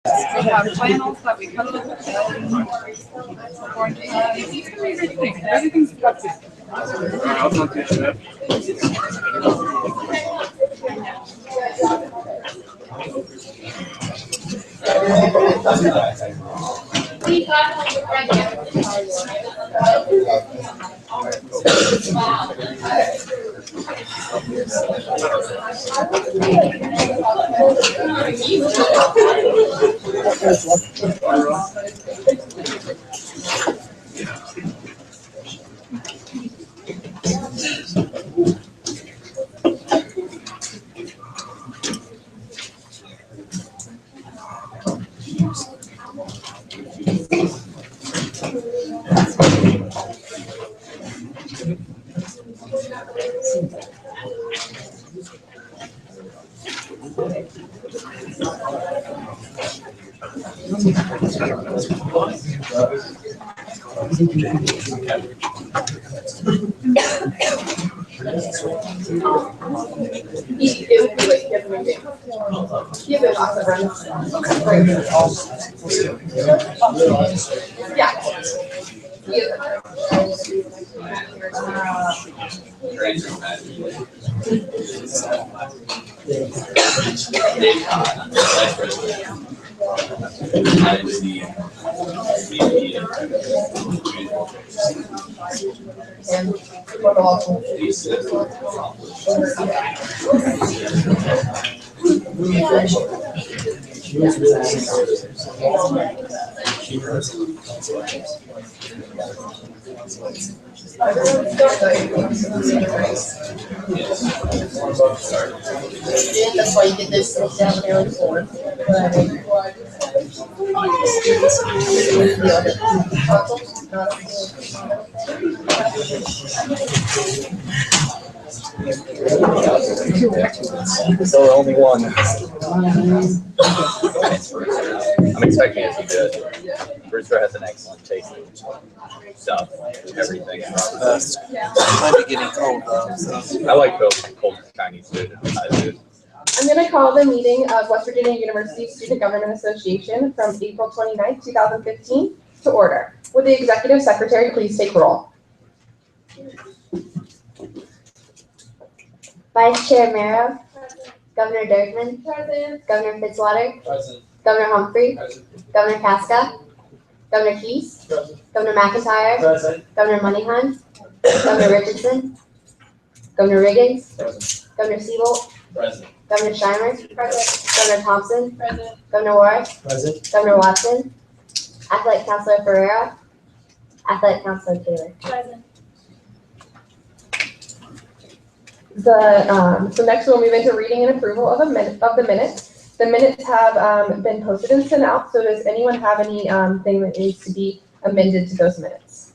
We have flannels that we cut up. Everything's cut to. I'll talk to you, Chef. That's why you did this down there before. Still the only one. I'm expecting it to be good. Brewster has an excellent taste of stuff, everything. Might be getting cold though. So. I like cold Chinese food and Thai food. I'm going to call the meeting of West Virginia University Student Government Association from April 29th, 2015 to order. Would the executive secretary please take roll? Vice Chair Mero. Governor Dirkman. Present. Governor Fitzwater. Present. Governor Humphrey. Present. Governor Casca. Governor Keys. Present. Governor McIntyre. Present. Governor Moneyhan. Governor Richardson. Governor Riggins. Present. Governor Siebold. Present. Governor Scheimer. Present. Governor Thompson. Present. Governor Warwick. Present. Governor Watson. Athletic Counselor Ferreira. Athletic Counselor Taylor. Present. So next we'll move into reading and approval of the minutes. The minutes have been posted and sent out. So does anyone have any thing that needs to be amended to those minutes?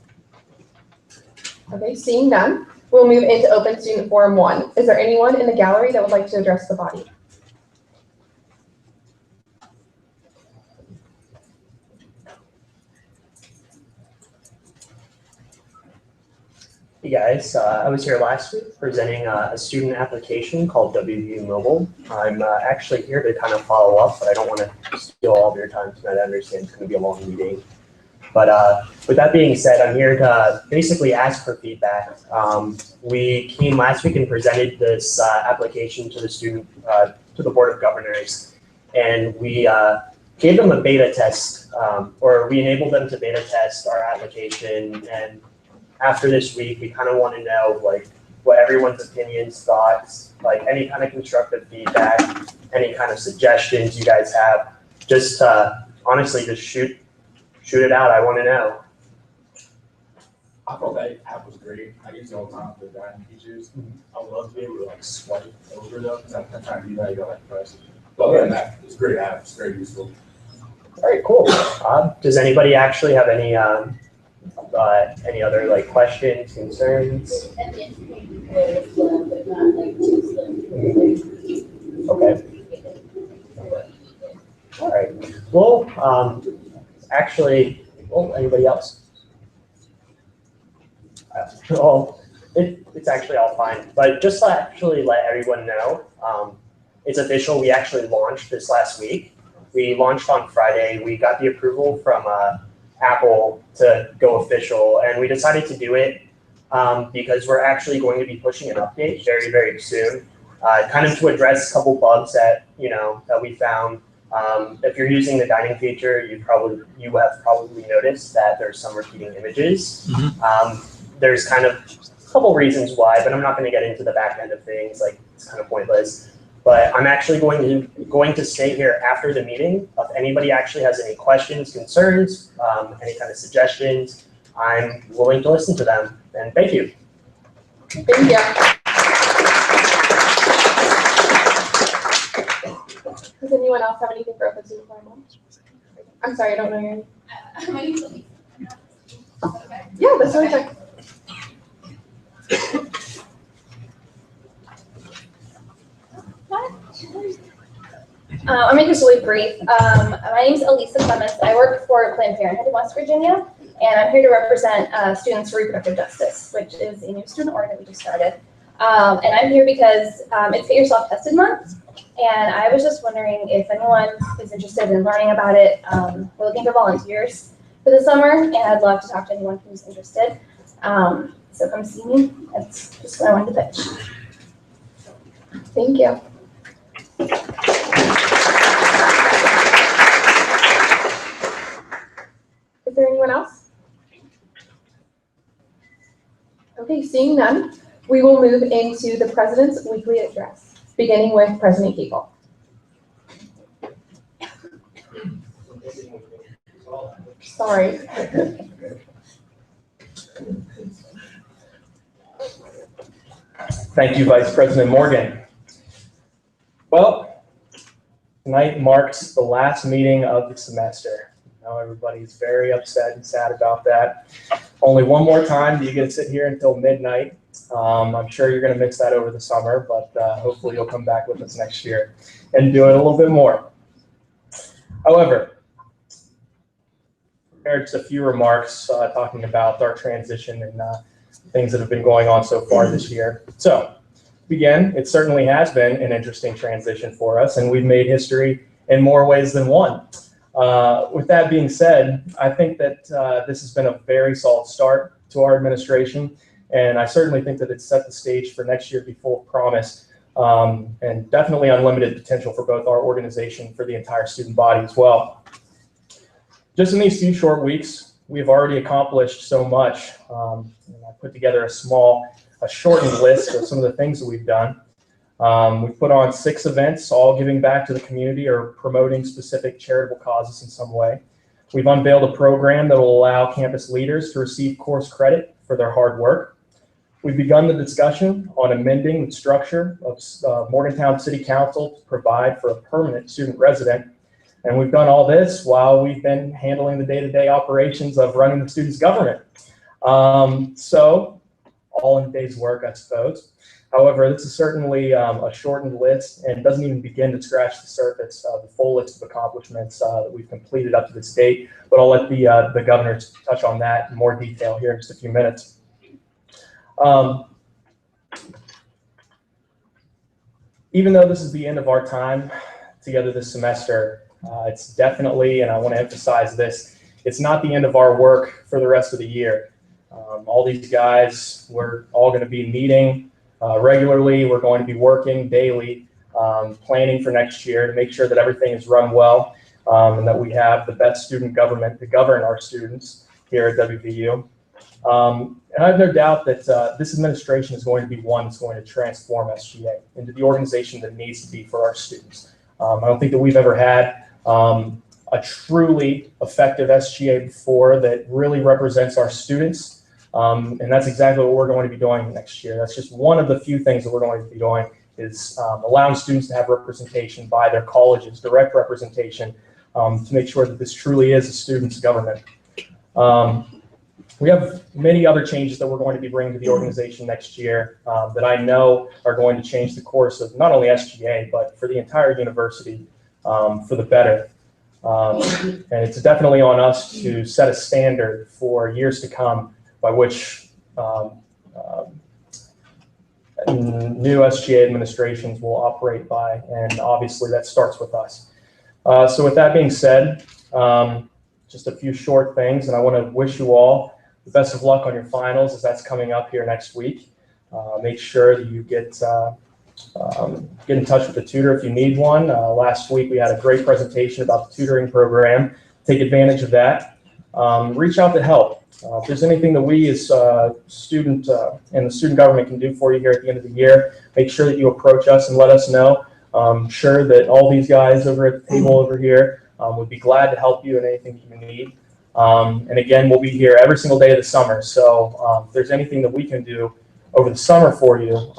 Okay, seeing none, we'll move into open student forum 1. Is there anyone in the gallery that would like to address the body? Hey guys, I was here last week presenting a student application called WVU Mobile. I'm actually here to kind of follow up, but I don't want to steal all of your time tonight. I understand it's going to be a long meeting. But with that being said, I'm here to basically ask for feedback. We came last week and presented this application to the to the Board of Governors, and we gave them a beta test, or we enabled them to beta test our application. And after this week, we kind of want to know like what everyone's opinions, thoughts, like any kind of constructive feedback, any kind of suggestions you guys have. Just honestly, just shoot it out. I want to know. I thought that app was great. I use it all the time for guiding features. I would love to be able to like swipe over though, because I'm trying to do that. You got like press. But other than that, it's a great app. It's very useful. All right, cool. Does anybody actually have any other like questions, concerns? Okay. All right. Well, actually, anybody else? Well, it's actually all fine. But just to actually let everyone know, it's official. We actually launched this last week. We launched on Friday. We got the approval from Apple to go official, and we decided to do it because we're actually going to be pushing an update very, very soon, kind of to address a couple bugs that that we found. If you're using the dining feature, you have probably noticed that there's some repeating images. There's kind of a couple reasons why, but I'm not going to get into the back end of things. Like, it's kind of pointless. But I'm actually going to stay here after the meeting. If anybody actually has any questions, concerns, any kind of suggestions, I'm willing to listen to them. And thank you. Thank you. Does anyone else have anything for open student forum? I'm sorry, I don't know your name. Yeah, that's really quick. I'll make this really brief. My name is Elisa Clements. I work for Planned Parenthood in West Virginia, and I'm here to represent Students for Reproductive Justice, which is a new student org that we just started. And I'm here because it's Get Yourself Tested Month, and I was just wondering if anyone is interested in learning about it. We're looking for volunteers for the summer, and I'd love to talk to anyone who's interested. So come see me. That's just what I wanted to pitch. Thank you. Is there anyone else? Okay, seeing none, we will move into the President's weekly address, beginning with President Kegel. Sorry. Thank you, Vice President Morgan. Well, tonight marks the last meeting of the semester. I know everybody's very upset and sad about that. Only one more time do you get to sit here until midnight. I'm sure you're going to miss that over the summer, but hopefully you'll come back with us next year and do it a little bit more. However, prepared just a few remarks talking about our transition and things that have been going on so far this year. So, begin, it certainly has been an interesting transition for us, and we've made history in more ways than one. With that being said, I think that this has been a very solid start to our administration, and I certainly think that it's set the stage for next year to be full of promise, and definitely unlimited potential for both our organization, for the entire student body as well. Just in these few short weeks, we've already accomplished so much. And I put together a shortened list of some of the things that we've done. We've put on 6 events, all giving back to the community or promoting specific charitable causes in some way. We've unveiled a program that will allow campus leaders to receive course credit for their hard work. We've begun the discussion on amending the structure of Morgantown City Council to provide for a permanent student resident. And we've done all this while we've been handling the day-to-day operations of running the student's government. So, all in a day's work, I suppose. However, this is certainly a shortened list and doesn't even begin to scratch the surface of the full list of accomplishments that we've completed up to this date. But I'll let the governor touch on that in more detail here in just a few minutes. Even though this is the end of our time together this semester, it's definitely, and I want to emphasize this, it's not the end of our work for the rest of the year. All these guys, we're all going to be meeting regularly. We're going to be working daily, planning for next year to make sure that everything is run well, and that we have the best student government to govern our students here at WVU. And I have no doubt that this administration is going to be one that's going to transform SGA into the organization that it needs to be for our students. I don't think that we've ever had a truly effective SGA before that really represents our students. And that's exactly what we're going to be doing next year. That's just one of the few things that we're going to be doing is allowing students to have representation by their colleges, direct representation, to make sure that this truly is a student's government. We have many other changes that we're going to be bringing to the organization next year that I know are going to change the course of not only SGA, but for the entire university for the better. And it's definitely on us to set a standard for years to come by which new SGA administrations will operate by, and obviously that starts with us. So with that being said, just a few short things, and I want to wish you all the best of luck on your finals as that's coming up here next week. Make sure that you get in touch with the tutor if you need one. Last week we had a great presentation about the tutoring program. Take advantage of that. Reach out to help. If there's anything that we as student and the student government can do for you here at the end of the year, make sure that you approach us and let us know. I'm sure that all these guys over at the table over here would be glad to help you in anything you need. And again, we'll be here every single day of the summer. So if there's anything that we can do over the summer for you,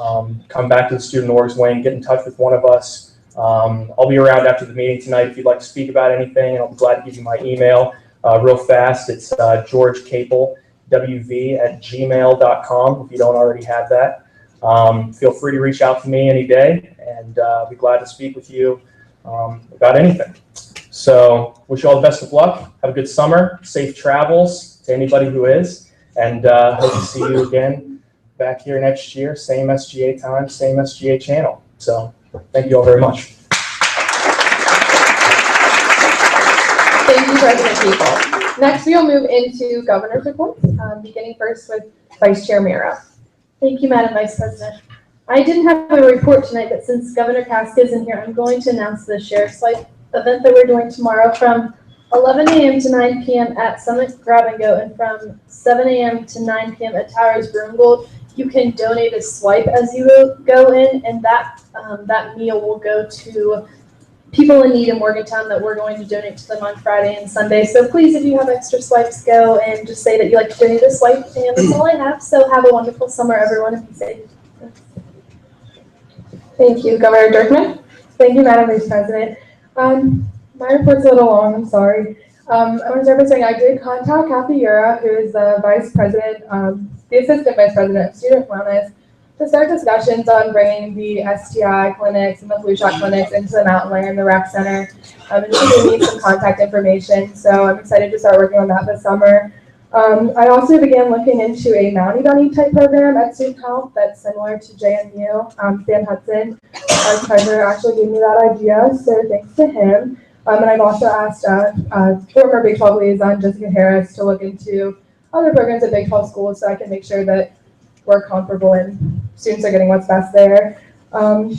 come back to the student orgs wing, get in touch with one of us. I'll be around after the meeting tonight if you'd like to speak about anything, and I'll be glad to give you my email real fast. It's georgecapelewv@gmail.com if you don't already have that. Feel free to reach out to me any day, and I'll be glad to speak with you about anything. So wish you all the best of luck. Have a good summer. Safe travels to anybody who is, and hope to see you again back here next year. Same SGA time, same SGA channel. So thank you all very much. Thank you, President People. Next, we'll move into governor's reports, beginning first with Vice Chair Mira. Thank you, Madam Vice President. I didn't have a report tonight, but since Governor Kask isn't here, I'm going to announce the Sheriff's Swipe event that we're doing tomorrow from 11 a.m. to 9 p.m. at Summit Grab and Go, and from 7 a.m. to 9 p.m. at Towers Brew and Gold. You can donate a swipe as you go in, and that meal will go to people in need in Morgantown that we're going to donate to them on Friday and Sunday. So please, if you have extra swipes, go and just say that you like to donate a swipe, and that's all I have. So have a wonderful summer, everyone, and be safe. Thank you, Governor Dirkman. Thank you, Madam Vice President. My report's a little long, I'm sorry. I want to start by saying I did contact Kathy Yura, who is the Vice President, the Assistant Vice President of Student Wellness, to start discussions on bringing the STI clinics and the flu shot clinics into the Mountain Lair and the rec center. And she gave me some contact information, so I'm excited to start working on that this summer. I also began looking into a Mountie Bunny type program at Student Health that's similar to JMU. Sam Hudson, our treasurer, actually gave me that idea, so thanks to him. And I've also asked former Big 12 liaison Jessica Harris to look into other programs at Big 12 schools so I can make sure that we're comparable and students are getting what's best there. I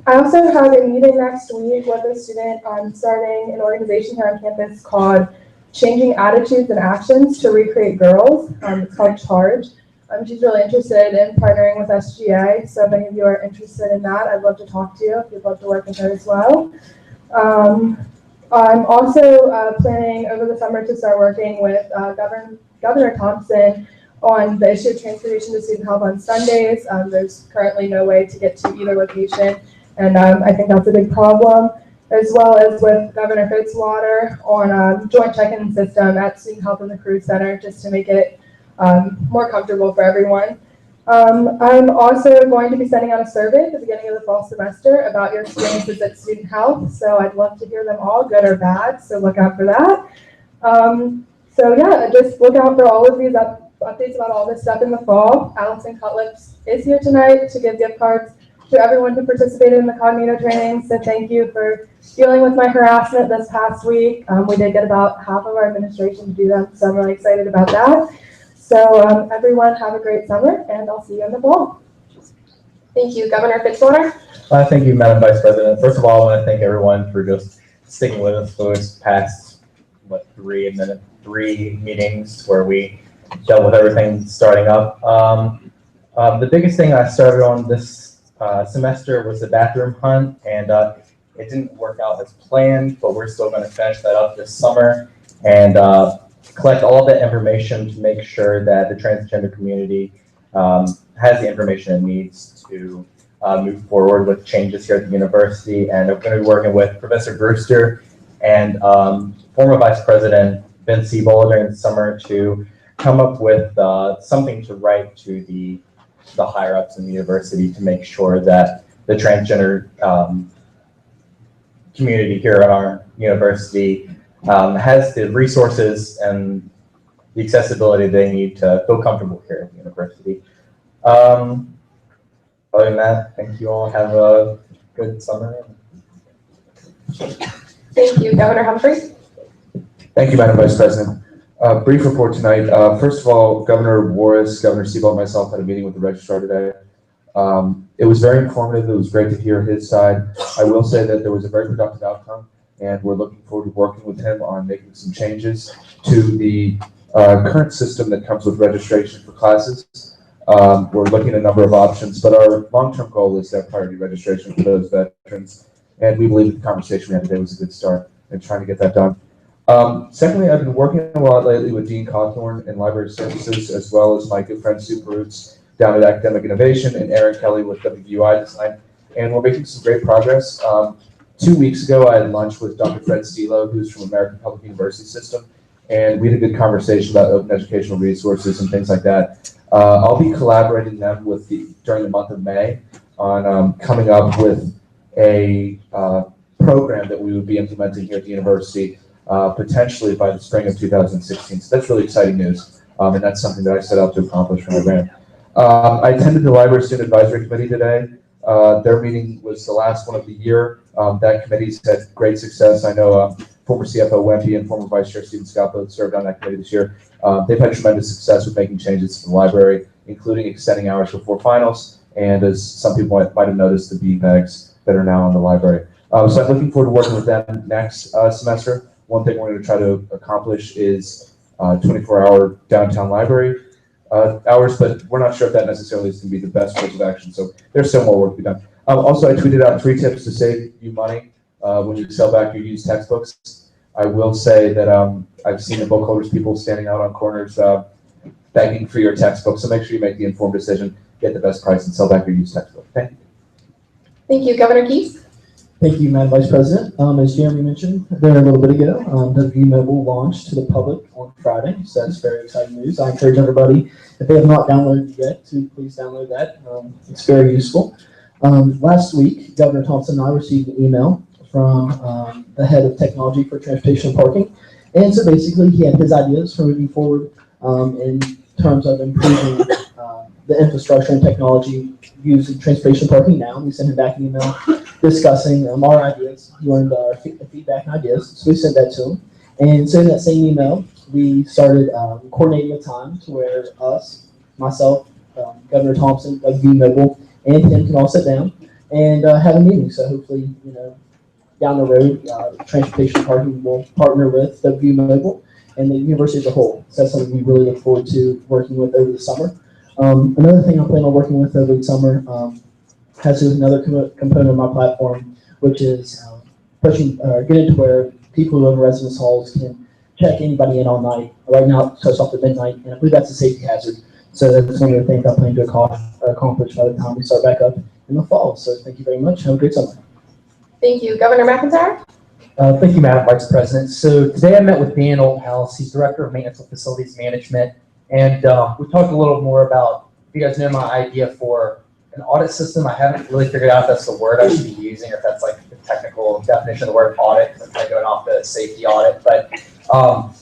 also have a meeting next week with a student on starting an organization here on campus called Changing Attitudes and Actions to Recreate Girls. It's called Charge. She's really interested in partnering with SGA, so if any of you are interested in that, I'd love to talk to you if you'd love to work with her as well. I'm also planning over the summer to start working with Governor Thompson on the issue of transportation to student health on Sundays. There's currently no way to get to either location, and I think that's a big problem, as well as with Governor Fitzwater on a joint check-in system at Student Health and the Cruise Center, just to make it more comfortable for everyone. I'm also going to be sending out a survey at the beginning of the fall semester about your experiences at Student Health, so I'd love to hear them all, good or bad, so look out for that. So yeah, just look out for all of these updates about all this stuff in the fall. Allison Cutlips is here tonight to give gift cards to everyone who participated in the Cognito training, so thank you for dealing with my harassment this past week. We did get about half of our administration to do them, so I'm really excited about that. So everyone have a great summer, and I'll see you in the fall. Thank you. Governor Fitzwater? Thank you, Madam Vice President. First of all, I want to thank everyone for just sticking with us for this past, three meetings where we dealt with everything starting up. The biggest thing I started on this semester was the bathroom hunt, and it didn't work out as planned, but we're still going to finish that up this summer and collect all the information to make sure that the transgender community has the information it needs to move forward with changes here at the university. And I'm going to be working with Professor Brewster and former Vice President Ben Siebold during the summer to come up with something to write to the higher ups in the university to make sure that the transgender community here at our university has the resources and the accessibility they need to feel comfortable here at the university. Other than that, thank you all. Have a good summer. Thank you. Governor Humphrey? Thank you, Madam Vice President. Brief report tonight. First of all, Governor Morris, Governor Seabold, and myself had a meeting with the registrar today. It was very informative. It was great to hear his side. I will say that there was a very productive outcome, and we're looking forward to working with him on making some changes to the current system that comes with registration for classes. We're looking at a number of options, but our long-term goal is to have priority registration for those veterans, and we believe that the conversation we had today was a good start in trying to get that done. Secondly, I've been working a lot lately with Dean Cawthorn in Library Services, as well as my good friend Sue Roots down at Academic Innovation and Aaron Kelly with WVU Design, and we're making some great progress. 2 weeks ago, I had lunch with Dr. Fred Stilo, who's from American Public University System, and we had a good conversation about open educational resources and things like that. I'll be collaborating them with during the month of May on coming up with a program that we would be implementing here at the university, potentially by the spring of 2016. So that's really exciting news, and that's something that I set out to accomplish when I ran. I attended the Library Student Advisory Committee today. Their meeting was the last one of the year. That committee's had great success. I know former CFO Wemby and former Vice Chair Stephen Scott both served on that committee this year. They've had tremendous success with making changes to the library, including extending hours before finals, and as some people might have noticed, the beanbags that are now in the library. So I'm looking forward to working with them next semester. One thing we're going to try to accomplish is 24-hour downtown library hours, but we're not sure if that necessarily is going to be the best course of action. So there's still more work to be done. Also, I tweeted out 3 tips to save you money when you sell back your used textbooks. I will say that I've seen the book holders, people standing out on corners begging for your textbook. So make sure you make the informed decision, get the best price, and sell back your used textbook. Thank you. Thank you. Governor Keys? Thank you, Madam Vice President. As Jeremy mentioned there a little bit ago, WVU Mobile launched to the public on Friday, so that's very exciting news. I encourage everybody, if they have not downloaded it yet, to please download that. It's very useful. Last week, Governor Thompson and I received an email from the head of technology for transportation and parking, and so basically he had his ideas for moving forward in terms of improving the infrastructure and technology used in transportation parking now. We sent him back an email discussing our ideas. He wanted our feedback and ideas, so we sent that to him. And so in that same email, we started coordinating a time to where us, myself, Governor Thompson, WVU Mobile, and him can all sit down and have a meeting. So hopefully, down the road, transportation parking will partner with WVU Mobile and the university as a whole. So that's something we really look forward to working with over the summer. Another thing I plan on working with over the summer has to do with another component of my platform, which is getting to where people who own residence halls can check anybody in all night. Right now, it starts off at midnight, and I believe that's a safety hazard. So that's one of the things I plan to accomplish by the time we start back up in the fall. So thank you very much. Have a great summer. Thank you. Governor McIntyre? Thank you, Madam Vice President. So today I met with Dan Oldhouse. He's Director of Maintenance and Facilities Management. And we talked a little more about, if you guys know my idea for an audit system. I haven't really figured out if that's the word I should be using, or if that's like the technical definition of the word audit, because I'm kind of going off the safety audit. But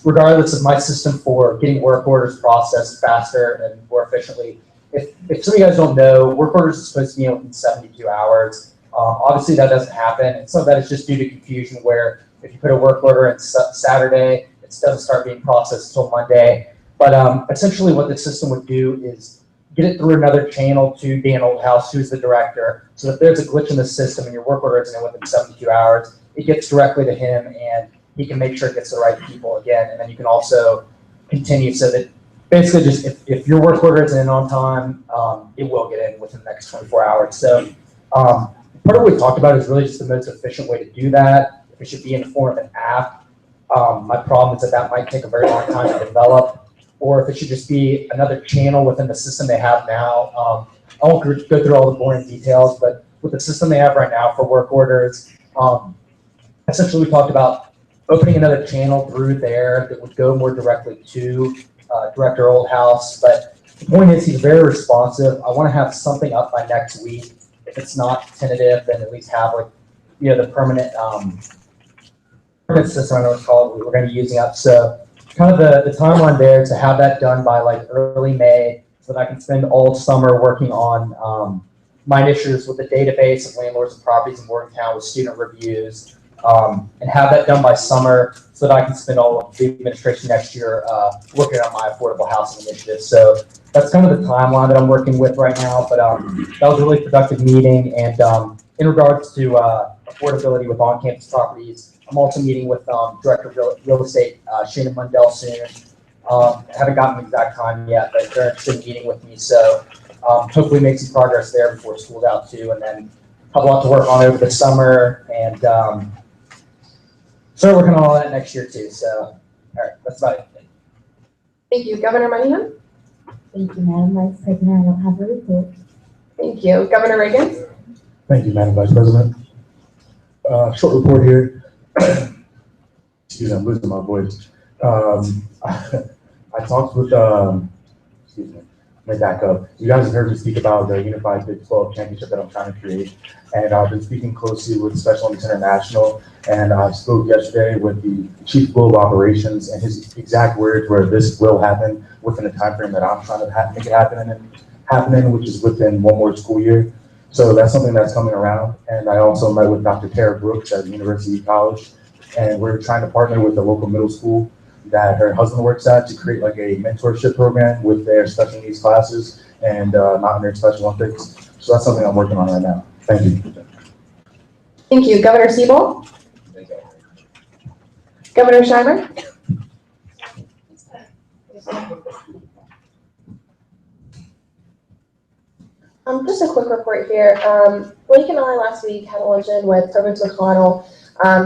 regardless of my system for getting work orders processed faster and more efficiently, if some of you guys don't know, work orders are supposed to be within 72 hours. Obviously that doesn't happen, and some of that is just due to confusion, where if you put a work order in Saturday, it doesn't start being processed until Monday. But essentially what the system would do is get it through another channel to Dan Oldhouse, who's the director. So if there's a glitch in the system and your work order isn't in within 72 hours, it gets directly to him, and he can make sure it gets to the right people again. And then you can also continue, so that basically just if your work order isn't in on time, it will get in within the next 24 hours. So part of what we talked about is really just the most efficient way to do that. If it should be in the form of an app. My problem is that might take a very long time to develop, or if it should just be another channel within the system they have now. I won't go through all the boring details, but with the system they have right now for work orders, essentially we talked about opening another channel through there that would go more directly to Director Oldhouse. But the point is, he's very responsive. I want to have something up by next week. If it's not tentative, then at least have the permanent system, I know it's called, we're going to be using up. So kind of the timeline there to have that done by early May, so that I can spend all summer working on my initiatives with the database of landlords and properties in Morgantown with student reviews, and have that done by summer so that I can spend all of the administration next year working on my affordable housing initiative. So that's kind of the timeline that I'm working with right now. But that was a really productive meeting. And in regards to affordability with on-campus properties, I'm also meeting with Director of Real Estate, Shannon Mundell, soon. Haven't gotten the exact time yet, but they're interested in meeting with me. So hopefully make some progress there before school's out too. And then have a lot to work on over the summer and start working on all that next year too. So, all right, that's about it. Thank you. Governor Monahan? Thank you, Madam Vice President. I don't have a report. Thank you. Governor Reagan? Thank you, Madam Vice President. Short report here. Excuse me, I'm losing my voice. I talked with, excuse me, let me back up. You guys have heard me speak about the Unified Big 12 Championship that I'm trying to create. And I've been speaking closely with Special Olympics International. And I spoke yesterday with the Chief of Global Operations, and his exact words were this will happen within the time frame that I'm trying to make it happen, which is within one more school year. So that's something that's coming around. And I also met with Dr. Tara Brooks at University College, and we're trying to partner with the local middle school that her husband works at to create like a mentorship program with their special needs classes and Mountaineer Special Olympics. So that's something I'm working on right now. Thank you. Thank you. Governor Siebel? Governor Schreiber? Just a quick report here. Blake and I last week had a luncheon with Provost McConnell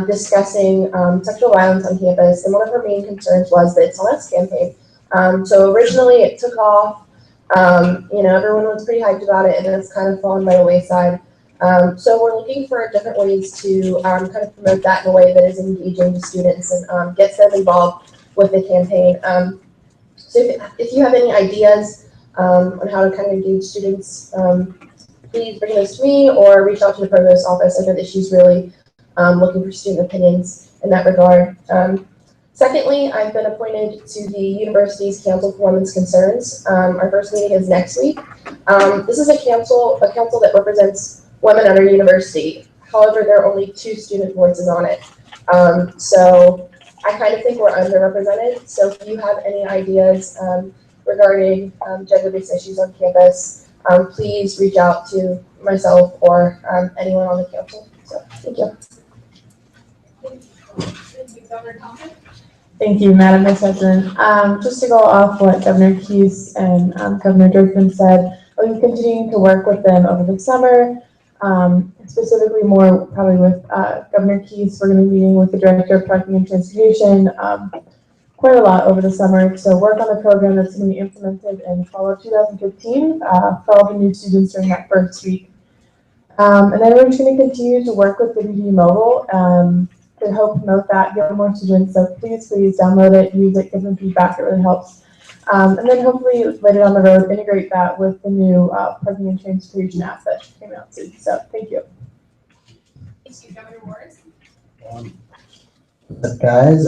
discussing sexual violence on campus, and one of her main concerns was the It's On Us campaign. So originally it took off, everyone was pretty hyped about it, and then it's kind of fallen by the wayside. So we're looking for different ways to kind of promote that in a way that is engaging to students and gets them involved with the campaign. So if you have any ideas on how to kind of engage students, please bring those to me or reach out to the provost's office. I know that she's really looking for student opinions in that regard. Secondly, I've been appointed to the university's Council for Women's Concerns. Our first meeting is next week. This is a council that represents women at our university. However, there are only 2 student voices on it. So I kind of think we're underrepresented. So if you have any ideas regarding gender-based issues on campus, please reach out to myself or anyone on the council. So thank you. Thank you, Madam Vice President. Just to go off what Governor Keys and Governor Durkin said, we're continuing to work with them over the summer. Specifically more probably with Governor Keys. We're going to be meeting with the Director of Parking and Transportation quite a lot over the summer to work on the program that's going to be implemented in fall of 2015 for all the new students during that first week. And then we're just going to continue to work with WVU Mobile to help promote that, get more students. So please download it, use it, give them feedback. It really helps. And then hopefully later down the road, integrate that with the new parking and transportation app that came out soon. So thank you. Thank you, Governor Morris. What's up, guys?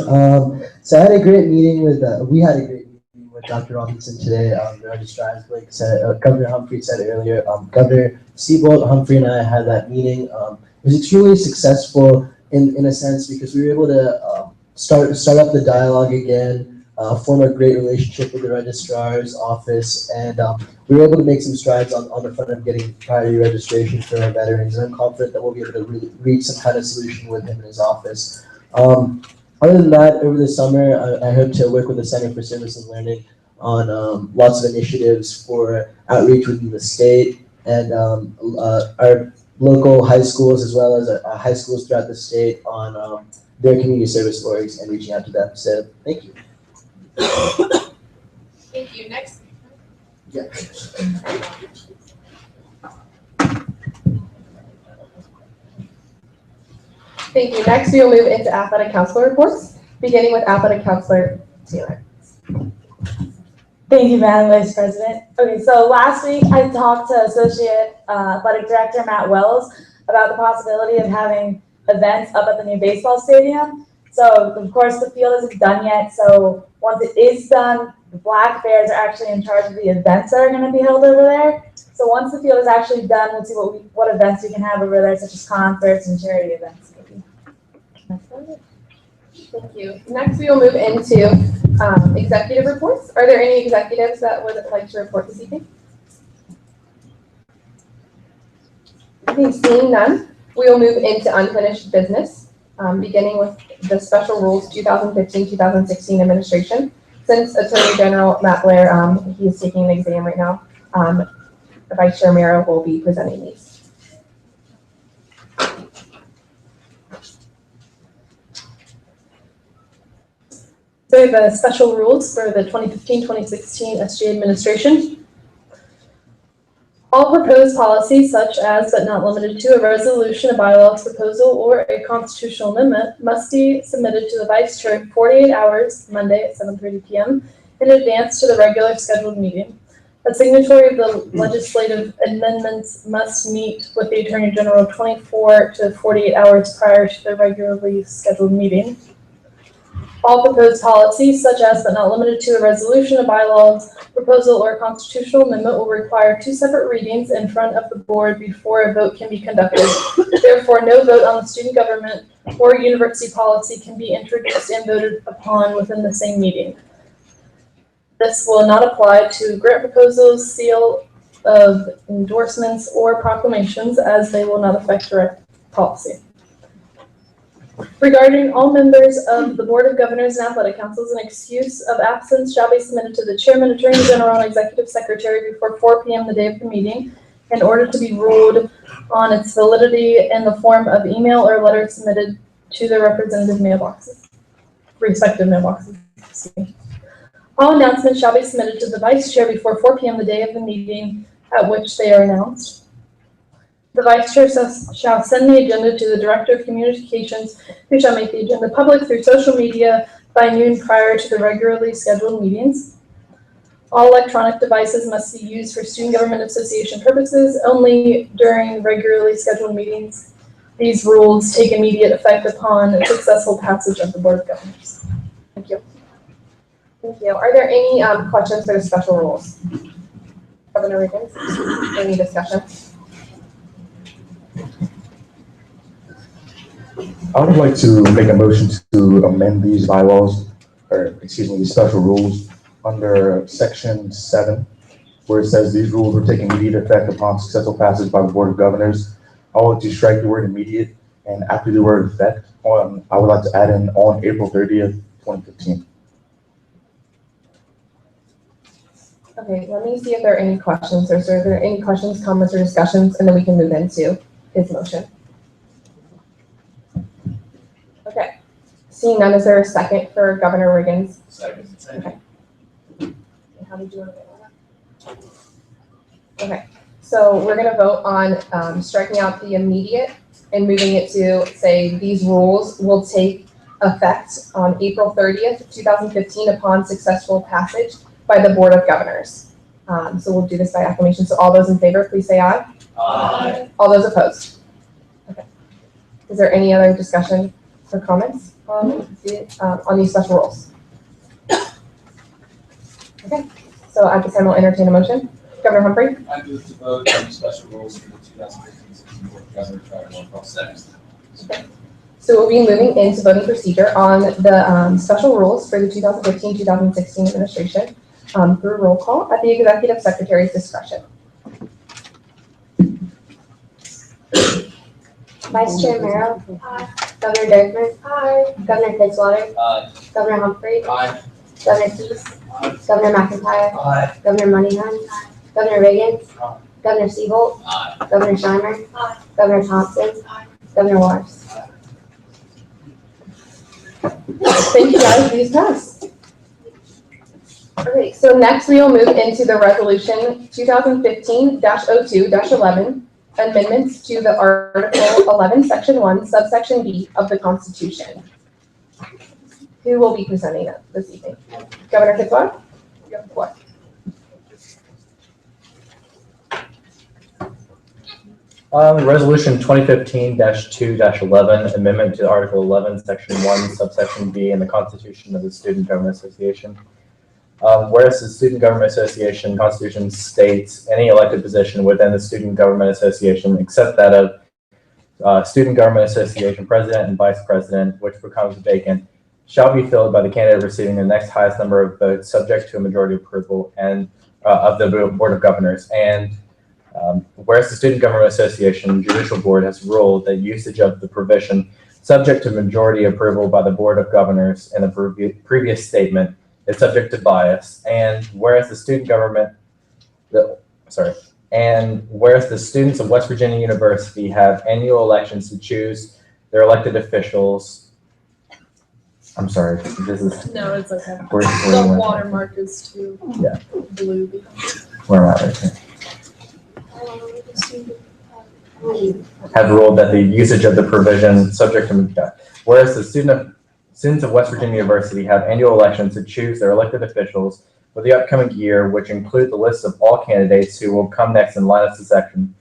So I had a great meeting with, we had a great meeting with Dr. Robinson today. The registrars, like said, Governor Humphrey said earlier, Governor Siebold, Humphrey, and I had that meeting. It was extremely successful in a sense because we were able to start up the dialogue again, form a great relationship with the registrar's office, and we were able to make some strides on the front of getting priority registration for our veterans. And I'm confident that we'll be able to really reach some kind of solution with him in his office. Other than that, over the summer, I hope to work with the Center for Service and Learning on lots of initiatives for outreach within the state and our local high schools as well as high schools throughout the state on their community service orgs and reaching out to them. So thank you. Thank you. Next. Yeah. Thank you. Next, we will move into athletic counselor reports, beginning with athletic counselor Taylor. Thank you, Madam Vice President. Okay, so last week I talked to Associate Athletic Director Matt Wells about the possibility of having events up at the new baseball stadium. So, of course, the field isn't done yet. So once it is done, the Black Bears are actually in charge of the events that are going to be held over there. So once the field is actually done, we'll see what events we can have over there, such as concerts and charity events. Thank you. Next, we will move into executive reports. Are there any executives that would like to report this evening? Okay, seeing none, we will move into unfinished business, beginning with the special rules 2015-2016 administration. Since Attorney General Matt Blair, he is taking an exam right now, Vice Chair Mara will be presenting these. So we have special rules for the 2015-2016 SGA administration. All proposed policies, such as but not limited to a resolution, a bylaws proposal, or a constitutional amendment, must be submitted to the Vice Chair 48 hours, Monday at 7:30 p.m. in advance to the regular scheduled meeting. A signatory of the legislative amendments must meet with the Attorney General 24 to 48 hours prior to the regularly scheduled meeting. All proposed policies, such as but not limited to a resolution, a bylaws proposal, or a constitutional amendment, will require 2 separate readings in front of the board before a vote can be conducted. Therefore, no vote on the student government or university policy can be introduced and voted upon within the same meeting. This will not apply to grant proposals, seal of endorsements, or proclamations, as they will not affect direct policy. Regarding all members of the Board of Governors and Athletic Councils, an excuse of absence shall be submitted to the Chairman, Attorney General, and Executive Secretary before 4 p.m. the day of the meeting in order to be ruled on its validity in the form of email or letter submitted to their respective mailboxes. All announcements shall be submitted to the Vice Chair before 4 p.m. the day of the meeting at which they are announced. The Vice Chair shall send the agenda to the Director of Communications, who shall make the agenda public through social media by noon prior to the regularly scheduled meetings. All electronic devices must be used for Student Government Association purposes only during regularly scheduled meetings. These rules take immediate effect upon successful passage of the Board of Governors. Thank you. Thank you. Are there any questions for the special rules? Governor Riggins, any discussion? I would like to make a motion to amend these bylaws, or excuse me, these special rules under section 7, where it says these rules will take immediate effect upon successful passage by the Board of Governors. I would like to strike the word immediate, and after the word effect, I would like to add in on April 30th, 2015. Okay, let me see if there are any questions, or are there any questions, comments, or discussions, and then we can move into his motion. Okay, seeing none, is there a second for Governor Riggins? Second. Okay. How did you want to vote on that? Okay, so we're gonna vote on striking out the immediate and moving it to say these rules will take effect on April 30th, 2015 upon successful passage by the Board of Governors. So we'll do this by acclamation. So all those in favor, please say aye. Aye. All those opposed? Okay. Is there any other discussion or comments on these special rules? Okay, so at this time we'll entertain a motion. Governor Humphrey? I move to vote on the special rules for the 2015-16 Board of Governors Trial process. Okay. So we'll be moving into voting procedure on the special rules for the 2015-2016 administration through roll call at the Executive Secretary's discretion. Vice Chair Merrill. Aye. Governor Derkman. Aye. Governor Fitzwater. Aye. Governor Humphrey. Aye. Governor Peace. Governor McIntyre. Aye. Governor Moneyhan. Governor Riggins. Aye. Governor Siebold. Aye. Governor Schleimer. Governor Thompson. Governor Waters. Thank you guys, these passed. Okay, so next we will move into the resolution 2015-02-11, amendments to the Article 11, Section 1, subsection B of the Constitution. Who will be presenting it this evening? Governor Fitzwater? You have the floor. Resolution 2015-2-11, amendment to Article 11, Section 1, subsection B in the Constitution of the Student Government Association. Whereas the Student Government Association Constitution states any elected position within the Student Government Association, except that of Student Government Association President and Vice President, which becomes vacant, shall be filled by the candidate receiving the next highest number of votes, subject to a majority approval and of the Board of Governors. And whereas the Student Government Association Judicial Board has ruled that usage of the provision subject to majority approval by the Board of Governors in the previous statement is subject to bias. And whereas the whereas the students of West Virginia University have annual elections to choose their elected officials. I'm sorry, this is. No, it's okay. Where's The watermark is too blue. Where am I right here? Have ruled that the usage of the provision subject to, whereas the students of West Virginia University have annual elections to choose their elected officials for the upcoming year, which include the list of all candidates who will come next in line of succession.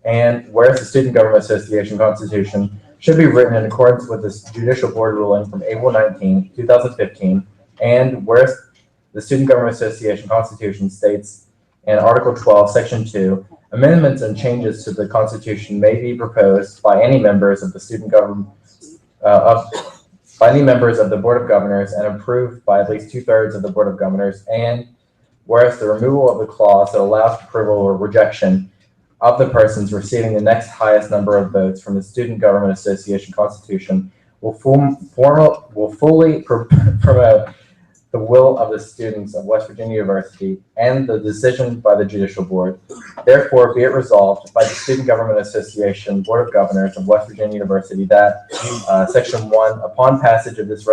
And whereas the Student Government Association Constitution should be written in accordance with the Judicial Board ruling from April 19, 2015, and whereas the Student Government Association Constitution states in Article 12, Section 2, amendments and changes to the Constitution may be proposed by any members of the student government by any members of the Board of Governors and approved by at least 2/3 of the Board of Governors. And whereas the removal of the clause that allows approval or rejection of the persons receiving the next highest number of votes from the Student Government Association Constitution will fully promote the will of the students of West Virginia University and the decision by the Judicial Board. Therefore, be it resolved by the Student Government Association Board of Governors of West Virginia University that Section 1, upon passage of this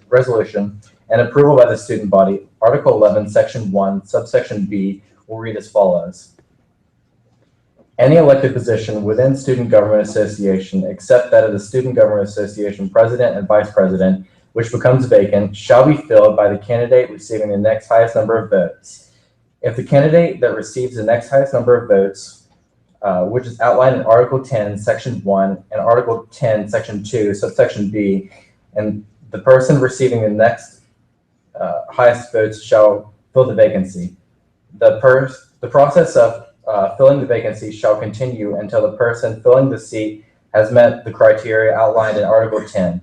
resolution and approval by the student body, Article 11, Section 1, subsection B will read as follows. Any elected position within Student Government Association, except that of the Student Government Association President and Vice President, which becomes vacant, shall be filled by the candidate receiving the next highest number of votes. If the candidate that receives the next highest number of votes, which is outlined in Article 10, Section 1, and Article 10, Section 2, subsection B, and the person receiving the next highest votes shall fill the vacancy. The process of filling the vacancy shall continue until the person filling the seat has met the criteria outlined in Article 10.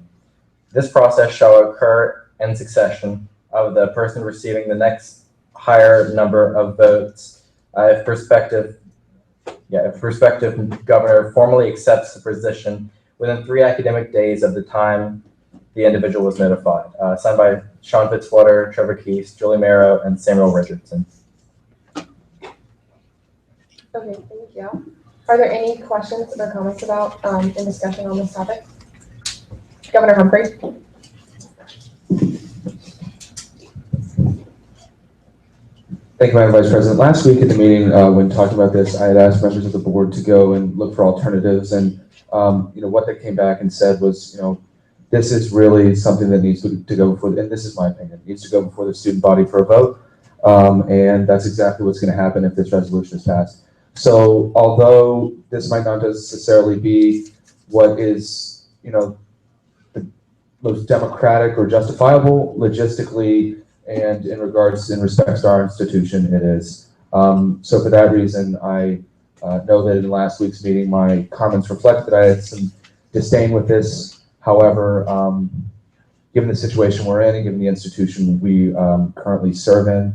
This process shall occur in succession of the person receiving the next higher number of votes if prospective governor formally accepts the position within 3 academic days of the time the individual was notified. Signed by Sean Fitzwater, Trevor Keese, Julie Marrow, and Samuel Richardson. Okay, thank you. Are there any questions or comments about in discussion on this topic? Governor Humphrey. Thank you, Madam Vice President. Last week at the meeting, when talking about this, I had asked members of the board to go and look for alternatives, and what they came back and said was, this is really something that needs to go before, and this is my opinion, needs to go before the student body for a vote, and that's exactly what's going to happen if this resolution is passed. So, although this might not necessarily be what is, the most democratic or justifiable logistically, and in respects to our institution, it is. So for that reason, I know that in last week's meeting, my comments reflect that I had some disdain with this. However, given the situation we're in and given the institution we currently serve in,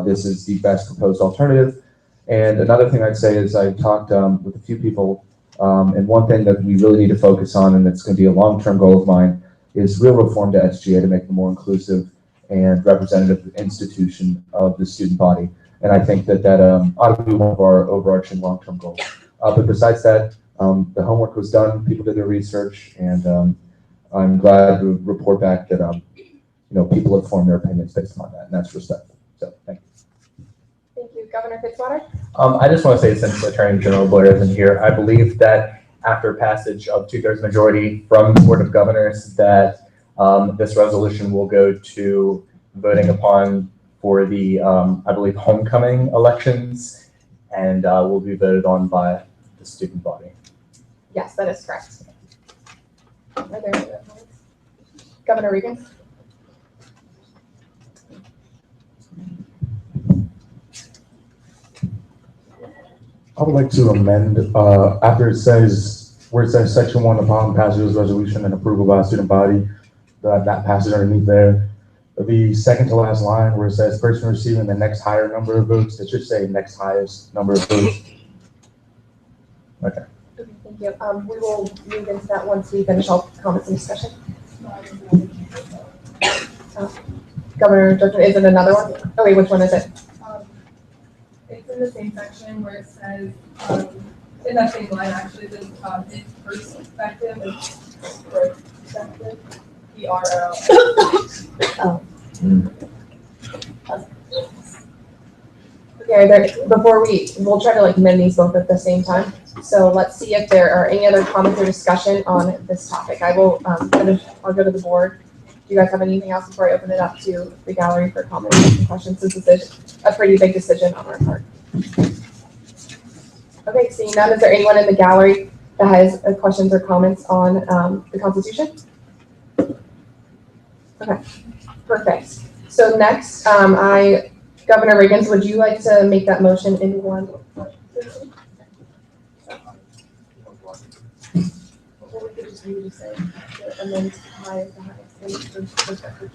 this is the best proposed alternative. And another thing I'd say is I talked with a few people, and one thing that we really need to focus on, and it's going to be a long-term goal of mine, is real reform to SGA to make it more inclusive and representative institution of the student body. And I think that ought to be one of our overarching long-term goals. But besides that, the homework was done, people did their research, and I'm glad to report back that people have formed their opinions based on that, and that's respectful. So thank you. Thank you. Governor Fitzwater? I just want to say, since Attorney General Blair isn't here, I believe that after passage of 2/3 majority from the Board of Governors, that this resolution will go to voting upon for the, I believe, homecoming elections, and will be voted on by the student body. Yes, that is correct. Are there any other comments? Governor Regan? I would like to amend, after it says where it says section 1, upon passage of this resolution and approval by a student body, that passage underneath there. The second to last line where it says person receiving the next higher number of votes, it should say next highest number of votes. Okay. Okay, thank you. We will move into that once we finish all comments and discussion. Governor Judgment, is it another one? Oh wait, which one is it? It's in the same section where it says, in that same line actually, the it's perspective, it's perspective, PRO. Oh. Okay, we'll try to like amend these both at the same time. So let's see if there are any other comments or discussion on this topic. I will, I'll go to the board. Do you guys have anything else before I open it up to the gallery for comments and questions, since this is a pretty big decision on our part? Okay, seeing none, is there anyone in the gallery that has questions or comments on the Constitution? Okay, perfect. So next, Governor Riggins, would you like to make that motion in one? Or we could just maybe say, and then high as the highest and perspective.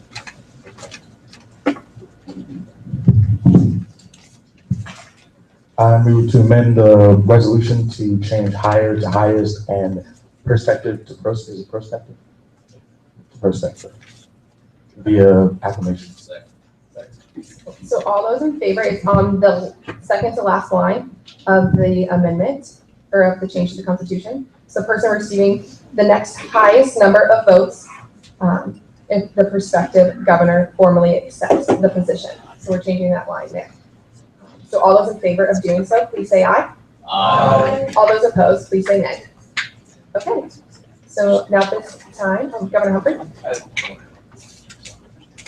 I move to amend the resolution to change higher to highest and perspective to prospective via acclamation. So all those in favor, it's on the second to last line of the amendment, or of the change to the Constitution. So person receiving the next highest number of votes, if the prospective governor formally accepts the position. So we're changing that line there. So all those in favor of doing so, please say aye. Aye. All those opposed, please say nay. Okay, so now at this time, Governor Humphrey.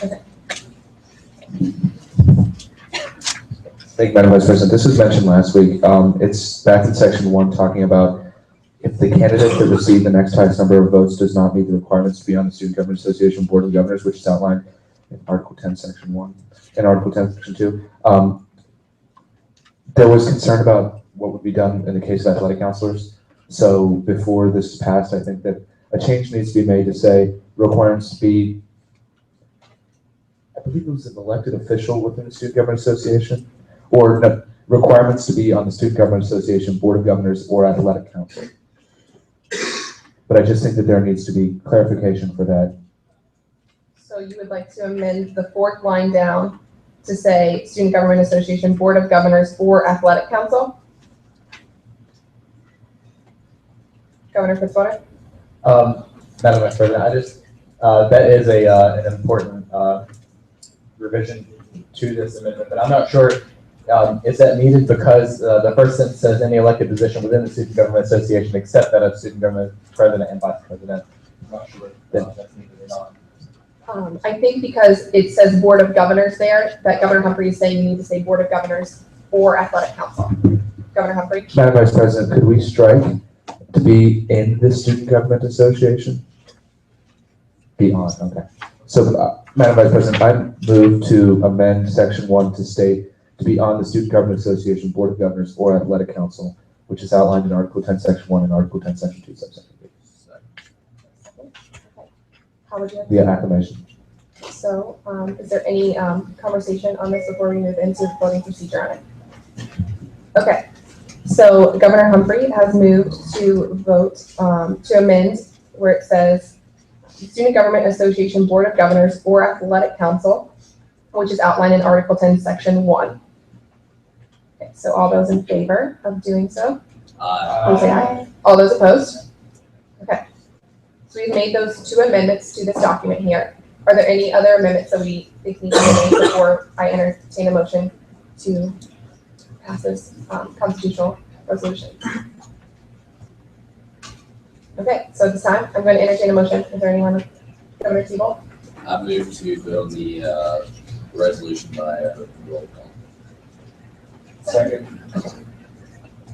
Okay. Thank you, Madam Vice President. This was mentioned last week. It's back in section 1 talking about if the candidate that received the next highest number of votes does not meet the requirements to be on the Student Government Association Board of Governors, which is outlined in Article 10, Section 1, and Article 10, Section 2. There was concern about what would be done in the case of athletic counselors. So before this is passed, I think that a change needs to be made to say requirements to be, I believe it was an elected official within the Student Government Association, or no, requirements to be on the Student Government Association Board of Governors or Athletic Council. But I just think that there needs to be clarification for that. So you would like to amend the fourth line down to say Student Government Association Board of Governors or Athletic Council? Governor Fitzwater? Madam Vice President, I just, that is an important revision to this amendment, but I'm not sure, is that needed because the first sentence says any elected position within the Student Government Association except that of Student Government President and Vice President. I'm not sure if that's needed or not. I think because it says Board of Governors there, that Governor Humphrey is saying you need to say Board of Governors or Athletic Council. Governor Humphrey? Madam Vice President, could we strike to be in the Student Government Association? Be on, okay. So, Madam Vice President, I move to amend section 1 to state to be on the Student Government Association Board of Governors or Athletic Council, which is outlined in Article 10, Section 1 and Article 10, Section 2, subsection B. How would you like Via acclamation. So, is there any conversation on this before we move into the voting procedure on it? Okay, so Governor Humphrey has moved to vote to amend where it says Student Government Association Board of Governors or Athletic Council, which is outlined in Article 10, Section 1. Okay, so all those in favor of doing so? Please say aye. All those opposed? Okay. So we've made those 2 amendments to this document here. Are there any other amendments that we think need to be made before I entertain a motion to pass this constitutional resolution? Okay, so at this time, I'm going to entertain a motion. Is there anyone? Governor Siebel? I move to vote the resolution by roll call. Second.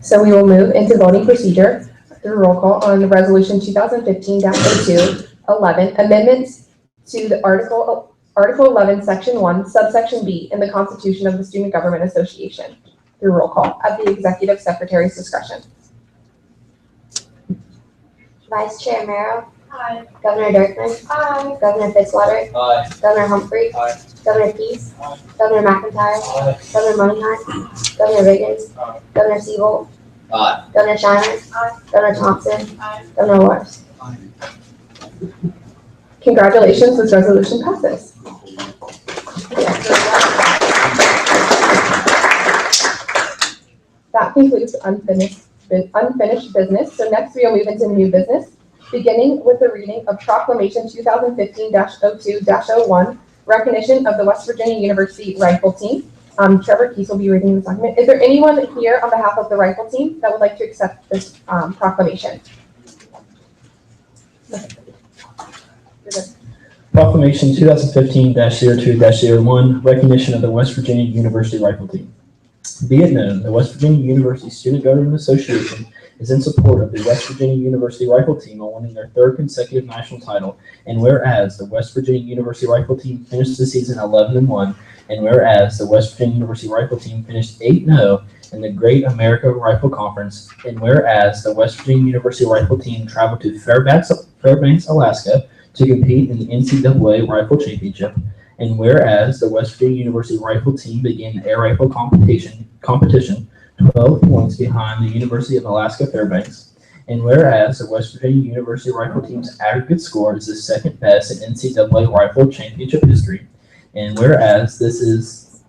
So we will move into voting procedure through roll call on the resolution 2015-02, 11, amendments to the Article 11, Section 1, subsection B in the Constitution of the Student Government Association through roll call at the Executive Secretary's discretion. Vice Chair Merrill, Aye. Governor Dirkman, Aye. Governor Fitzwater, Aye. Governor Humphrey, Aye. Governor Pease, Governor McIntyre, Aye. Governor Moneyheim, Governor Riggins, Aye. Governor Siebold, Aye. Governor Schiner, Aye. Governor Thompson, Aye. Governor Morris. Congratulations, this resolution passes. That concludes unfinished business. So next we will move into new business, beginning with the reading of Proclamation 2015-02-01, recognition of the West Virginia University Rifle Team. Trevor Keys will be reading this document. Is there anyone here on behalf of the rifle team that would like to accept this proclamation? Proclamation 2015-02-01, recognition of the West Virginia University Rifle Team. Be it known, the West Virginia University Student Government Association is in support of the West Virginia University Rifle Team on winning their third consecutive national title, and whereas the West Virginia University Rifle Team finished the season 11-1, and whereas the West Virginia University Rifle Team finished 8-0 in the Great America Rifle Conference, and whereas the West Virginia University Rifle Team traveled to Fairbanks, Alaska to compete in the NCAA Rifle Championship, and whereas the West Virginia University Rifle Team began the air rifle competition 12 points behind the University of Alaska Fairbanks, and whereas the West Virginia University Rifle Team's aggregate score is the second best in NCAA Rifle Championship history, and whereas this is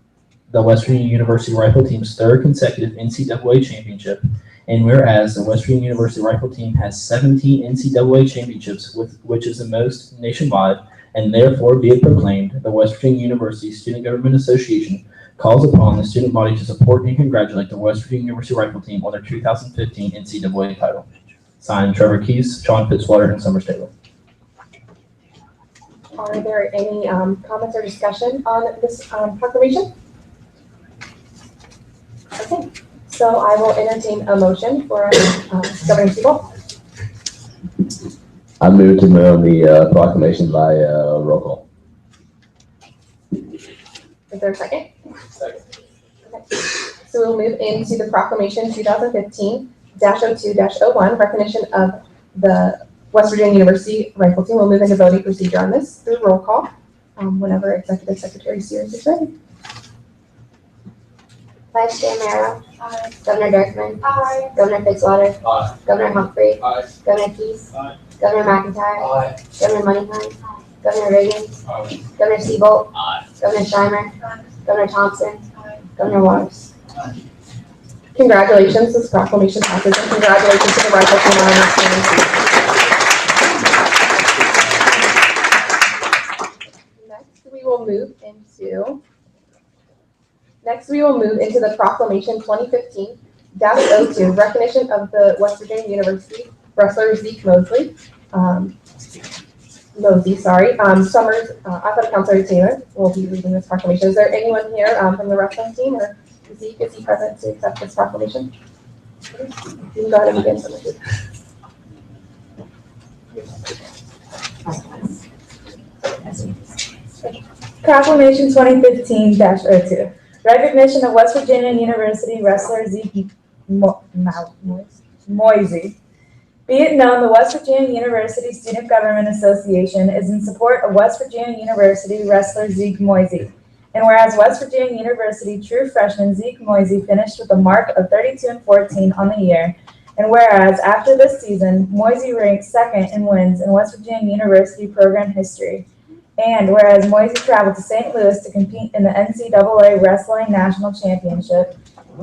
the West Virginia University Rifle Team's third consecutive NCAA championship, and whereas the West Virginia University Rifle Team has 17 NCAA championships, which is the most nationwide, and therefore be it proclaimed, the West Virginia University Student Government Association calls upon the student body to support and congratulate the West Virginia University Rifle Team on their 2015 NCAA title. Signed, Trevor Keys, Sean Fitzwater, and Summers Taylor. Are there any comments or discussion on this proclamation? Okay, so I will entertain a motion for Governor Siebold. I move to move on the proclamation by roll call. Is there a second? Second. Okay. So we'll move into the proclamation 2015-02-01, recognition of the West Virginia University Rifle Team. We'll move into voting procedure on this through roll call whenever Executive Secretary Sears is ready. Vice Chair Merrill, Aye. Governor Dirkman, Aye. Governor Fitzwater, Aye. Governor Humphrey, Aye. Governor Pease, Aye. Governor McIntyre, Aye. Governor Moneyheim, Governor Riggins, Aye. Governor Siebold, Aye. Governor Schiner, Governor Thompson, Aye. Governor Morris. Congratulations, this proclamation passes, and congratulations to the rifle team on this team. Next, we will move into the proclamation 2015-02, recognition of the West Virginia University wrestler Zeke Mosley. Summers, Athletic Counselor Taylor will be reading this proclamation. Is there anyone here from the wrestling team, or Zeke, is he present to accept this proclamation? You can go ahead and begin, Summers. Proclamation 2015-02, recognition of West Virginia University wrestler Zeke Moisey. Be it known, the West Virginia University Student Government Association is in support of West Virginia University wrestler Zeke Moisey. And whereas West Virginia University true freshman Zeke Moisey finished with a mark of 32-14 on the year, and whereas after this season, Moisey ranked second in wins in West Virginia University program history, and whereas Moisey traveled to St. Louis to compete in the NCAA Wrestling National Championship,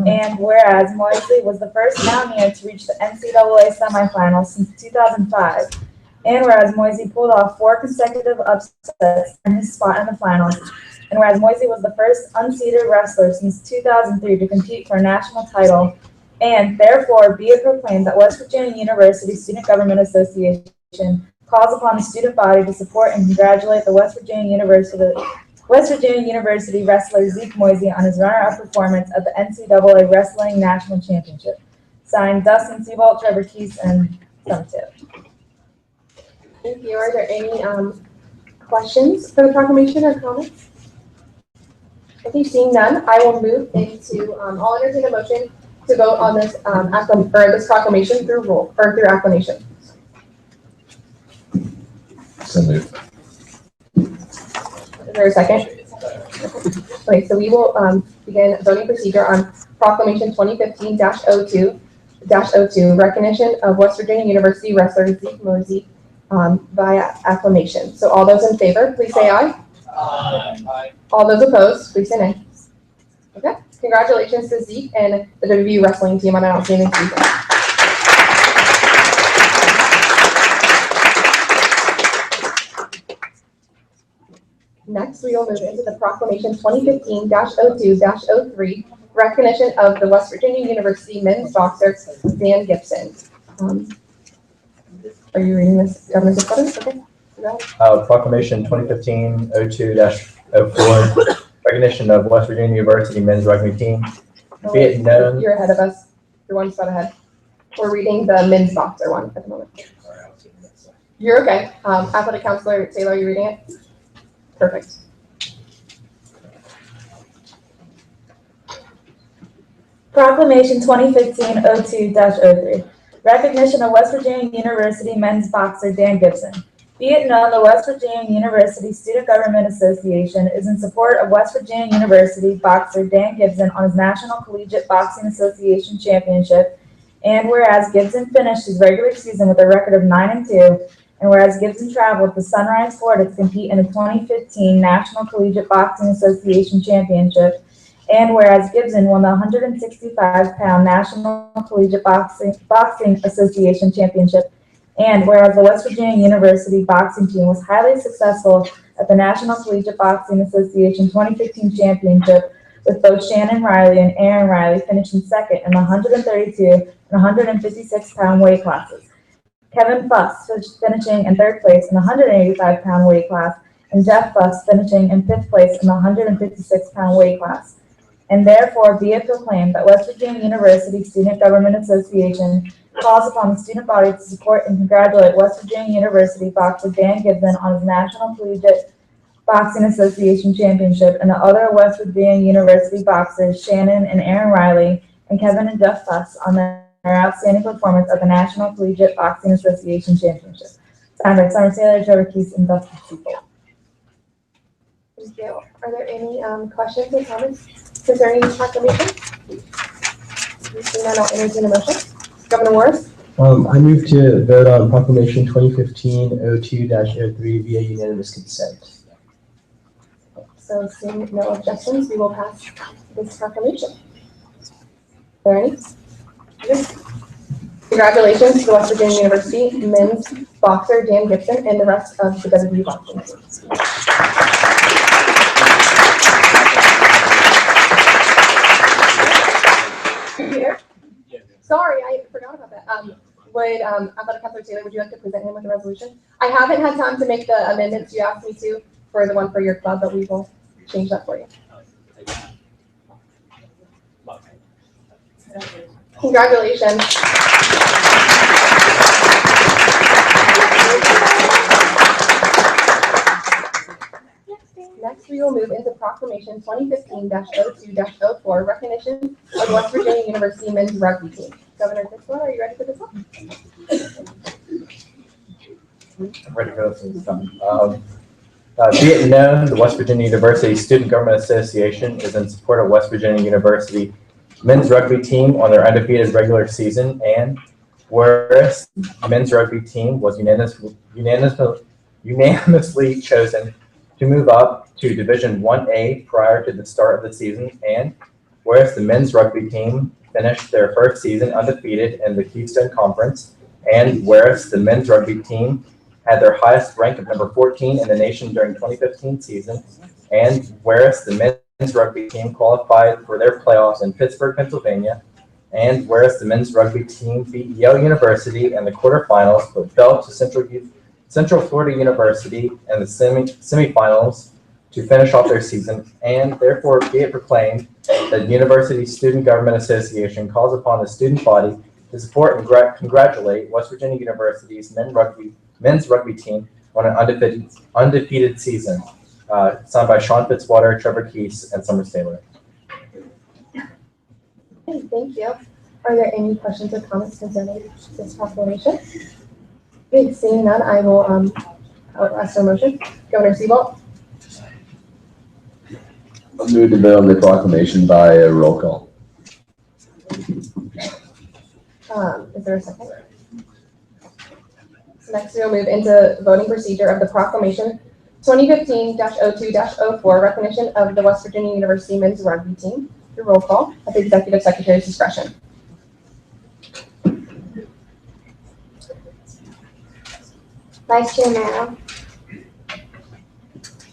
and whereas Moisey was the first Mountaineer to reach the NCAA semifinals since 2005, and whereas Moisey pulled off 4 consecutive upsets in his spot in the finals, and whereas Moisey was the first unseeded wrestler since 2003 to compete for a national title, and therefore be it proclaimed that West Virginia University Student Government Association calls upon the student body to support and congratulate the West Virginia University wrestler Zeke Moisey on his runner-up performance at the NCAA Wrestling National Championship. Signed, Dustin Seabolt, Trevor Keese, and Summertail. Thank you. Are there any questions for the proclamation or comments? Okay, seeing none, I will move into, I'll entertain a motion to vote on this, this proclamation through acclamation. So moved. Is there a second? Okay, so we will begin voting procedure on Proclamation 2015-02, recognition of West Virginia University wrestler Zeke Mosey via acclamation. So all those in favor, please say aye. Aye. All those opposed, please say nay. Okay, congratulations to Zeke and the WVU wrestling team on an outstanding season. Next, we will move into the Proclamation 2015-02-03, recognition of the West Virginia University men's boxer, Dan Gibson. Are you reading this, Governor Siscotta? Okay. Proclamation 2015-02-04, recognition of West Virginia University men's rugby team. Be it known. You're ahead of us. You're one spot ahead. We're reading the men's boxer one at the moment. You're okay. Athletic Counselor Taylor, are you reading it? Perfect. Proclamation 2015-02-03, recognition of West Virginia University men's boxer Dan Gibson. Be it known, the West Virginia University Student Government Association is in support of West Virginia University boxer Dan Gibson on his National Collegiate Boxing Association Championship, and whereas Gibson finished his regular season with a record of 9-2, and whereas Gibson traveled to Sunrise, Florida to compete in the 2015 National Collegiate Boxing Association Championship, and whereas Gibson won the 165-pound National Collegiate Boxing Association Championship, and whereas the West Virginia University boxing team was highly successful at the National Collegiate Boxing Association 2015 Championship, with both Shannon Riley and Aaron Riley finishing second in the 132 and 156-pound weight classes. Kevin Fuss finishing in third place in the 185-pound weight class, and Jeff Fuss finishing in fifth place in the 156-pound weight class. And therefore be it proclaimed that West Virginia University Student Government Association calls upon the student body to support and congratulate West Virginia University boxer Dan Gibson on his National Collegiate Boxing Association Championship, and the other West Virginia University boxers, Shannon and Aaron Riley, and Kevin and Jeff Fuss, on their outstanding performance at the National Collegiate Boxing Association Championship. Signed by Summer Taylor, Trevor Keese, and Dustin Siegel. Thank you. Are there any questions or comments concerning this proclamation? Seeing none, I'll entertain a motion. Governor Morris? I move to vote on Proclamation 2015-02-03 via unanimous consent. So seeing no objections, we will pass this proclamation. Are there any? Yes. Congratulations to the West Virginia University men's boxer Dan Gibson and the rest of the WVU boxing team. Peter? Sorry, I forgot about that. Would Athletic Counselor Taylor, would you like to present him with the resolution? I haven't had time to make the amendments you asked me to for the one for your club, but we will change that for you. Congratulations. Next, we will move into Proclamation 2015-02-04, recognition of West Virginia University men's rugby team. Governor Fitzgerald, are you ready for this one? I'm ready for this one. Be it known, the West Virginia University Student Government Association is in support of West Virginia University men's rugby team on their undefeated regular season, and whereas the men's rugby team was unanimously chosen to move up to Division 1A prior to the start of the season, and whereas the men's rugby team finished their first season undefeated in the Keystone Conference, and whereas the men's rugby team had their highest rank of number 14 in the nation during 2015 season, and whereas the men's rugby team qualified for their playoffs in Pittsburgh, Pennsylvania, and whereas the men's rugby team beat Yale University in the quarterfinals but fell to Central Florida University in the semifinals to finish off their season, and therefore be it proclaimed that University Student Government Association calls upon the student body to support and congratulate West Virginia University's men's rugby team on an undefeated season. Signed by Sean Fitzwater, Trevor Keese, and Summer Taylor. Okay, thank you. Are there any questions or comments concerning this proclamation? Okay, seeing none, I will I'll ask for a motion. Governor Seabolt, I'll move the bill and the proclamation by roll call. is there a second? So next we'll move into voting procedure of the proclamation 2015-02-04, recognition of the West Virginia University men's rugby team through roll call at the executive secretary's discretion. Vice Chair Merrill.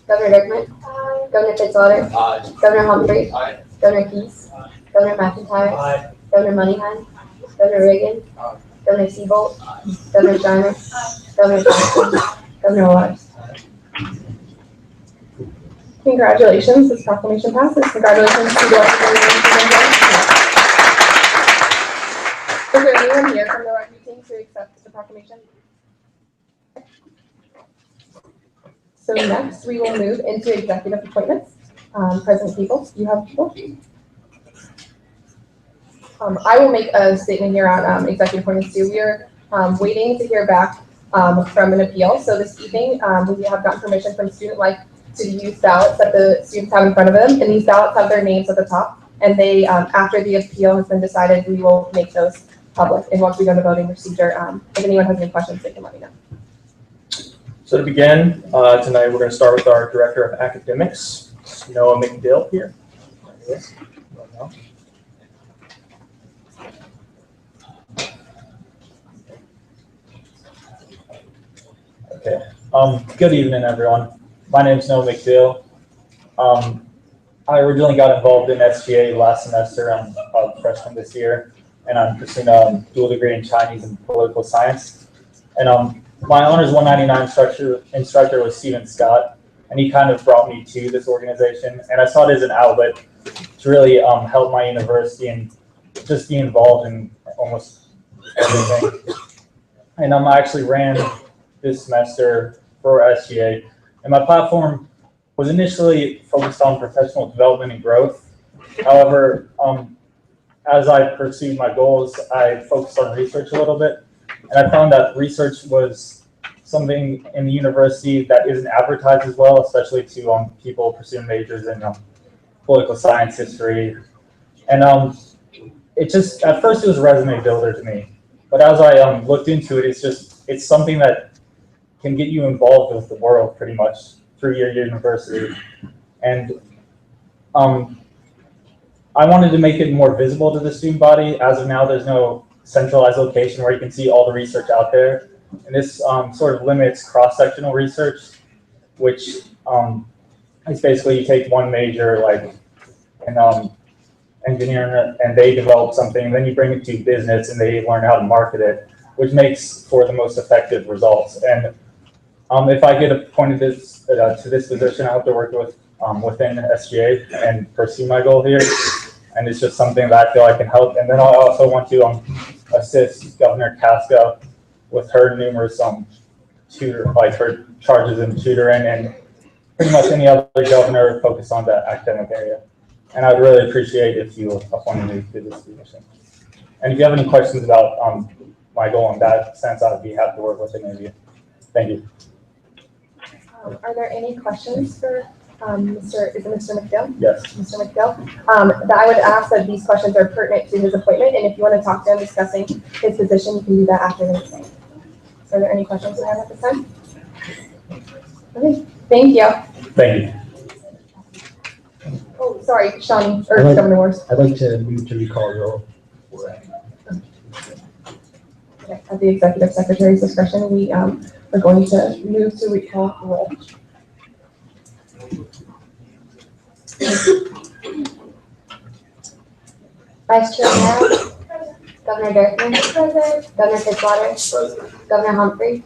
Governor Dirkman. Governor Fitzwater. Aye. Governor Humphrey. Aye. Governor Keys. Governor McIntyre. Aye. Governor Moneyhan. Governor Reagan. Governor Seabolt. Governor Shiner. Governor Thompson. Governor Waters. Congratulations, this proclamation passes. Congratulations to the West Virginia University. Is there anyone here from the rugby team to accept the proclamation? So next, we will move into executive appointments. President Peoples, you have people? I will make a statement here on executive appointments too. We are waiting to hear back from an appeal. So this evening, we have gotten permission from Student Life to use ballots that the students have in front of them, and these ballots have their names at the top. And they, after the appeal has been decided, we will make those public. And once we go to voting procedure, if anyone has any questions, they can let me know. So to begin, tonight we're going to start with our Director of Academics, Noah McDill here. Okay. Good evening, everyone. My name is Noah McDill. I originally got involved in SGA last semester. I'm a freshman this year, and I'm pursuing a dual degree in Chinese and political science. And my honors 199 instructor was Stephen Scott, and he kind of brought me to this organization. And I saw it as an outlet to really help my university and just be involved in almost everything. And I actually ran this semester for SGA. And my platform was initially focused on professional development and growth. However, as I pursued my goals, I focused on research a little bit. And I found that research was something in the university that isn't advertised as well, especially to people pursuing majors in political science, history. And it just, at first it was a resume builder to me. But as I looked into it, it's something that can get you involved with the world pretty much through your university. And I wanted to make it more visible to the student body. As of now, there's no centralized location where you can see all the research out there. And this sort of limits cross-sectional research, which is basically you take one major like in engineering and they develop something, and then you bring it to business and they learn how to market it, which makes for the most effective results. And if I get appointed to this position, I hope to work with within SGA and pursue my goal here. And it's just something that I feel I can help. And then I also want to assist Governor Casca with her numerous her charges in tutoring and pretty much any other governor focused on that academic area. And I'd really appreciate if you appointed me to this position. And if you have any questions about my goal in that sense, I'd be happy to work with any of you. Thank you. Are there any questions for Mr. McDill? Yes. Mr. McDill? That I would ask that these questions are pertinent to his appointment, and if you want to talk to him discussing his position, you can do that after the meeting. So are there any questions you have at this time? Okay, thank you. Thank you. Oh, sorry, Sean, or Governor Morris. I'd like to move to recall roll. Okay, at the executive secretary's discretion, we are going to move to recall roll. Vice Chair Merrill. Governor Dirkman. Governor Fitzwater. Governor Humphrey.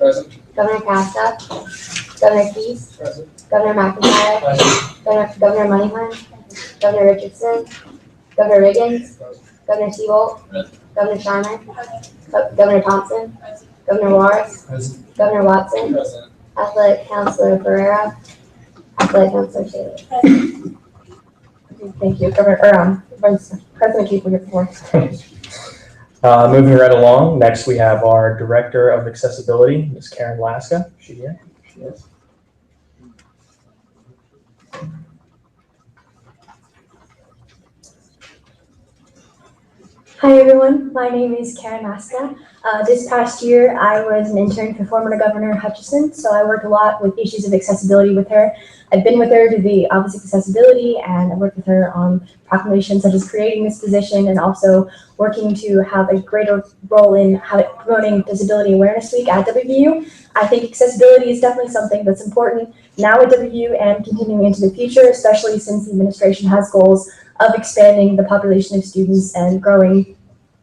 Governor Casca. Governor Keys. Governor McIntyre. Governor Moneyhan. Governor Richardson. Governor Riggins. Governor Seabolt. Governor Shiner. Governor Thompson. Governor Waters. Governor Watson. Athletic Counselor Ferreira. Athletic Counselor Shaley. Thank you, Governor, President Keith will get the floor. Moving right along, next we have our Director of Accessibility, Ms. Karen Laska. Is she here? Yes. Hi everyone, my name is Karen Maska. This past year, I was an intern for former Governor Hutchison, so I worked a lot with issues of accessibility with her. I've been with her to the Office of Accessibility, and I worked with her on proclamations such as creating this position and also working to have a greater role in promoting Disability Awareness Week at WVU. I think accessibility is definitely something that's important now at WVU and continuing into the future, especially since the administration has goals of expanding the population of students and growing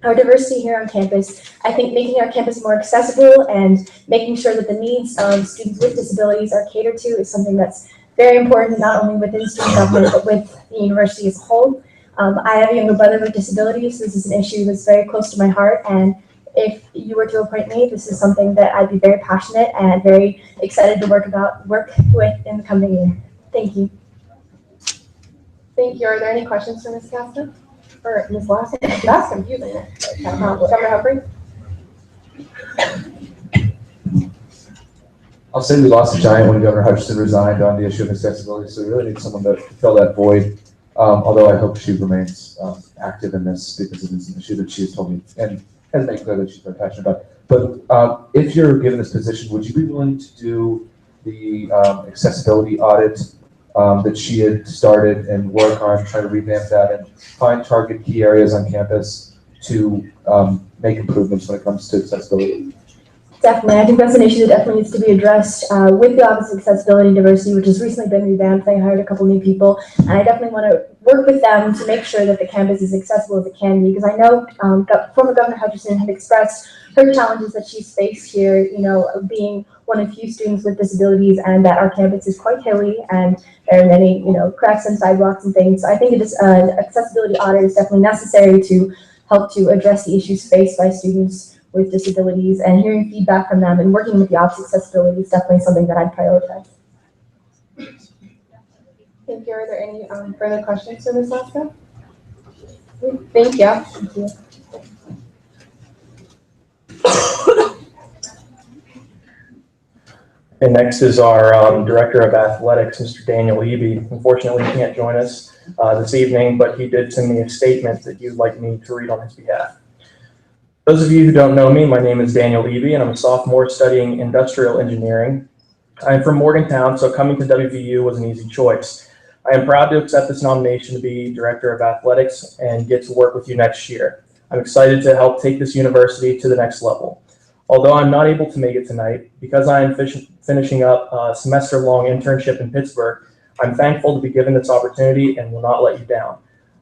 our diversity here on campus. I think making our campus more accessible and making sure that the needs of students with disabilities are catered to is something that's very important, not only within student government, but with the university as a whole. I have a younger brother with disabilities, so this is an issue that's very close to my heart, and if you were to appoint me, this is something that I'd be very passionate and very excited to work with in the coming year. Thank you. Thank you. Are there any questions for Ms. Casta? Or Ms. Lassen? That's confusing. Governor Humphrey? I'll say we lost a giant when Governor Hutchison resigned on the issue of accessibility, so we really need someone to fill that void. Although I hope she remains active in this because it is an issue that she has told me and has made clear that she's very passionate about. But if you're given this position, would you be willing to do the accessibility audit that she had started and work on trying to revamp that and find target key areas on campus to make improvements when it comes to accessibility? Definitely. I think that's an issue that definitely needs to be addressed with the Office of Accessibility and Diversity, which has recently been revamped. They hired a couple new people, and I definitely want to work with them to make sure that the campus is accessible as it can be, because I know former Governor Hutchison had expressed her challenges that she's faced here, being one of few students with disabilities, and that our campus is quite hilly and there are many, cracks and sidewalks and things. So I think an accessibility audit is definitely necessary to help to address the issues faced by students with disabilities, and hearing feedback from them and working with the Office of Accessibility is definitely something that I'd prioritize. Thank you. Are there any further questions for Ms. Laska? Thank you. Thank you. And next is our Director of Athletics, Mr. Daniel Eby. Unfortunately, he can't join us this evening, but he did send me a statement that you'd like me to read on his behalf. Those of you who don't know me, my name is Daniel Eby, and I'm a sophomore studying industrial engineering. I'm from Morgantown, so coming to WVU was an easy choice. I am proud to accept this nomination to be Director of Athletics and get to work with you next year. I'm excited to help take this university to the next level. Although I'm not able to make it tonight, because I am finishing up a semester-long internship in Pittsburgh, I'm thankful to be given this opportunity and will not let you down.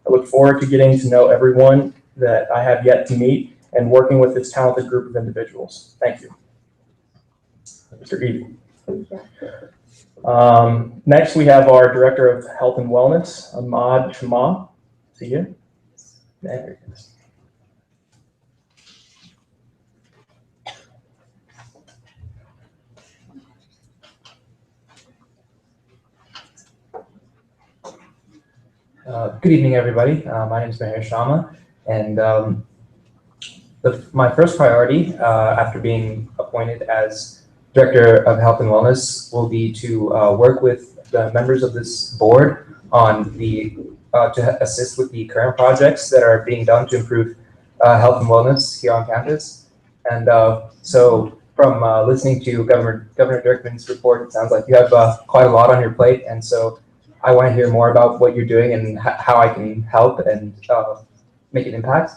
I look forward to getting to know everyone that I have yet to meet and working with this talented group of individuals. Thank you. Mr. Eby. Next, we have our Director of Health and Wellness, Ahmad Chama. See you. There he is. Good evening, everybody. My name is Maher Shama, and my first priority after being appointed as Director of Health and Wellness will be to work with the members of this board on to assist with the current projects that are being done to improve health and wellness here on campus. And so from listening to Governor Dirkman's report, it sounds like you have quite a lot on your plate, and so I want to hear more about what you're doing and how I can help and make an impact.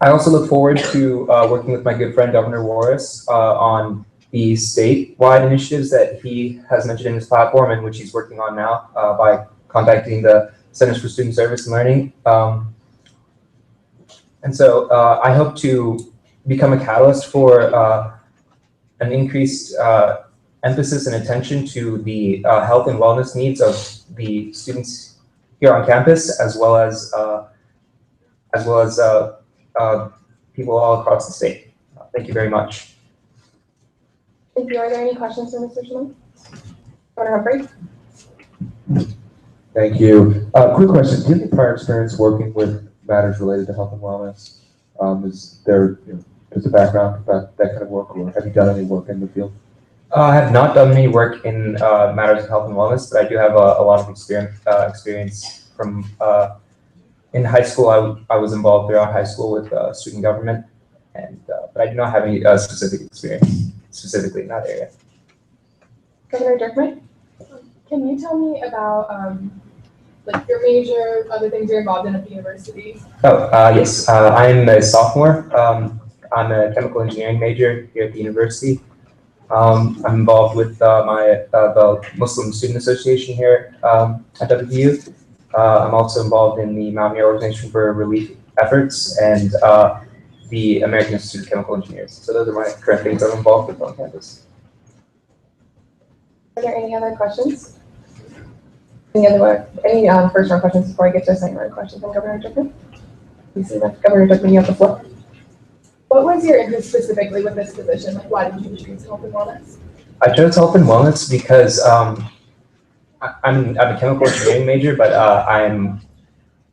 I also look forward to working with my good friend Governor Warris on the statewide initiatives that he has mentioned in his platform and which he's working on now by contacting the Centers for Student Service and Learning. And so I hope to become a catalyst for an increased emphasis and attention to the health and wellness needs of the students here on campus, as well as people all across the state. Thank you very much. Thank you. Are there any questions for Mr. Shimon? Governor Humphrey? Thank you. Quick question. Do you have any prior experience working with matters related to health and wellness? Is there just a background about that kind of work, or have you done any work in the field? I have not done any work in matters of health and wellness, but I do have a lot of experience from in high school. I was involved throughout high school with student government, and but I do not have any specific experience specifically in that area. Governor Dirkman, can you tell me about like your major, other things you're involved in at the university? Oh, yes. I'm a sophomore. I'm a chemical engineering major here at the university. I'm involved with the Muslim Student Association here at WVU. I'm also involved in the Mountaineer Organization for Relief Efforts and the American Institute of Chemical Engineers. So those are my current things I'm involved with on campus. Are there any other questions? Any first round questions before I get to the second round questions from Governor Dirkman? You see that, Governor Dirkman, you have the floor. What was your interest specifically with this position? Like, why did you choose health and wellness? I chose health and wellness because I'm a chemical engineering major, but I'm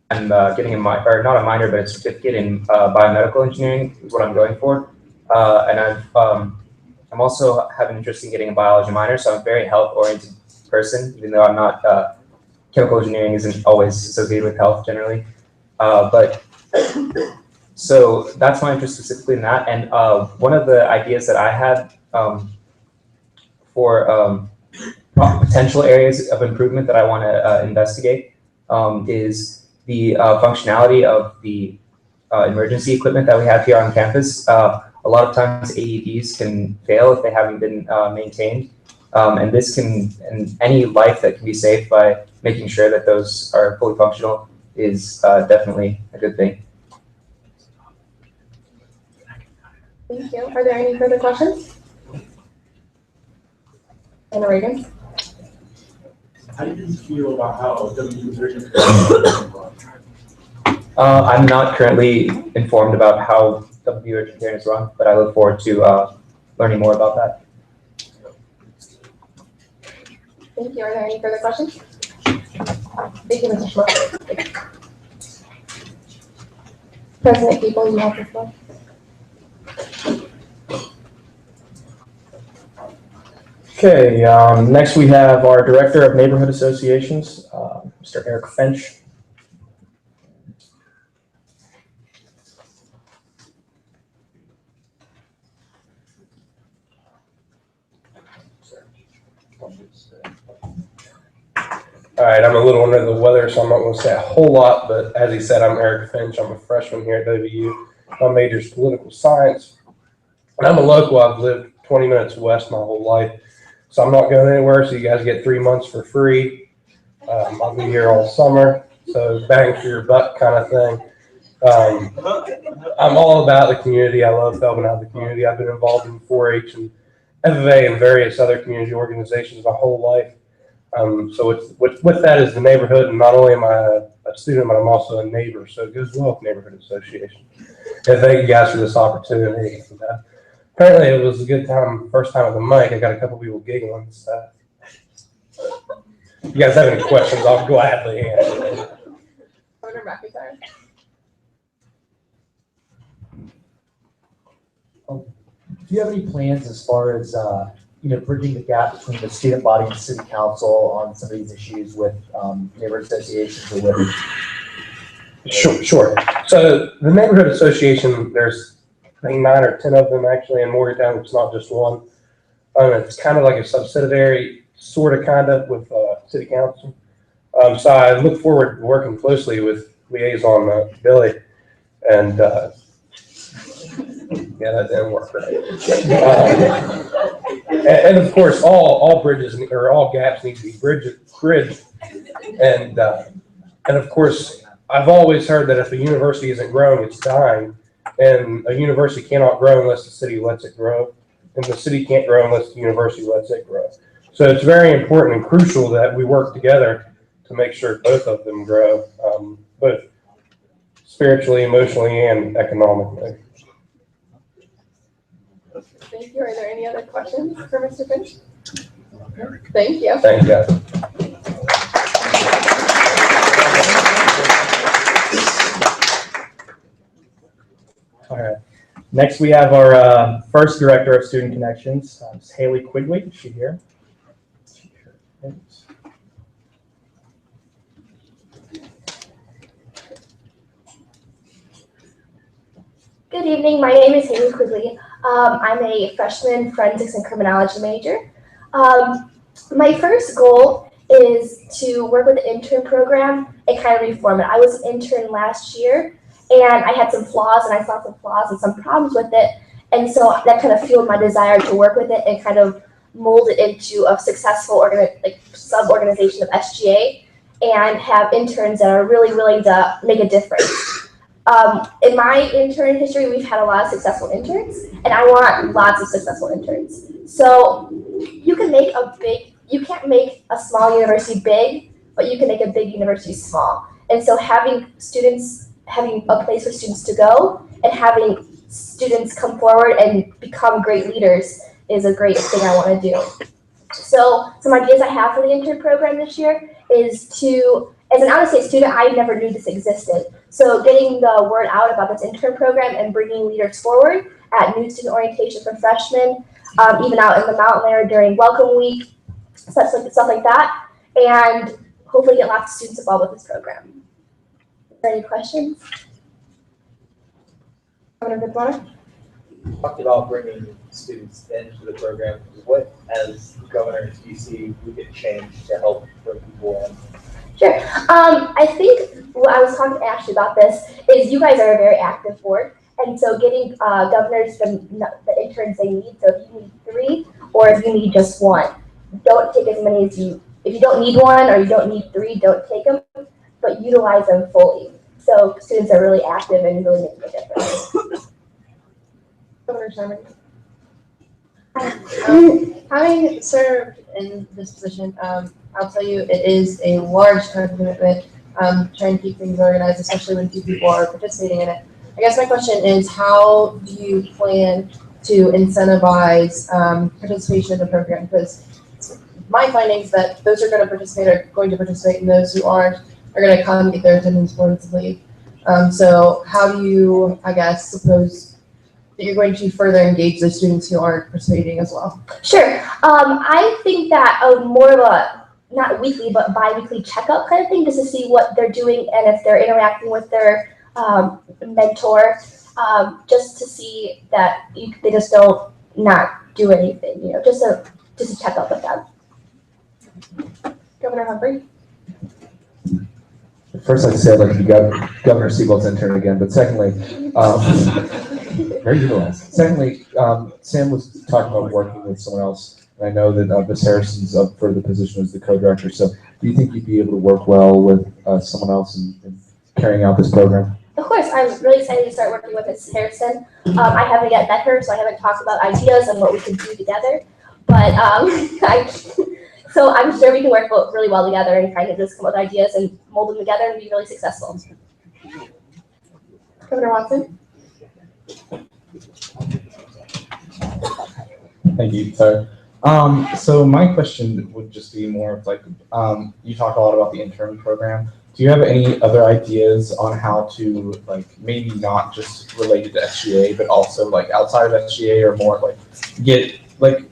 getting not a minor, but a certificate in biomedical engineering is what I'm going for, and I'm also have an interest in getting a biology minor, so I'm a very health oriented person, even though I'm not. Chemical engineering isn't always associated with health generally, but so that's my interest specifically in that. And one of the ideas that I had for potential areas of improvement that I want to investigate is the functionality of the emergency equipment that we have here on campus. A lot of times AEDs can fail if they haven't been maintained. And this and any life that can be saved by making sure that those are fully functional is definitely a good thing. Thank you. Are there any further questions? Anna Reagan? How do you feel about how WVU I'm not currently informed about how WVU Urgent is run, but I look forward to learning more about that. Thank you. Are there any further questions? Thank you, Mr. Schmuck. President People, you have the floor. Okay, next we have our Director of Neighborhood Associations, Mr. Eric Finch. All right, I'm a little under the weather, so I'm not going to say a whole lot, but as he said, I'm Eric Finch. I'm a freshman here at WVU. My major is political science, and I'm a local. I've lived 20 minutes west my whole life, so I'm not going anywhere, so you guys get 3 months for free. I'll be here all summer, so bang for your buck kind of thing. I'm all about the community. I love helping out the community. I've been involved in 4-H and FFA and various other community organizations my whole life. So with that is the neighborhood, and not only am I a student, but I'm also a neighbor, so it goes well with Neighborhood Association. And thank you guys for this opportunity. Apparently it was a good time, first time at the mic. I got a couple people giggling, so. If you guys have any questions, I'll gladly answer. Governor McIntyre. Do you have any plans as far as bridging the gap between the student body and city council on some of these issues with neighborhood associations or with? Sure. So the neighborhood association, there's I think 9 or 10 of them actually in Morgantown. It's not just one. It's kind of like a subsidiary, sort of, kind of, with city council. So I look forward to working closely with liaison Billy, and yeah, that didn't work right. And of course, all bridges or all gaps need to be bridged. And of course, I've always heard that if a university isn't growing, it's dying. And a university cannot grow unless the city lets it grow. And the city can't grow unless the university lets it grow. So it's very important and crucial that we work together to make sure both of them grow, both spiritually, emotionally, and economically. Thank you. Are there any other questions for Mr. Finch? Thank you. Thank you, guys. All right. Next, we have our first Director of Student Connections, Ms. Haley Quigley. Is she here? Good evening, my name is Haley Quigley. I'm a freshman forensics and criminology major. My first goal is to work with the intern program and kind of reform it. I was an intern last year and I had some flaws and I saw some flaws and some problems with it. And so that kind of fueled my desire to work with it and kind of mold it into a successful sub-organization of SGA and have interns that are really willing to make a difference. In my intern history, we've had a lot of successful interns, and I want lots of successful interns. So you can make you can't make a small university big, but you can make a big university small. And so having a place for students to go and having students come forward and become great leaders is a great thing I want to do. So some ideas I have for the intern program this year is to, as an out-of-state student, I never knew this existed. So getting the word out about this intern program and bringing leaders forward at new student orientation for freshmen, even out in the mountain there during welcome week, stuff like that, and hopefully get lots of students involved with this program. Are there any questions? Governor Fitzwater? You talked about bringing students into the program. What, as governor, do you see we could change to help bring people in? Sure. I think what I was talking to Ashley about this is you guys are a very active board. And so getting governors the interns they need. So if you need 3 or if you need just 1, don't take as many as you, if you don't need 1 or you don't need 3, don't take them, but utilize them fully. So students are really active and really making a difference. Governor Sherman. Having served in this position, I'll tell you, it is a large time commitment trying to keep things organized, especially when 2 people are participating in it. I guess my question is, how do you plan to incentivize participation in the program? Because my findings that those who are going to participate and those who aren't are going to come get their attendance points and leave. So how do you, I guess, suppose that you're going to further engage the students who aren't participating as well? Sure. I think that more of a, not weekly, but bi-weekly checkup kind of thing, just to see what they're doing and if they're interacting with their mentor, just to see that they just don't not do anything, just a check up with them. Governor Humphrey? First, I'd say I'd like to be Governor Siebelt's intern again, but secondly, very utilized. Secondly, Sam was talking about working with someone else, and I know that Ms. Harrison's up for the position as the co-director, so do you think you'd be able to work well with someone else in carrying out this program? Of course, I'm really excited to start working with Ms. Harrison. I haven't yet met her, so I haven't talked about ideas and what we could do together, but so I'm sure we can work really well together and kind of just come up with ideas and mold them together and be really successful. Governor Watson? Thank you, sir. So my question would just be more of like, you talk a lot about the intern program. Do you have any other ideas on how to like maybe not just related to SGA, but also like outside of SGA or more like get like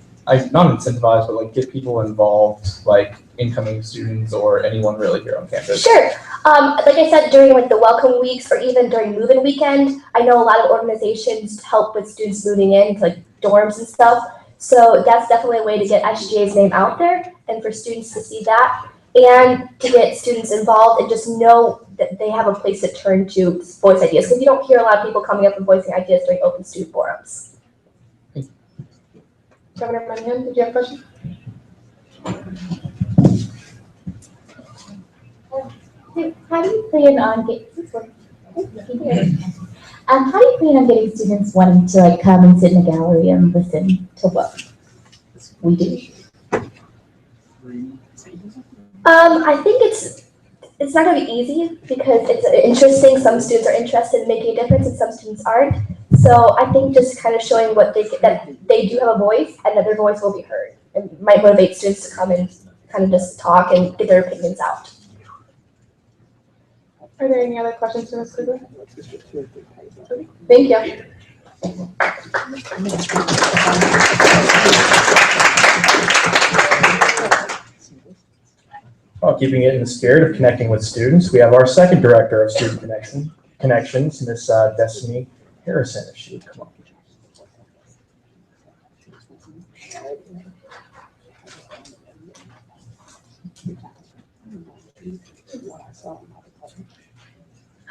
not incentivize, but like get people involved, like incoming students or anyone really here on campus? Sure. Like I said, during like the welcome weeks or even during move-in weekend, I know a lot of organizations help with students moving in to like dorms and stuff. So that's definitely a way to get SGA's name out there and for students to see that and to get students involved and just know that they have a place to turn to voice ideas. Because you don't hear a lot of people coming up and voicing ideas during open student forums. Governor Monahan, did you have a question? How do you plan on getting students wanting to like come and sit in the gallery and listen to what we do? I think it's not going to be easy because it's interesting. Some students are interested in making a difference and some students aren't. So I think just kind of showing that they do have a voice and that their voice will be heard and might motivate students to come and kind of just talk and get their opinions out. Are there any other questions for Ms. Quigley? Thank you. While keeping it in the spirit of connecting with students, we have our second director of student connections, Miss Destiny Harrison, if she would come up.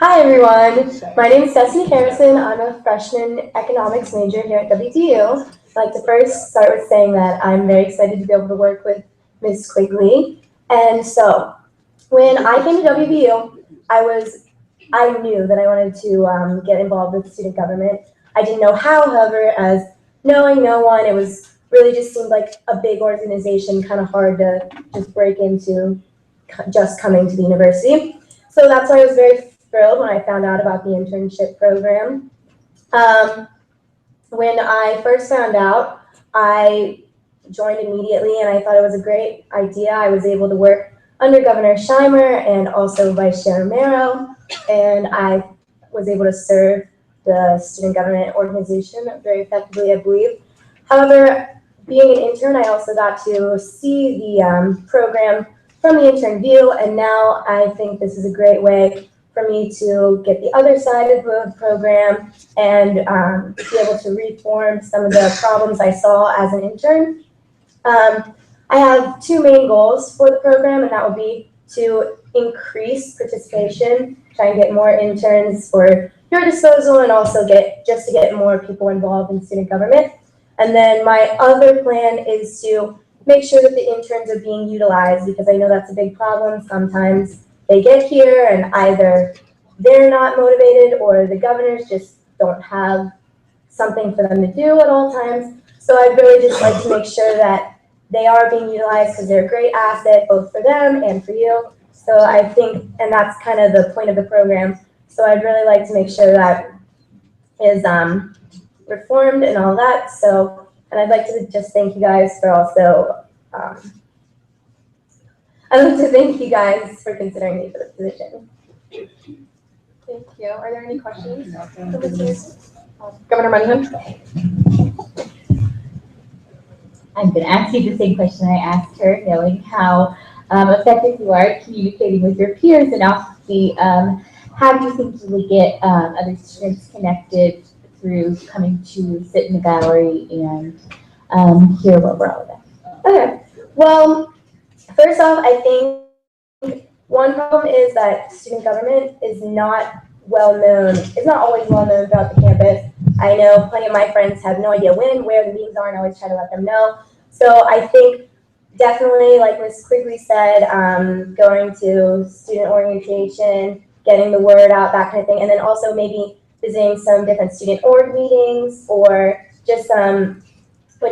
Hi everyone, my name is Destiny Harrison. I'm a freshman economics major here at WVU. I'd like to first start with saying that I'm very excited to be able to work with Ms. Quigley. And so when I came to WVU, I knew that I wanted to get involved with student government. I didn't know how, however, as knowing no one, it was really just seemed like a big organization, kind of hard to just break into just coming to the university. So that's why I was very thrilled when I found out about the internship program. When I first found out, I joined immediately and I thought it was a great idea. I was able to work under Governor Scheimer and also Vice Chair Romero, and I was able to serve the student government organization very effectively, I believe. However, being an intern, I also got to see the program from the intern view, and now I think this is a great way for me to get the other side of the program and be able to reform some of the problems I saw as an intern. I have two main goals for the program, and that would be to increase participation, try and get more interns for your disposal, and also get more people involved in student government. And then my other plan is to make sure that the interns are being utilized, because I know that's a big problem. Sometimes they get here and either they're not motivated or the governors just don't have something for them to do at all times. So I'd really just like to make sure that they are being utilized, because they're a great asset both for them and for you. So I think, and that's kind of the point of the program. So I'd really like to make sure that is reformed and all that. So, and I'd like to just thank you guys for also, I'd like to thank you guys for considering me for the position. Thank you. Are there any questions for Ms. Harrison? Governor Monaghan? I'm going to ask you the same question I asked her, knowing how effective you are at communicating with your peers, and also how do you think you would get other students connected through coming to sit in the gallery and hear what we're all about? Okay. Well, first off, I think one problem is that student government is not well known. It's not always well known throughout the campus. I know plenty of my friends have no idea where the meetings are, and I always try to let them know. So I think definitely, like Ms. Quigley said, going to student orientation, getting the word out, that kind of thing, and then also maybe visiting some different student org meetings, or just when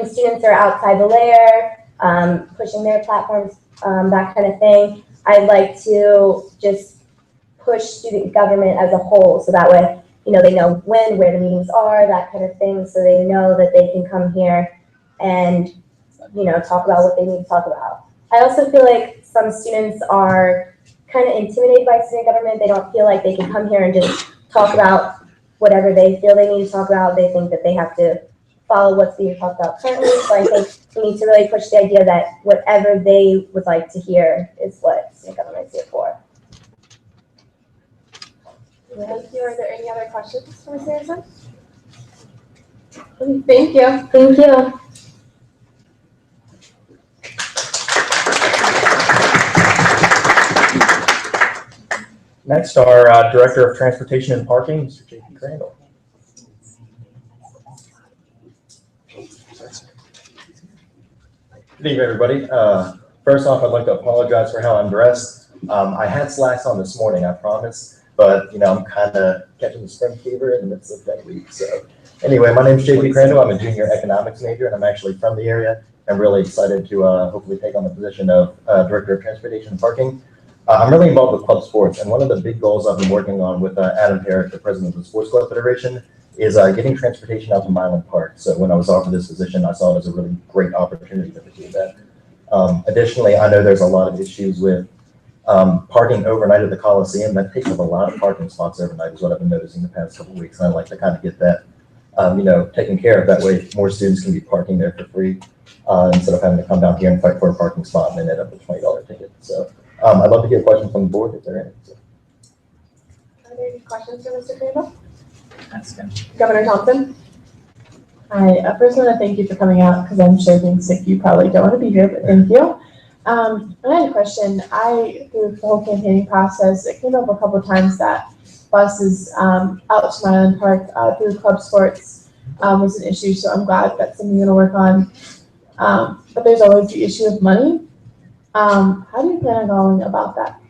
students are outside the layer, pushing their platforms, that kind of thing. I'd like to just push student government as a whole, so that way, they know where the meetings are, that kind of thing, so they know that they can come here and, talk about what they need to talk about. I also feel like some students are kind of intimidated by student government. They don't feel like they can come here and just talk about whatever they feel they need to talk about. They think that they have to follow what's being talked about currently. So I think we need to really push the idea that whatever they would like to hear is what student government is here for. Thank you. Are there any other questions for Ms. Harrison? Thank you. Thank you. Next, our Director of Transportation and Parking, Mr. J.P. Crandall. Good evening, everybody. First off, I'd like to apologize for how I'm dressed. I had slacks on this morning, I promise, but I'm kind of catching the spring fever in the midst of that week. So anyway, my name is J.P. Crandall. I'm a junior economics major, and I'm actually from the area. I'm really excited to hopefully take on the position of Director of Transportation and Parking. I'm really involved with club sports, and one of the big goals I've been working on with Adam Herrick, the president of the Sports Club Federation, is getting transportation out to Milan Park. So when I was offered this position, I saw it as a really great opportunity to pursue that. Additionally, I know there's a lot of issues with parking overnight at the Coliseum. That takes up a lot of parking spots overnight is what I've been noticing the past couple of weeks. And I'd like to kind of get that taken care of. That way, more students can be parking there for free instead of having to come down here and fight for a parking spot and then end up with a $20 ticket. So I'd love to hear questions from the board if there are any. So. Are there any questions for Mr. Crandall? Governor Thompson? I first want to thank you for coming out because I'm sure being sick you probably don't want to be here, but thank you. I had a question. Through the whole campaigning process, it came up a couple of times that buses out to Island Park through club sports was an issue, so I'm glad that's something you're going to work on. But there's always the issue of money. How do you plan on going about that?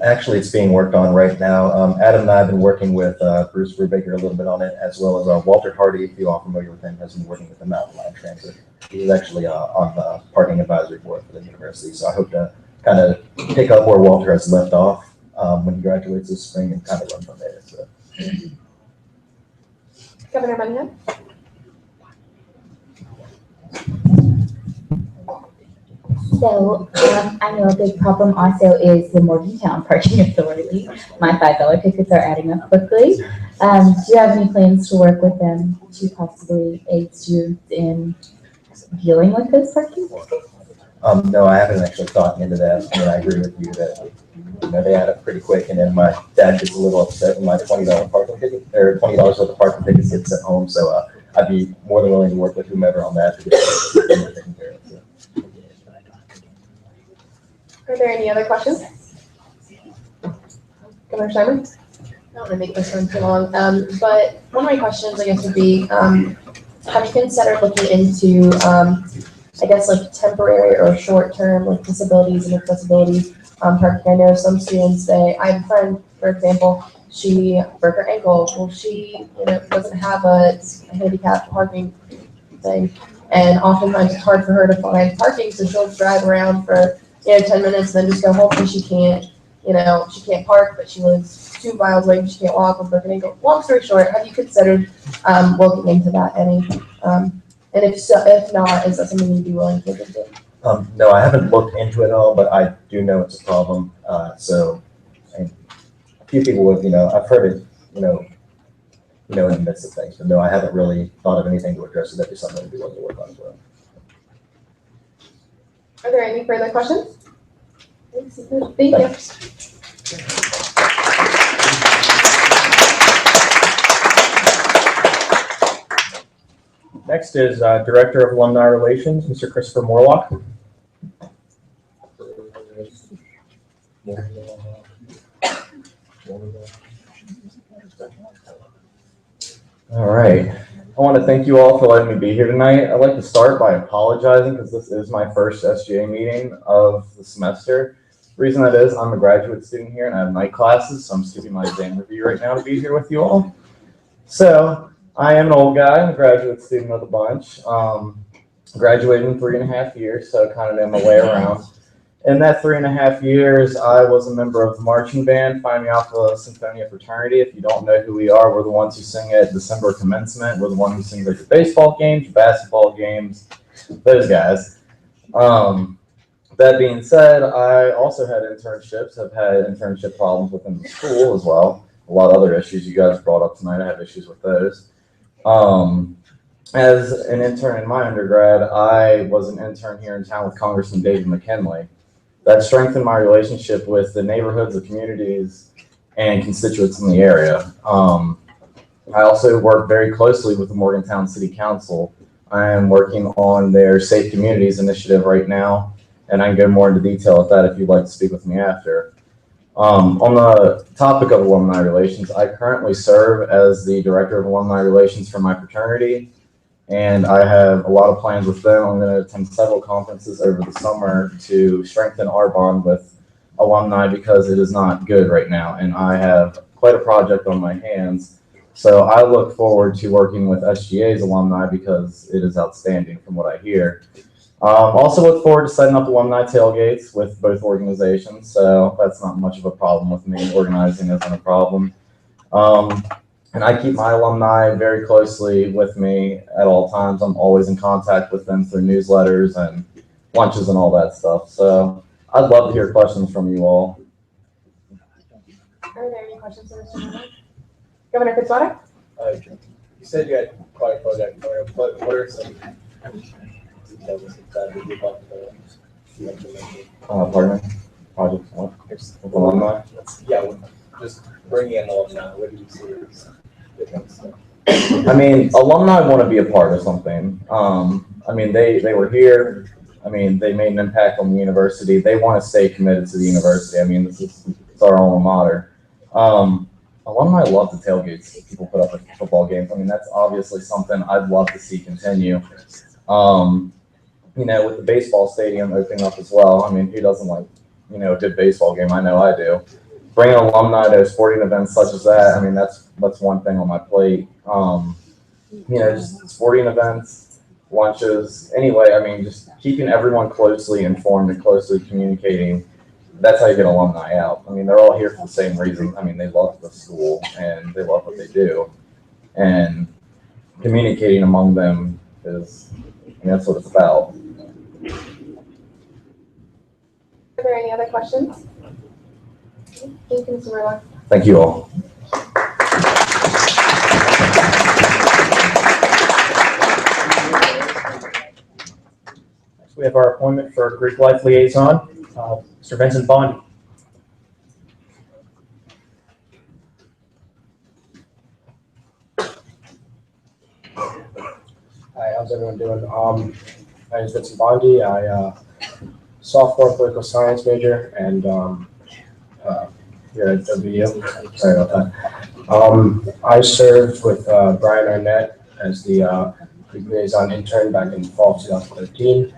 Actually, it's being worked on right now. Adam and I have been working with Bruce Brubaker a little bit on it, as well as Walter Hardy, if you are familiar with him, has been working with the Mountain Line Transit. He's actually on the parking advisory board for the university. So I hope to kind of pick up where Walter has left off when he graduates this spring and kind of run from there. So. Governor Monahan? So I know a big problem also is the Morgantown Parking Authority. My $5 tickets are adding up quickly. Do you have any plans to work with them to possibly aid students in dealing with those parking tickets? No, I haven't actually thought into that. I mean, I agree with you that they add up pretty quick, and then my dad gets a little upset when my $20 parking ticket or $20 worth of parking tickets get sent home. So I'd be more than willing to work with whomever on that to get it taken care of. So. Are there any other questions? Governor Schreiber? I don't want to make this one too long, but one of my questions, I guess, would be, have you considered looking into, I guess, like temporary or short-term, like disabilities and accessibility parking? I know some students say, I have a friend, for example, she broke her ankle. Well, she, doesn't have a handicap parking thing, and oftentimes it's hard for her to find parking, so she'll drive around for 10 minutes, then just go home because she can't, she can't park, but she lives 2 miles away and she can't walk with broken ankle. Long story short, have you considered looking into that any? And if so, if not, is that something you'd be willing to look into? No, I haven't looked into it at all, but I do know it's a problem. So a few people have, I've heard it, in the midst of things, but no, I haven't really thought of anything to address it. That'd be something I'd be willing to work on as well. Are there any further questions? Thank you. Next is Director of Alumni Relations, Mr. Christopher Morlock. All right. I want to thank you all for letting me be here tonight. I'd like to start by apologizing because this is my first SGA meeting of the semester. The reason that is, I'm a graduate student here and I have night classes, so I'm skipping my exam review right now to be here with you all. So I am an old guy. I'm a graduate student of the bunch. Graduated in 3.5 years, so kind of know my way around. In that 3.5 years, I was a member of the marching band, Phi Alpha Symphonia Fraternity. If you don't know who we are, we're the ones who sing at December commencement. We're the ones who sing at your baseball games, your basketball games, those guys. That being said, I also had internships. I've had internship problems within the school as well. A lot of other issues you guys brought up tonight. I have issues with those. As an intern in my undergrad, I was an intern here in town with Congressman David McKinley. That strengthened my relationship with the neighborhoods, the communities, and constituents in the area. I also work very closely with the Morgantown City Council. I am working on their Safe Communities initiative right now, and I can go more into detail with that if you'd like to speak with me after. On the topic of alumni relations, I currently serve as the Director of Alumni Relations for my fraternity, and I have a lot of plans with them. I'm going to attend several conferences over the summer to strengthen our bond with alumni because it is not good right now, and I have quite a project on my hands. So I look forward to working with SGA's alumni because it is outstanding from what I hear. Also look forward to setting up alumni tailgates with both organizations, so that's not much of a problem with me. Organizing isn't a problem. And I keep my alumni very closely with me at all times. I'm always in contact with them through newsletters and lunches and all that stuff. So I'd love to hear questions from you all. Are there any questions for Mr. Morlock? Governor Fitzwater? said you had quite a project going on, but what are some details that you talked about? You mentioned. Pardon me? Project what? With alumni? Yeah, just bringing in alumni, what do you see as difference? I mean, alumni want to be a part of something. I mean, they were here. I mean, they made an impact on the university. They want to stay committed to the university. I mean, it's our alma mater. Alumni love the tailgates people put up at football games. I mean, that's obviously something I'd love to see continue. You know, with the baseball stadium opening up as well. I mean, who doesn't like, you know, a good baseball game? I know I do. Bringing alumni to sporting events such as that, I mean, that's one thing on my plate. You know, just sporting events, lunches. Anyway, I mean, just keeping everyone closely informed and closely communicating. That's how you get alumni out. I mean, they're all here for the same reason. I mean, they love the school and they love what they do. And communicating among them is, I mean, that's what it's about. Are there any other questions? Thank you, Mr. Murdock. Thank you all. We have our appointment for Greek Life Liaison, Mr. Vincent Bondi. Hi, how's everyone doing? My name is Vincent Bondi. I sophomore political science major and here at WVU. Sorry about that. I served with Brian Arnett as the Greek liaison intern back in fall of 2013.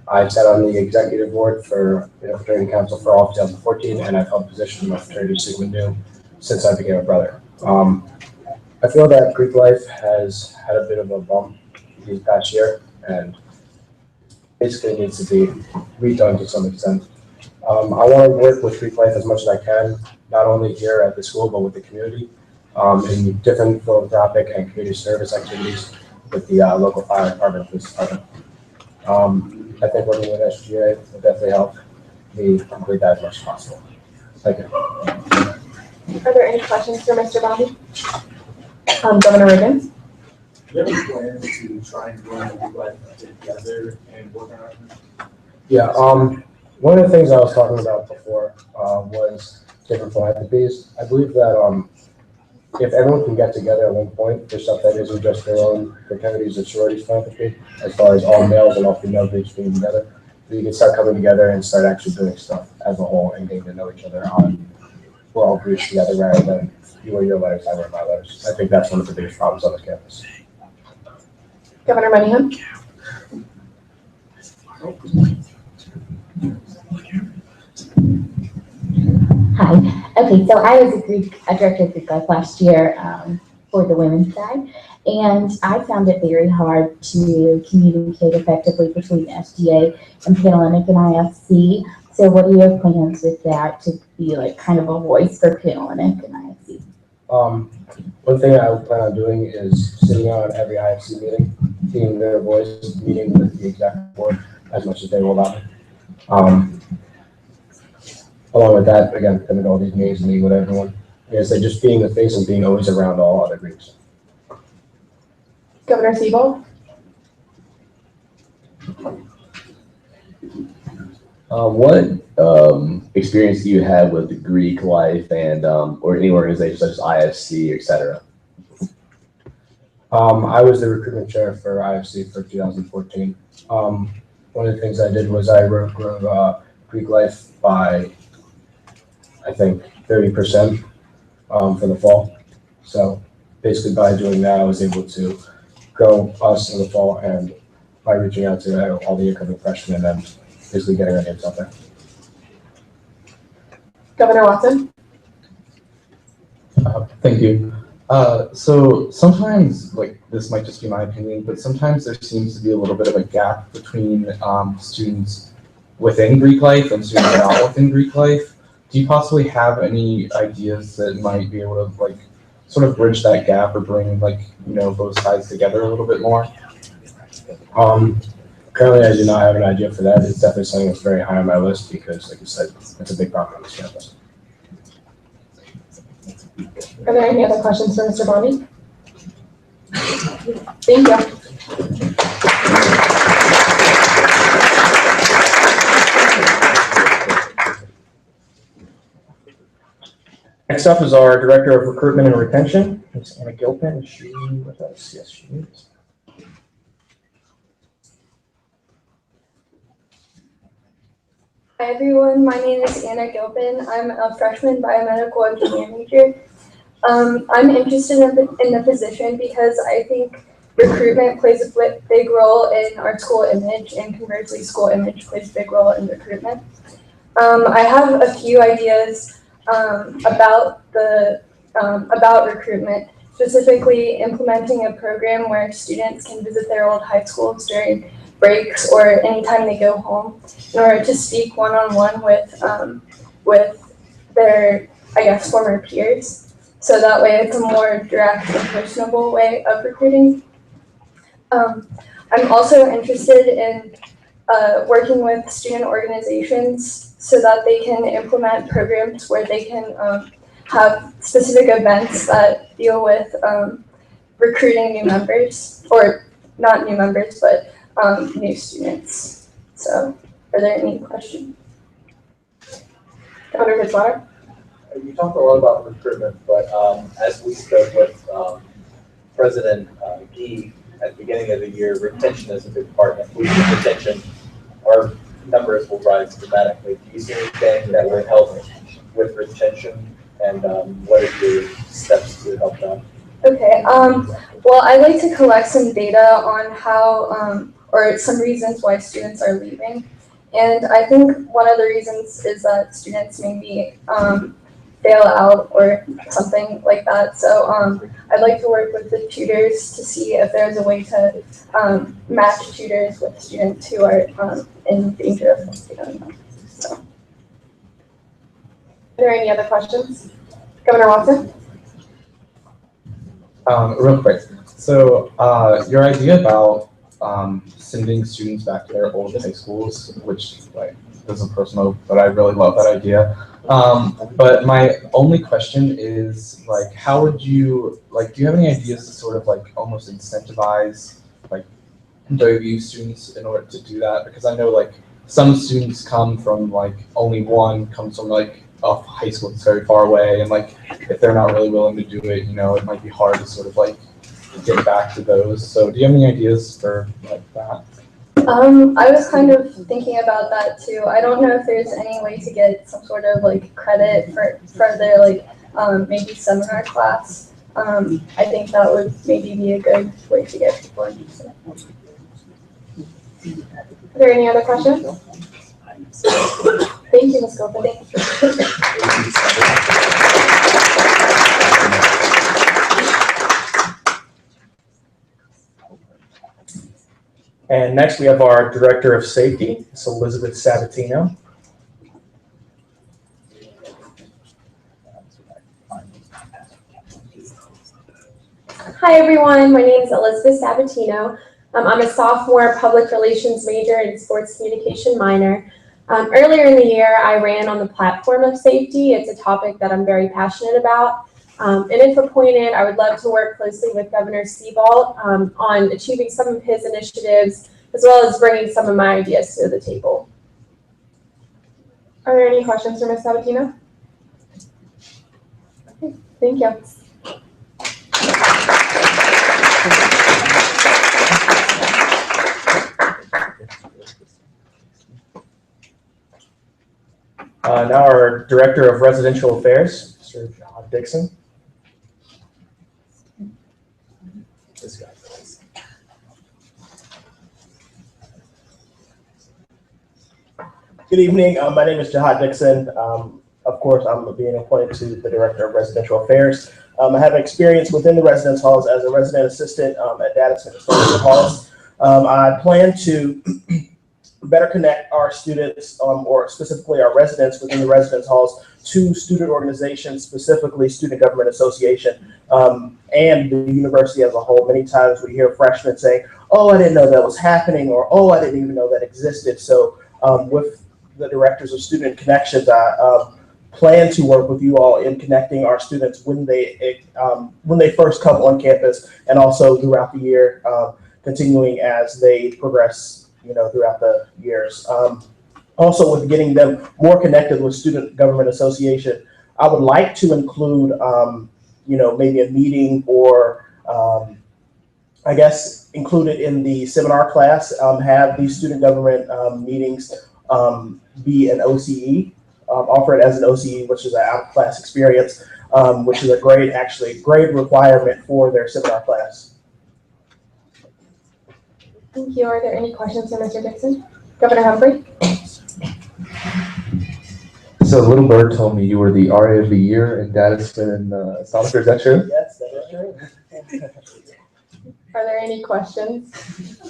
I sat on the executive board for the fraternity council for all of 2014, and I've held position in my fraternity Sigma Nu since I became a brother. I feel that Greek life has had a bit of a bump this past year, and basically needs to be redone to some extent. I want to work with Greek life as much as I can, not only here at the school, but with the community, in different philanthropic and community service activities with the local fire department, police department. I think working with SGA will definitely help me complete that as much as possible. Thank you. Are there any questions for Mr. Bondi? Governor Reagan? Do you have any plans to try and bring the Greek life together and work on it? Yeah, one of the things I was talking about before was different philanthropies. I believe that if everyone can get together at one point for stuff that isn't just their own fraternities and sororities philanthropy, as far as all males and all female groups being together, so you can start coming together and start actually doing stuff as a whole and getting to know each other on, we're all groups together rather than you wear your letters, I wear my letters. I think that's one of the biggest problems on this campus. Governor Monahan? Hi. Okay, so I was a director of Greek Life last year for the women's side, and I found it very hard to communicate effectively between SGA and Panhellenic and IFC. So what are your plans with that to be like kind of a voice for Panhellenic and IFC? One thing I would plan on doing is sitting on every IFC meeting, being their voice, meeting with the executive board as much as they will allow me. Along with that, again, coming to all these meetings and meeting with everyone. Like I said, just being the face and being always around all other groups. Governor Siebel? What experience do you have with the Greek life and or any organization such as IFC, etc.? I was the recruitment chair for IFC for 2014. One of the things I did was I grew Greek life by, I think, 30% for the fall. So basically by doing that, I was able to grow us in the fall and by reaching out to all the incoming freshmen and basically getting our names out there. Governor Watson? Thank you. So sometimes, like this might just be my opinion, but sometimes there seems to be a little bit of a gap between students within Greek life and students not within Greek life. Do you possibly have any ideas that might be able to like sort of bridge that gap or bring like, you know, both sides together a little bit more? Currently, I do not have an idea for that. It's definitely something that's very high on my list because, like you said, it's a big problem on this campus. Are there any other questions for Mr. Bondi? Thank you. Next up is our Director of Recruitment and Retention, Ms. Anna Gilpin. Is she with us? Yes, she is. Hi everyone, my name is Anna Gilpin. I'm a freshman biomedical engineer major. I'm interested in the position because I think recruitment plays a big role in our school image, and conversely, school image plays a big role in recruitment. I have a few ideas about recruitment, specifically implementing a program where students can visit their old high schools during breaks or anytime they go home in order to speak one-on-one with their, I guess, former peers. So that way it's a more direct and personable way of recruiting. I'm also interested in working with student organizations so that they can implement programs where they can have specific events that deal with recruiting new members, or not new members, but new students. So, are there any questions? Dr. Fitzwater? You talked a lot about recruitment, but as we spoke with President Gee at the beginning of the year, retention is a big part. If we lose retention, our numbers will rise dramatically. Do you see anything that would help with retention, and what are your steps to help that? Okay, well, I'd like to collect some data on how, or some reasons why students are leaving. And I think one of the reasons is that students maybe fail out or something like that. So I'd like to work with the tutors to see if there's a way to match tutors with students who are in danger of failing. So. Are there any other questions? Governor Watson? Real quick. So your idea about sending students back to their old high schools, which like isn't personal, but I really love that idea. But my only question is like, how would you do you have any ideas to sort of like almost incentivize like WVU students in order to do that? Because I know like some students come from like only one comes from like a high school that's very far away, and like if they're not really willing to do it, you know, it might be hard to sort of like get back to those. So do you have any ideas for like that? I was kind of thinking about that too. I don't know if there's any way to get some sort of like credit for their like maybe seminar class. I think that would maybe be a good way to get people interested. Are there any other questions? Thank you, Ms. Gilpin. And next we have our Director of Safety, Ms. Elizabeth Sabatino. Hi everyone, my name is Elizabeth Sabatino. I'm a sophomore public relations major and sports communication minor. Earlier in the year, I ran on the platform of safety. It's a topic that I'm very passionate about. And if appointed, I would love to work closely with Governor Seabolt on achieving some of his initiatives, as well as bringing some of my ideas to the table. Are there any questions for Ms. Sabatino? Okay, thank you. Now our Director of Residential Affairs, Mr. John Dixon. This guy. Good evening. My name is Jahad Dixon. Of course, I'm being appointed to the Director of Residential Affairs. I have experience within the residence halls as a resident assistant at data center halls. I plan to better connect our students, or specifically our residents within the residence halls, to student organizations, specifically Student Government Association, and the university as a whole. Many times we hear freshmen saying, "Oh, I didn't know that was happening," or "Oh, I didn't even know that existed." So with the directors of Student Connections, I plan to work with you all in connecting our students when they first come on campus, and also throughout the year, continuing as they progress, throughout the years. Also, with getting them more connected with Student Government Association, I would like to include, maybe a meeting or, I guess, include it in the seminar class, have these student government meetings be an OCE, offer it as an OCE, which is an out-of-class experience, which is a grade requirement for their seminar class. Thank you. Are there any questions for Mr. Dixon? Governor Humphrey? So Little Bird told me you were the RA of the Year in Daviston and Sonifer. Is that true? Yes, that is true. Are there any questions?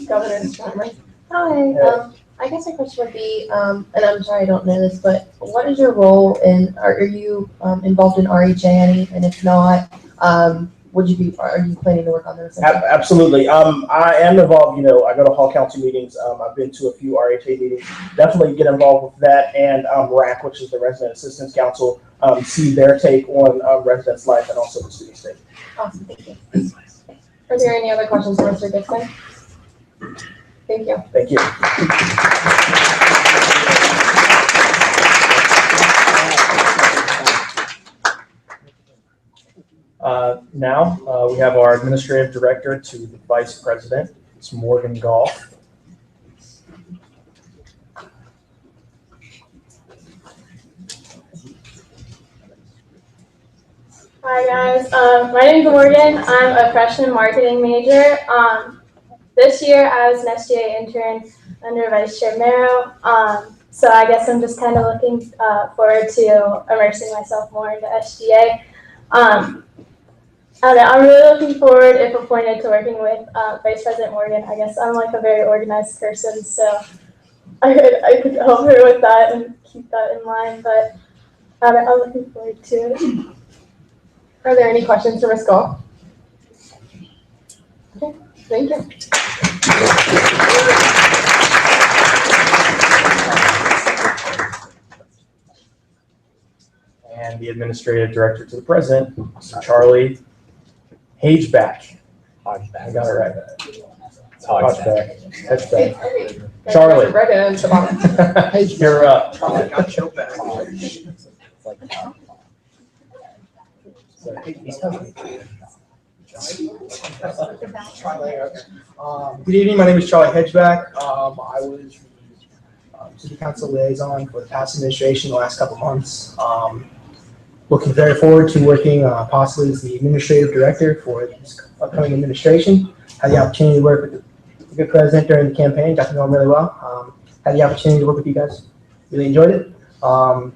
Governor Streimer? Hi. I guess my question would be, and I'm sorry I don't know this, but what is your role in? Are you involved in RHA any? And if not, are you planning to work on those? Absolutely. I am involved. I go to Hall Council meetings. I've been to a few RHA meetings. Definitely get involved with that, and RAC, which is the Resident Assistance Council. See their take on residents' life and also the students' take. Awesome. Thank you. Are there any other questions for Mr. Dixon? Thank you. Thank you. Now we have our administrative director to the vice president. It's Morgan Goff. Hi guys, my name is Morgan. I'm a freshman marketing major. This year I was an SGA intern under Vice Chair Mero. So I guess I'm just kind of looking forward to immersing myself more into SGA. I'm really looking forward, if appointed, to working with Vice President Morgan. I guess I'm like a very organized person, so I could help her with that and keep that in mind. But I'm looking forward to it. Are there any questions for Ms. Goff? Okay, thank you. And the administrative director to the president, Mr. Charlie Hageback. I got it right. Hodgeback. Charlie. Right in the bottom. You're up. Good evening, my name is Charlie Hedgeback. I was City Council liaison for the past administration the last couple months. Looking very forward to working possibly as the administrative director for this upcoming administration. Had the opportunity to work with the good president during the campaign, got to know him really well. Had the opportunity to work with you guys, really enjoyed it. A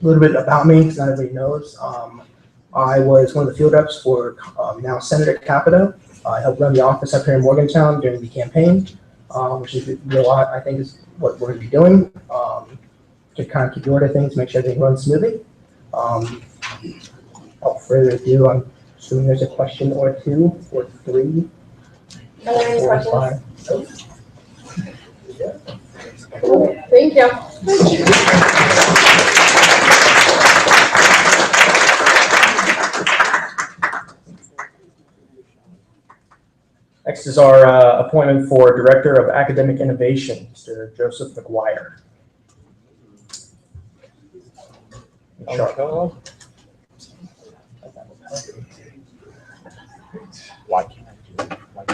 little bit about me, because not everybody knows. I was one of the field reps for now Senator Capito. I helped run the office up here in Morgantown during the campaign, which is a lot, I think, is what we're going to be doing to kind of keep the order of things, make sure everything runs smoothly. Without further ado, I'm assuming there's a question or two or three. Are there any 4 or questions? 5. Thank you. Next is our appointment for Director of Academic Innovation, Mr. Joseph McGuire.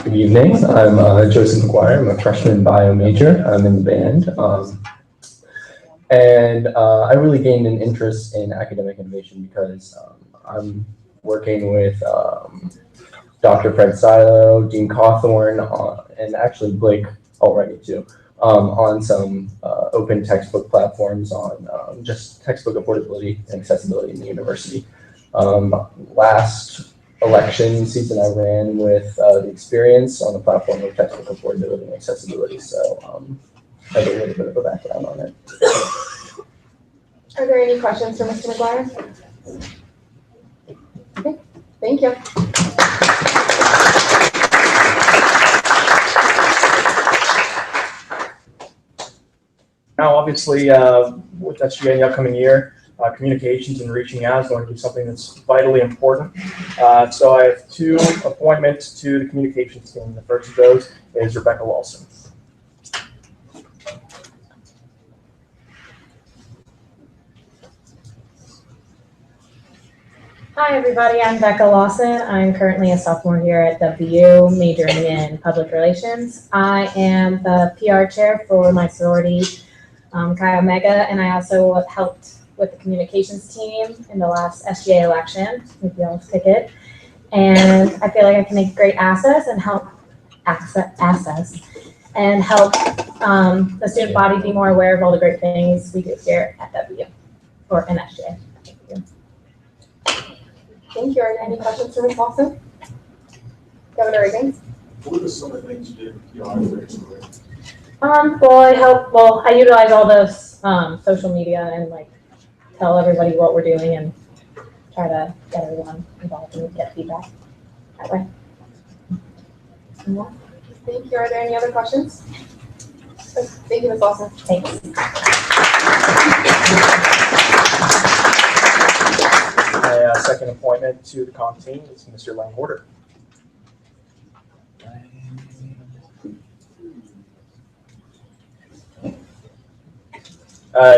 Good evening. I'm Joseph McGuire. I'm a freshman bio major. I'm in the band. And I really gained an interest in academic innovation because I'm working with Dr. Fred Silo, Dean Cawthorn, and actually Blake already too, on some open textbook platforms on just textbook affordability and accessibility in the university. Last election season I ran with the experience on the platform of textbook affordability and accessibility, so I have a little bit of a background on it. Are there any questions for Mr. McGuire? Okay, thank you. Now, obviously, with SGA in the upcoming year, communications and reaching out is going to be something that's vitally important. So I have 2 appointments to the communications team. The first of those is Rebecca Lawson. Hi, everybody. I'm Becca Lawson. I'm currently a sophomore here at WVU, majoring in public relations. I am the PR chair for my sorority, Chi Omega, and I also helped with the communications team in the last SGA election with y'all's ticket. And I feel like I can make great access and help the student body be more aware of all the great things we do here at WVU or in SGA. Thank you. Are there any questions for Ms. Lawson? Governor Reagan? What are some of the things you did in PR recently? I utilize all those social media and like tell everybody what we're doing and try to get everyone involved and get feedback that way. Thank you. Are there any other questions? Thank you, Ms. Lawson. Thanks. My second appointment to the comp team is Mr. Lane Horder.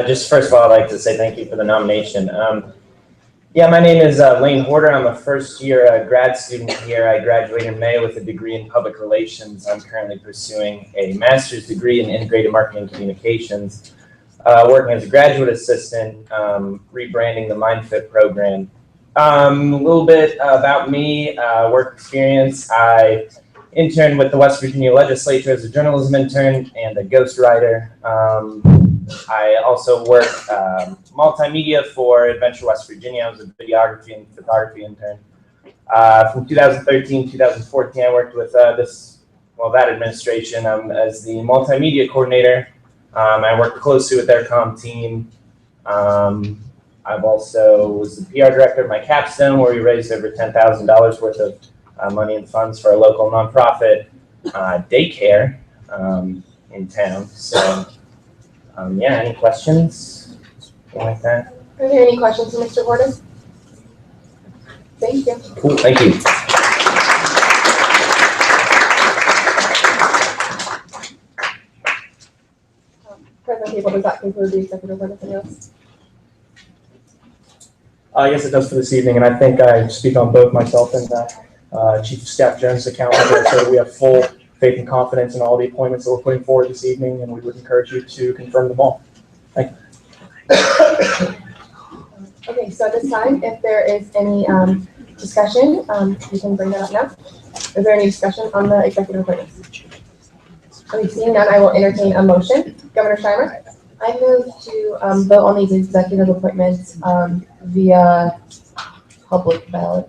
Just first of all, I'd like to say thank you for the nomination. My name is Lane Horder. I'm a first-year grad student here. I graduated in May with a degree in public relations. I'm currently pursuing a master's degree in integrated marketing and communications, working as a graduate assistant, rebranding the MindFit program. A little bit about me, work experience. I interned with the West Virginia Legislature as a journalism intern and a ghostwriter. I also worked multimedia for Adventure West Virginia. I was a videography and photography intern. From 2013 to 2014, I worked with that administration as the multimedia coordinator. I worked closely with their comm team. I've also was the PR director of my capstone, where we raised over $10,000 worth of money and funds for a local nonprofit daycare in town. So, any questions? Anything like that? Are there any questions for Mr. Horder? Thank you. Cool, thank you. President People, does that conclude the executive order? Anything else? Yes, it does for this evening, and I think I speak on both myself and Chief of Staff Jones' account. So we have full faith and confidence in all the appointments that we're putting forward this evening, and we would encourage you to confirm them all. Thank you. Okay, so at this time, if there is any discussion, you can bring that up now. Is there any discussion on the executive appointments? Okay, seeing none, I will entertain a motion. Governor Schreiber? I move to vote on these executive appointments via public ballot.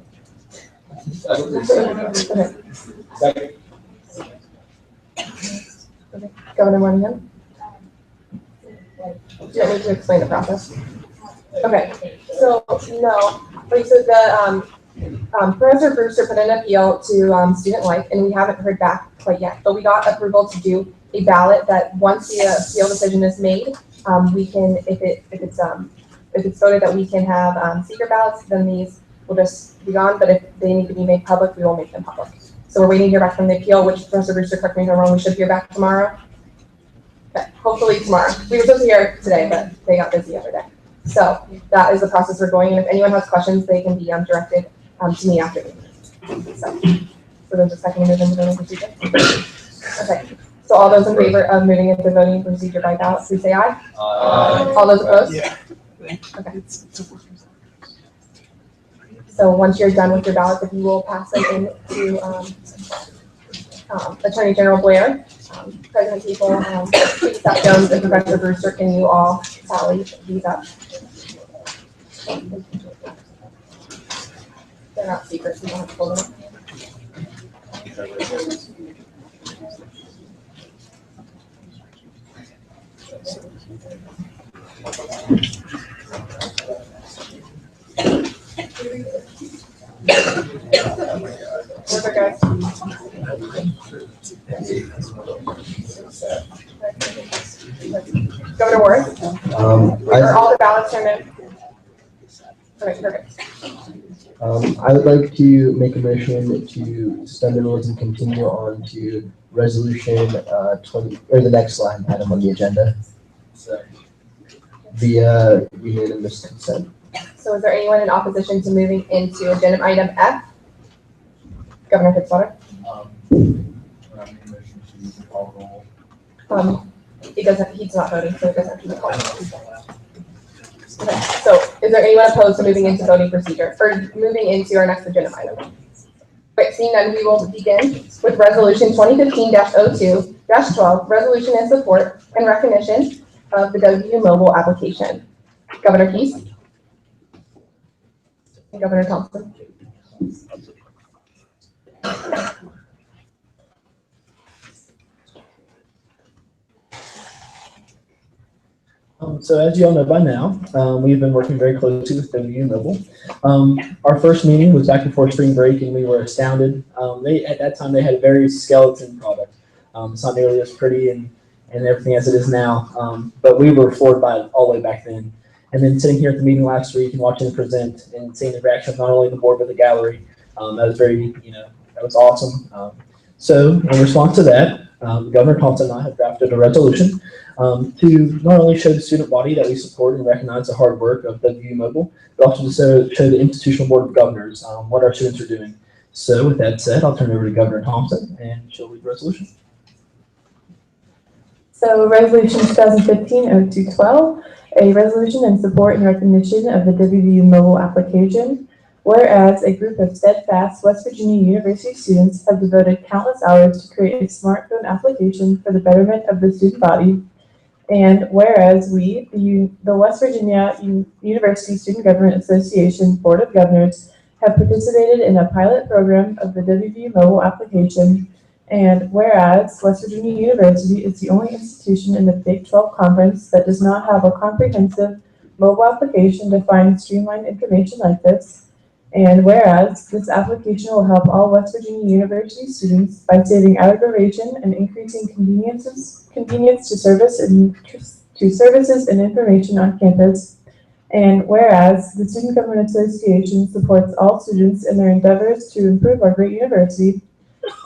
Okay. Governor Moynihan? Do you want me to explain the process? Okay, so no. Okay, so the Professor Brewster put an appeal to Student Life, and we haven't heard back quite yet, but we got approval to do a ballot that once the appeal decision is made, we can, if it's voted that we can have secret ballots, then these will just be gone, but if they need to be made public, we will make them public. So we're waiting to hear back from the appeal, which Professor Brewster, correct me if I'm wrong, we should hear back tomorrow. Okay, hopefully tomorrow. We were supposed to hear today, but they got busy the other day. So that is the process we're going, and if anyone has questions, they can be directed to me after the meeting. So there's a second move into voting procedure. Okay. So all those in favor of moving into voting procedure by ballot, please say aye. Aye. All those opposed? Yeah. Okay. So once you're done with your ballots, if you will pass them in to Attorney General Blair, President People, Chief Staff Jones, and Professor Brewster, can you all tally these up? They're not secret, so you don't have to pull them up. Perfect, guys. Governor Warren? Are all the ballots turned in? Okay, perfect. I would like to make a motion to suspend the rules and continue on to resolution 20, or the next line item on the agenda. Via unanimous consent. So is there anyone in opposition to moving into agenda item F? Governor Fitzwater? He doesn't, he's not voting, so it doesn't have to be called. Okay, so is there anyone opposed to moving into voting procedure, or moving into our next agenda item? Right, seeing none, we will begin with resolution 2015-02-12, resolution in support and recognition of the WVU mobile application. Governor Keys? And Governor Thompson? So as you all know by now, we've been working very closely with WVU Mobile. Our first meeting was back before spring break, and we were astounded. At that time, they had a very skeleton product. It's not nearly as pretty and everything as it is now, but we were floored by it all the way back then. And then sitting here at the meeting last week and watching them present and seeing the reaction of not only the board but the gallery, that was very, that was awesome. So in response to that, Governor Thompson and I have drafted a resolution to not only show the student body that we support and recognize the hard work of WVU Mobile, but also to show the Institutional Board of Governors what our students are doing. So with that said, I'll turn it over to Governor Thompson and she'll read the resolution. So resolution 2015-02-12, a resolution in support and recognition of the WVU mobile application. Whereas a group of steadfast West Virginia University students have devoted countless hours to create a smartphone application for the betterment of the student body. And whereas we, the West Virginia University Student Government Association Board of Governors, have participated in a pilot program of the WVU mobile application. And whereas West Virginia University is the only institution in the Big 12 Conference that does not have a comprehensive mobile application to find streamlined information like this. And whereas this application will help all West Virginia University students by saving aggravation and increasing convenience to services and information on campus. And whereas the Student Government Association supports all students in their endeavors to improve our great university,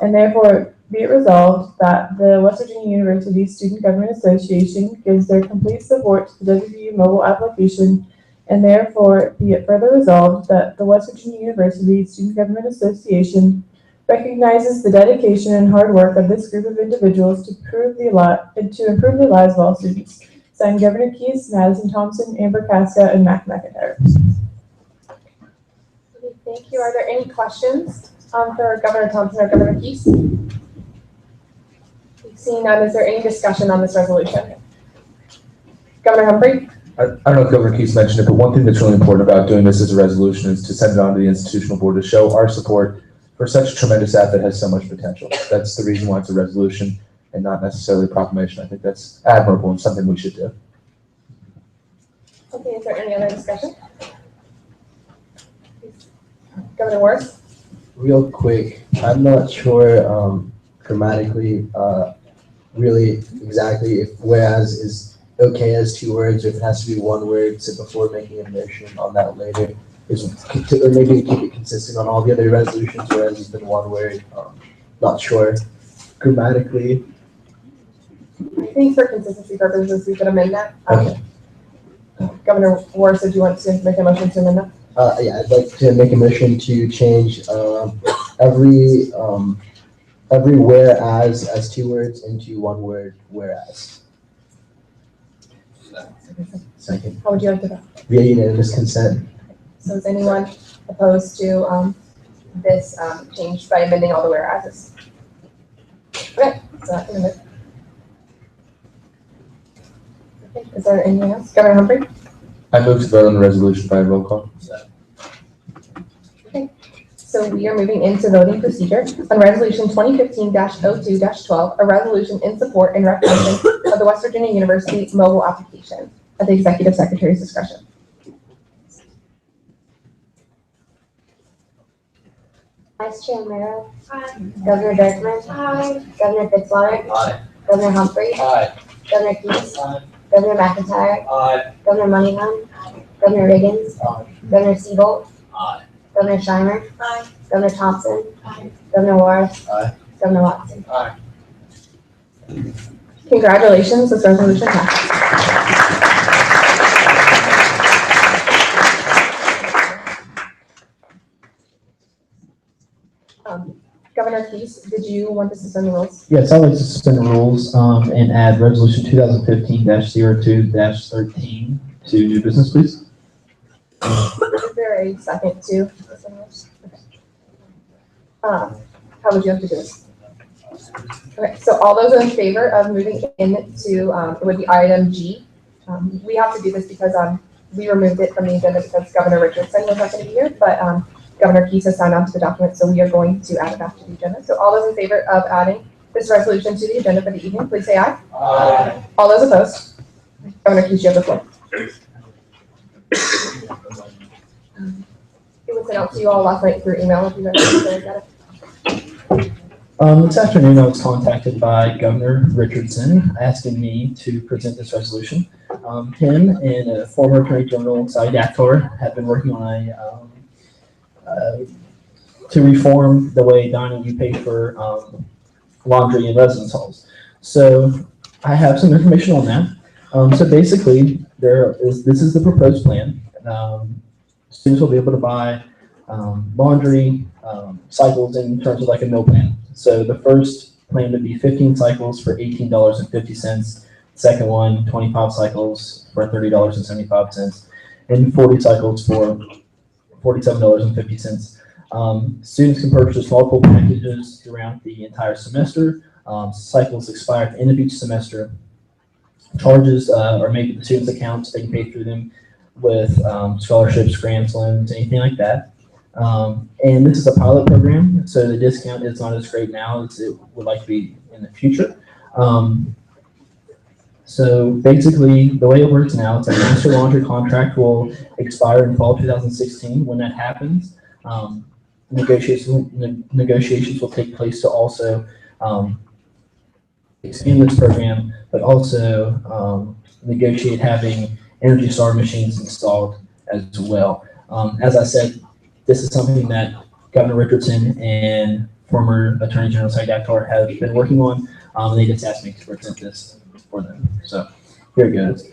and therefore be it resolved that the West Virginia University Student Government Association gives their complete support to the WVU mobile application. And therefore, be it further resolved that the West Virginia University Student Government Association recognizes the dedication and hard work of this group of individuals to improve the lives of all students. Signed, Governor Keys, Madison Thompson, Amber Casca, and Mac McIntyre. Okay, thank you. Are there any questions for Governor Thompson or Governor Keys? Seeing none, is there any discussion on this resolution? Governor Humphrey? I don't know if Governor Keith mentioned it, but one thing that's really important about doing this as a resolution is to send it on to the institutional board to show our support for such a tremendous app that has so much potential. That's the reason why it's a resolution and not necessarily a proclamation. I think that's admirable and something we should do. Okay, is there any other discussion? Governor Morris? Real quick, I'm not sure grammatically really exactly if whereas is okay as two words, or if it has to be one word, so before making a motion on that later, or maybe keep it consistent on all the other resolutions, whereas it's been one word. Not sure grammatically. I think for consistency purposes, we could amend that. Okay. Governor Morris, do you want to make a motion to amend that? Yeah, I'd like to make a motion to change every whereas as two words into one word, whereas. Second. How would you like to vote? Via unanimous consent. So is anyone opposed to this change by amending all the whereases? Okay, so that's amended. Okay, is there anything else? Governor Humphrey? I move to vote on the resolution by roll call. Okay, so we are moving into voting procedure on resolution 2015-02-12, a resolution in support and recognition of the West Virginia University mobile application at the executive secretary's discretion. Vice Chair Merrill. Aye. Governor Dirkman. Aye. Governor Fitzwater. Aye. Governor Humphrey. Aye. Governor Keys. Aye. Governor McIntyre. Aye. Governor Moneyhan. Governor Riggins. Aye. Governor Siebold, Aye. Governor Scheimer, Aye. Governor Thompson, Governor Morris, Aye. Governor Watson. Aye. Congratulations, this resolution passed. Governor Keys, did you want to suspend the rules? Yes, I'd like to suspend the rules and add resolution 2015-02-13 to new business, please. Is there a second to suspend the rules? Okay. How would you like to do this? Okay, so all those in favor of moving into, it would be item G. We have to do this because we removed it from the agenda because Governor Richardson was not going to be here, but Governor Keys has signed on to the document, so we are going to add it back to the agenda. So all those in favor of adding this resolution to the agenda for the evening, please say aye. Aye. All those opposed? Governor Keys, you have the floor. It was sent out to you all last night through email if you guys want to look at it. This afternoon, I was contacted by Governor Richardson asking me to present this resolution. Him and a former Attorney General, Sally Dator, have been working on to reform the way, Donnie, you pay for laundry in residence halls. So I have some information on that. So basically, this is the proposed plan. Students will be able to buy laundry cycles in terms of like a meal plan. So the first plan would be 15 cycles for $18.50. Second one, 25 cycles for $30.75, and 40 cycles for $47.50. Students can purchase multiple packages throughout the entire semester. Cycles expire at the end of each semester. Charges are made to the students' accounts. They can pay through them with scholarships, grants, loans, anything like that. And this is a pilot program, so the discount is not as great now as it would like to be in the future. So basically, the way it works now, it's a master laundry contract will expire in fall 2016. When that happens, negotiations will take place to also expand this program, but also negotiate having Energy Star machines installed as well. As I said, this is something that Governor Richardson and former Attorney General Sally Dator have been working on. They just asked me to present this for them. So here it goes.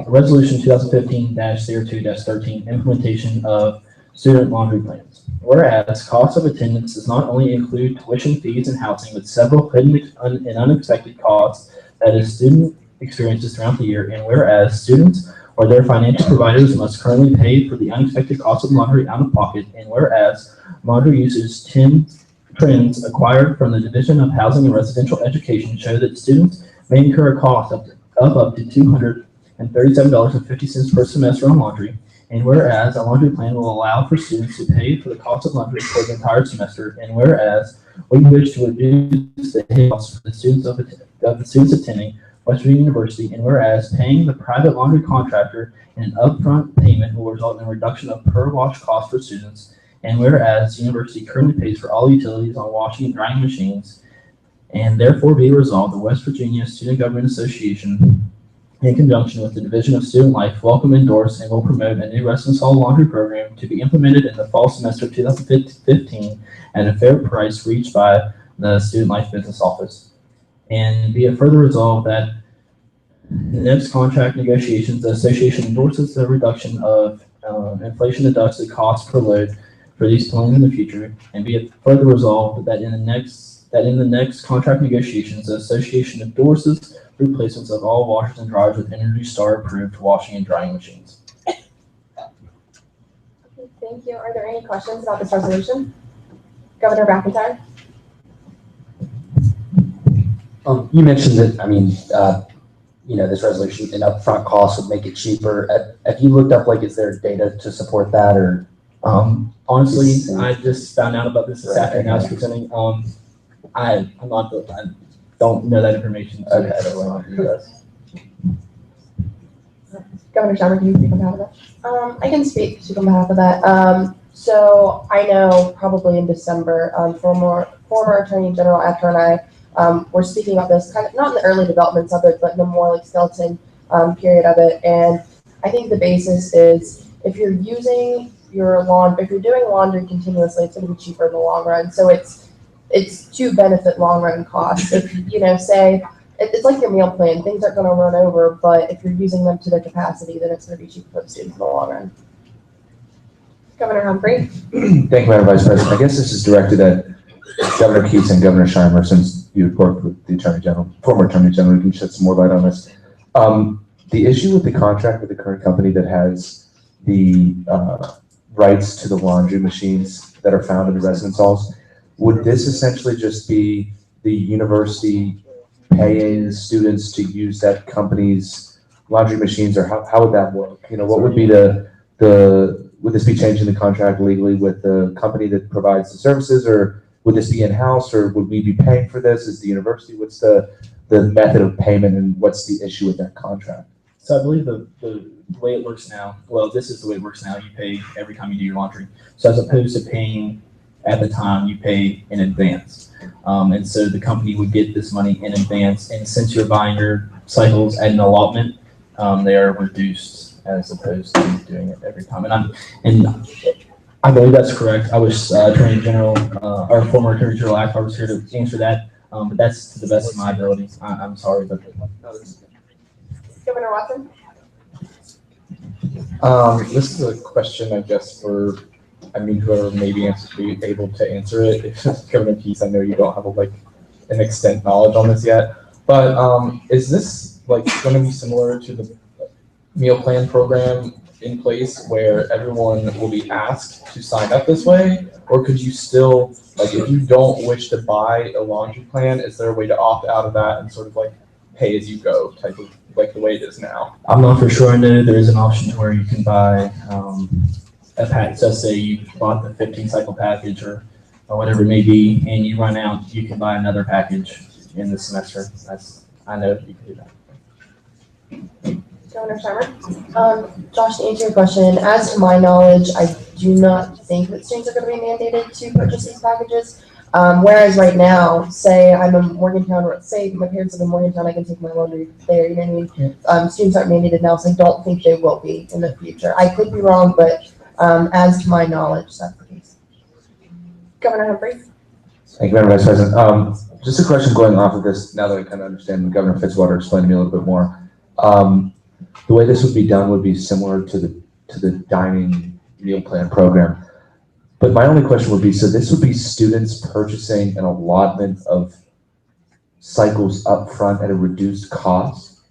Resolution 2015-02-13, implementation of student laundry plans. Whereas cost of attendance does not only include tuition fees and housing, but several hidden and unexpected costs that a student experiences throughout the year. And whereas students or their financial providers must currently pay for the unexpected cost of laundry out of pocket. And whereas laundry usage trends acquired from the Division of Housing and Residential Education show that students may incur a cost of up to $237.50 per semester on laundry. And whereas a laundry plan will allow for students to pay for the cost of laundry for the entire semester. And whereas we wish to reduce the costs for the students of the students attending West Virginia University, and whereas paying the private laundry contractor an upfront payment will result in a reduction of per wash cost for students, and whereas the university currently pays for all utilities on washing and drying machines, and therefore be resolved, the West Virginia Student Government Association, in conjunction with the Division of Student Life, welcome, endorse, and will promote a new residence hall laundry program to be implemented in the fall semester of 2015 at a fair price reached by the Student Life Business Office. And be it further resolved that in the next contract negotiations, the association endorses the reduction of inflation adjusted costs per load for these plans in the future. And be it further resolved that in the next contract negotiations, the association endorses replacements of all washers and dryers with Energy Star approved washing and drying machines. Thank you. Are there any questions about this resolution? Governor McIntyre? You mentioned that, this resolution and upfront costs would make it cheaper. Have you looked up, is there data to support that, or? Honestly, I just found out about this afternoon. I was presenting. I don't know that information. So okay. Governor Scheimer, can you speak on behalf of that? I can speak on behalf of that. So I know probably in December, former Attorney General Dator and I were speaking about this, kind of not in the early developments of it, but in the more skeleton period of it. And I think the basis is if you're using if you're doing laundry continuously, it's going to be cheaper in the long run. So it's to benefit long run costs. If say it's like your meal plan, things aren't going to run over, but if you're using them to their capacity, then it's going to be cheaper for the students in the long run. Governor Humphrey. Thank you, Madam Vice President. I guess this is directed at Governor Keats and Governor Scheimer, since you worked with the Attorney General, former Attorney General. You can shed some more light on this. The issue with the contract with the current company that has the rights to the laundry machines that are found in the residence halls, would this essentially just be the university paying students to use that company's laundry machines, or how would that work? What would be would this be changing the contract legally with the company that provides the services, or would this be in-house, or would we be paying for this as the university? What's the method of payment, and what's the issue with that contract? So I believe the way it works now, well, this is the way it works now. You pay every time you do your laundry. So as opposed to paying at the time, you pay in advance. And so the company would get this money in advance. And since you're buying your cycles at an allotment, they are reduced as opposed to doing it every time. And I believe that's correct. I was Attorney General, or former Attorney General Act. I was here to answer that. But that's to the best of my ability. I'm sorry, but Governor Watson. This is a question, I guess, for, whoever may be able to answer it. If Governor Keats, I know you don't have an extent knowledge on this yet, but is this going to be similar to the meal plan program in place where everyone will be asked to sign up this way? Or could you still, if you don't wish to buy a laundry plan, is there a way to opt out of that and sort of pay as you go type of the way it is now? I'm not for sure. I know there is an option where you can buy a package. So say you bought the 15 cycle package or whatever it may be, and you run out, you can buy another package in the semester. I know you can do that. Governor Scheimer. Josh, to answer your question, as to my knowledge, I do not think that students are going to be mandated to purchase these packages. Whereas right now, say I'm in Morgantown, say my parents live in Morgantown, I can take my laundry there, you know what I mean? Yeah. Students aren't mandated now, so I don't think they will be in the future. I could be wrong, but as to my knowledge, that's the case. Governor Humphrey. Thank you, Madam Vice President. Just a question going off of this, now that I kind of understand, Governor Fitzwater explained to me a little bit more. The way this would be done would be similar to the dining meal plan program. But my only question would be, so this would be students purchasing an allotment of cycles up front at a reduced cost.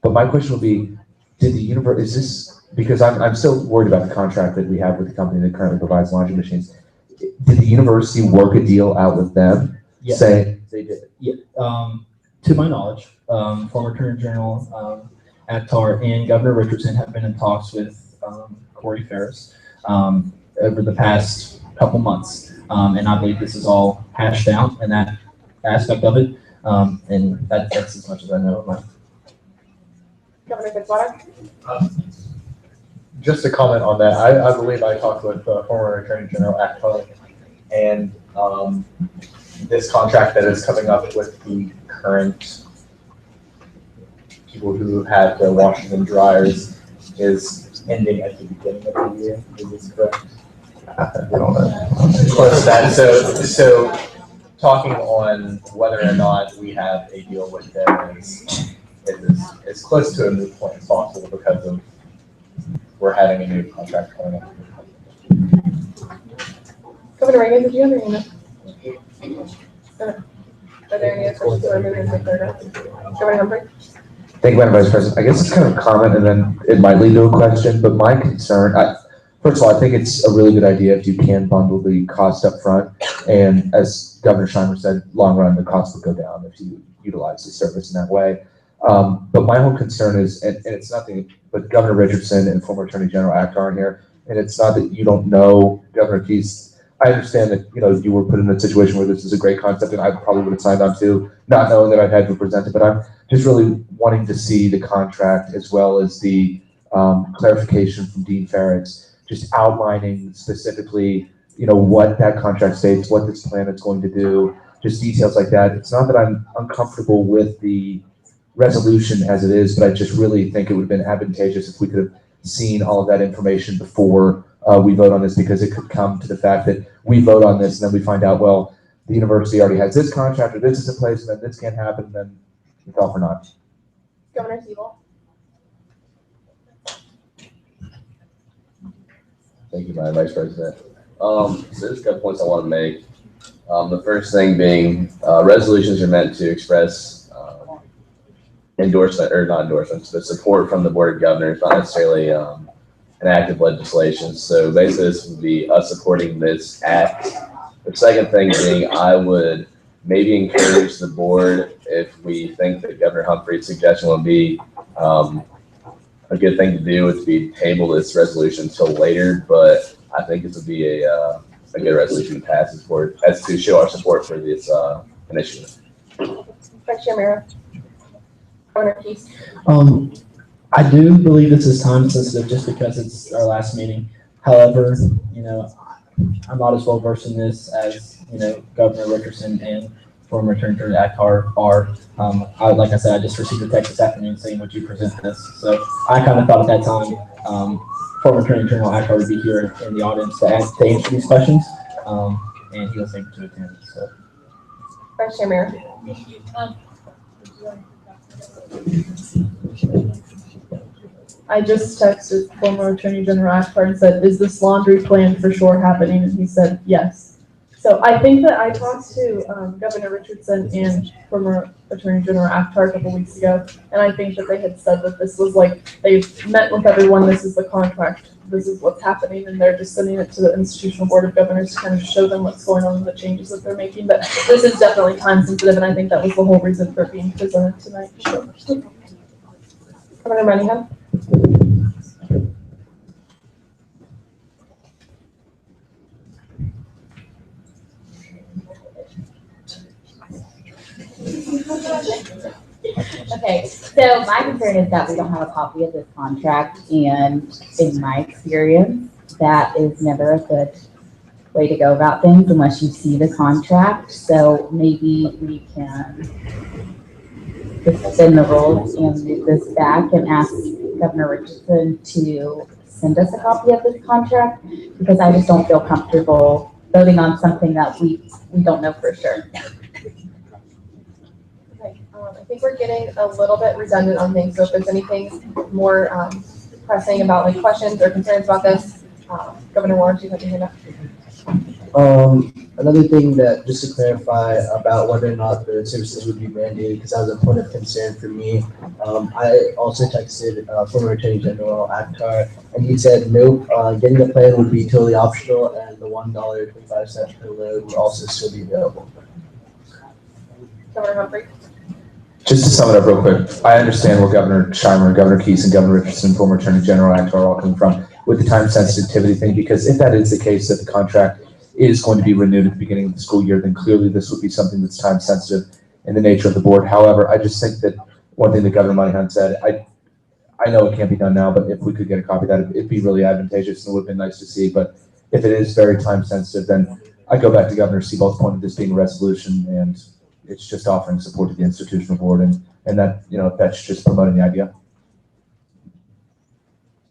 But my question would be, did the university, is this, because I'm still worried about the contract that we have with the company that currently provides laundry machines. Did the university work a deal out with them? Yeah. Say they did? Yeah. To my knowledge, former Attorney General Akhtar and Governor Richardson have been in talks with Corey Ferris over the past couple months, and I believe this is all hashed out in that aspect of it, and that's as much as I know of my. Governor Fitzwater. Just to comment on that, I believe I talked with former Attorney General Akhtar, and this contract that is coming up with the current people who have their washing and dryers is ending at the beginning of the year. Is this correct? Close to that. So talking on whether or not we have a deal with them is close to a moot point as possible because we're having a new contract coming up. Governor Reagan, did you have any? Are there any other questions or moving to Governor Humphrey? Thank you, Madam Vice President. I guess it's kind of a comment and then it might lead to a question, but my concern, first of all, I think it's a really good idea if you can bundle the cost up front. And as Governor Scheimer said, long run, the cost will go down if you utilize the service in that way. But my whole concern is, and it's nothing, but Governor Richardson and former Attorney General Akhtar in here, and it's not that you don't know Governor Keats. I understand that, you were put in a situation where this is a great concept and I probably would have signed on to, not knowing that I'd had to present it, but I'm just really wanting to see the contract as well as the clarification from Dean Ferrix, just outlining specifically, what that contract states, what this plan is going to do, just details like that. It's not that I'm uncomfortable with the resolution as it is, but I just really think it would have been advantageous if we could have seen all of that information before we vote on this, because it could come to the fact that we vote on this and then we find out, well, the university already has this contract or this is in place and then this can't happen, then it's all for naught. Governor Siebel. Thank you, Madam Vice President. So there's a couple points I want to make. The first thing being, resolutions are meant to express endorsement, or not endorsements, but support from the Board of Governors, not necessarily an act of legislation. So basically, this would be us supporting this act. The second thing being, I would maybe encourage the board, if we think that Governor Humphrey's suggestion would be a good thing to do, would be table this resolution until later. But I think this would be a good resolution to pass this board, as to show our support for this initiative. Vice Chair Mero. Governor Keys. I do believe this is time sensitive just because it's our last meeting. However, you know, I'm not as well versed in this as, you know, Governor Richardson and former Attorney General Akhtar are. Like I said, I just received a text this afternoon saying, would you present this? So I kind of thought at that time, former Attorney General Akhtar would be here in the audience to answer these questions, and he was able to attend. So. Vice Chair Mero. I just texted former Attorney General Akhtar and said, is this laundry plan for sure happening? And he said, yes. So I think that I talked to Governor Richardson and former Attorney General Akhtar a couple weeks ago, and I think that they had said that this was like, they met with everyone, this is the contract, this is what's happening, and they're just sending it to the Institutional Board of Governors to kind of show them what's going on and the changes that they're making. But this is definitely time sensitive, and I think that was the whole reason for being presented tonight. Governor Moneyham. Okay, so my concern is that we don't have a copy of this contract, and in my experience, that is never a good way to go about things unless you see the contract. So maybe we can suspend the rules and move this back and ask Governor Richardson to send us a copy of this contract, because I just don't feel comfortable voting on something that we don't know for sure. I think we're getting a little bit redundant on things, so if there's anything more pressing about like questions or concerns about this, Governor Warren, you have your hand up. Another thing that, just to clarify about whether or not the services would be mandated, because that was a point of concern for me. I also texted former Attorney General Akhtar, and he said, nope, getting the plan would be totally optional, and the $1.25 per load would also still be available. Governor Humphrey. Just to sum it up real quick, I understand where Governor Scheimer, Governor Keese, and Governor Richardson, former Attorney General Akhtar, are all coming from with the time sensitivity thing, because if that is the case, that the contract is going to be renewed at the beginning of the school year, then clearly this would be something that's time sensitive in the nature of the board. However, I just think that one thing that Governor Moneyhan said, I know it can't be done now, but if we could get a copy of that, it'd be really advantageous and it would have been nice to see. But if it is very time sensitive, then I go back to Governor Siebel's point of this being a resolution, and it's just offering support to the institutional board, and that, you know, that's just promoting the idea.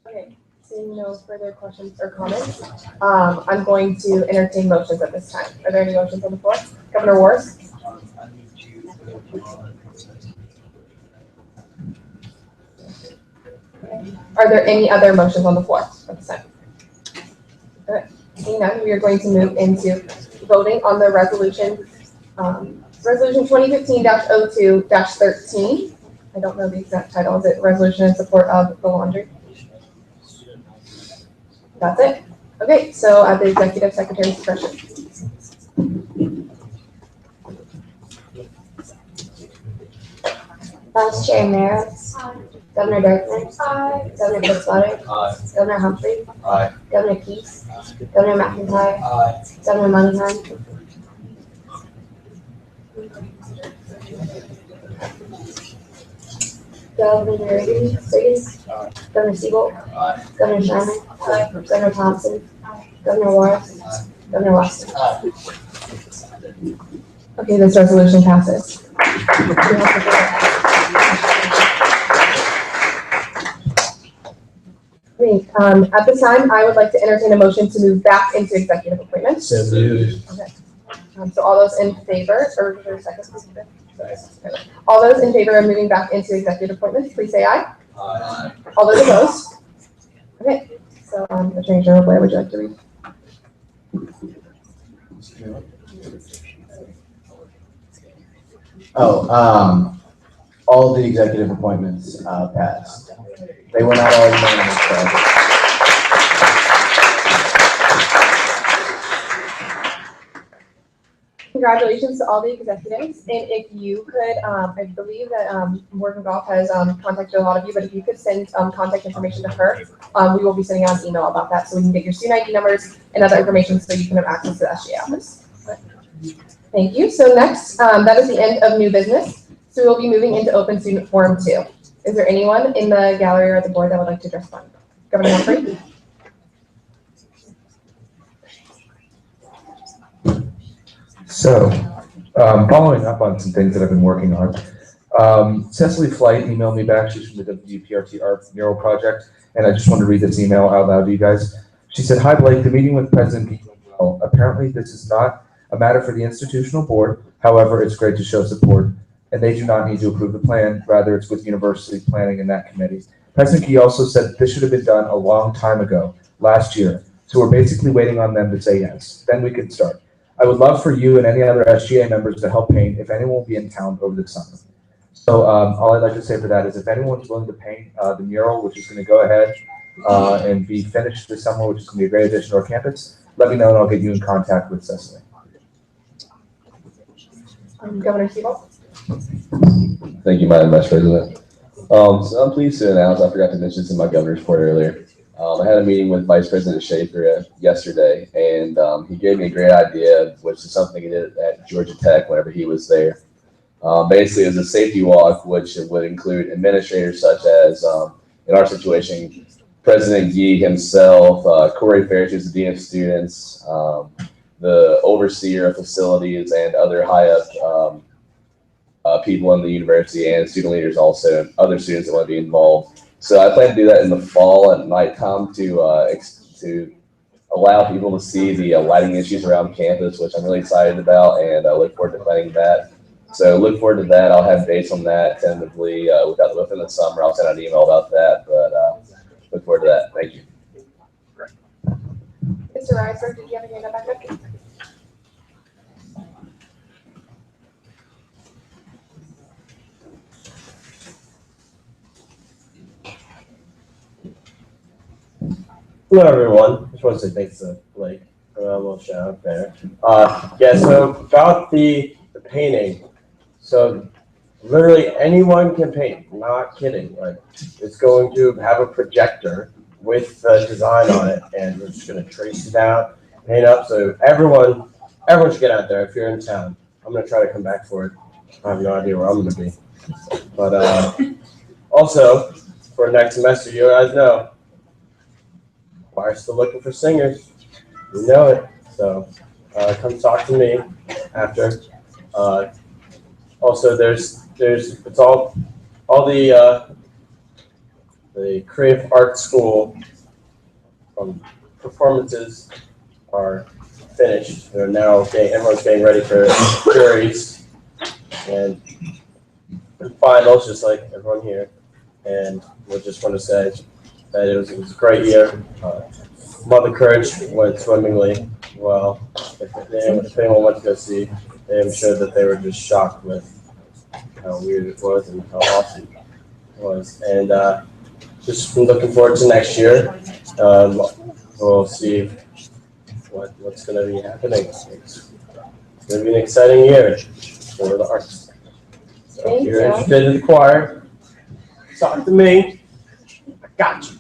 Okay, seeing no further questions or comments, I'm going to entertain motions at this time. Are there any motions on the floor? Governor Warren? Are there any other motions on the floor at this time? All right, seeing none, we are going to move into voting on the resolution. Resolution 2015-02-13. I don't know the exact title. Is it resolution in support of the laundry? That's it. Okay, so at the executive secretary's discretion. Vice Chair Mero. Governor Dirkman. Governor Fitzwater. Governor Humphrey. Governor Keese. Governor McIntyre. Governor Moneyhan. Governor Reagan, Governor Siebel, Governor Scheimer, Governor Thompson, Governor Warren, Governor Watson. Okay, this resolution passes. We Okay, at this time, I would like to entertain a motion to move back into executive appointments. So moved. Okay. So all those in favor, or is there a second? All those in favor of moving back into executive appointments, please say aye. Aye. All those opposed? Okay, so, Attorney General Blair, would you like to read? All the executive appointments, passed. They were not all unanimous, though. Congratulations to all the executives, and if you could, I believe that Morgan Golf has contacted a lot of you, but if you could send contact information to her, we will be sending out an email about that, so we can get your student ID numbers and other information so you can have access to the SGA office. Thank you. So next, that is the end of new business, so we'll be moving into open student forum 2. Is there anyone in the gallery or the board that would like to address one? Governor Humphrey? So, following up on some things that I've been working on, Cecily Flight emailed me back. She's from the WPRT Art Mural Project, and I just wanted to read this email out loud to you guys. She said, "Hi Blake, the meeting with President Gee went well. Apparently this is not a matter for the institutional board. However, it's great to show support, and they do not need to approve the plan. Rather, it's with university planning and that committee. President Gee also said this should have been done a long time ago, last year. So we're basically waiting on them to say yes. Then we can start. I would love for you and any other SGA members to help paint if anyone will be in town over the summer." So all I'd like to say for that is if anyone's willing to paint the mural, which is going to go ahead and be finished this summer, which is going to be a great addition to our campus, let me know and I'll get you in contact with Cecily. Governor Siebel? Thank you, Madam Vice President. So I'm pleased to announce, I forgot to mention this in my governor's report earlier. I had a meeting with Vice President Schaefer yesterday, and he gave me a great idea, which is something he did at Georgia Tech whenever he was there. Basically, it was a safety walk, which would include administrators such as, in our situation, President Gee himself, Corey Ferris, who's the Dean of Students, the overseer of facilities, and other high-up people in the university, and student leaders also, and other students that want to be involved. So I plan to do that in the fall at nighttime to allow people to see the lighting issues around campus, which I'm really excited about, and I look forward to planning that. So look forward to that. I'll have dates on that tentatively within the summer. I'll send out an email about that, but look forward to that. Thank you. Mr. Reisberg, did you have anything to back up? Hello, everyone. Just want to say thanks to Blake for a little shout out there. Yeah, so about the painting. So literally anyone can paint, not kidding. Like, it's going to have a projector with the design on it, and we're just going to trace it out, paint up. So everyone should get out there if you're in town. I'm going to try to come back for it. I have no idea where I'm going to be. But also, for next semester, you guys know, we're still looking for singers. You know it. So come talk to me after. Also, it's all the Creative Arts School performances are finished. They're now everyone's getting ready for juries and finals, just like everyone here. And we just want to say that it was a great year. Mother Courage went swimmingly well. If anyone went to go see, I'm sure that they were just shocked with how weird it was and how awesome it was. And just looking forward to next year. We'll see what's going to be happening. It's going to be an exciting year for the arts. So if you're interested in the choir, talk to me. I got you.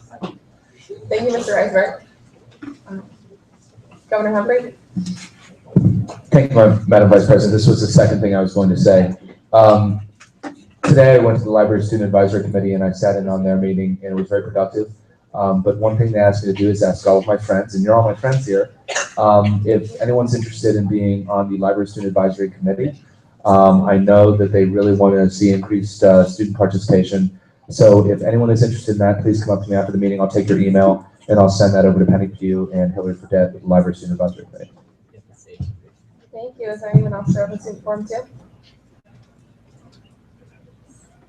Thank you, Mr. Reisberg. Governor Humphrey? Thank you, Madam Vice President. This was the second thing I was going to say. Today I went to the Library Student Advisory Committee and I sat in on their meeting and it was very productive. But one thing they asked me to do is ask all of my friends, and you're all my friends here, if anyone's interested in being on the Library Student Advisory Committee. I know that they really want to see increased student participation. So if anyone is interested in that, please come up to me after the meeting. I'll take your email and I'll send that over to Penny Pugh and Hillary Fredette with the Library Student Advisory Committee. Thank you. Is there anyone else for open student forum too?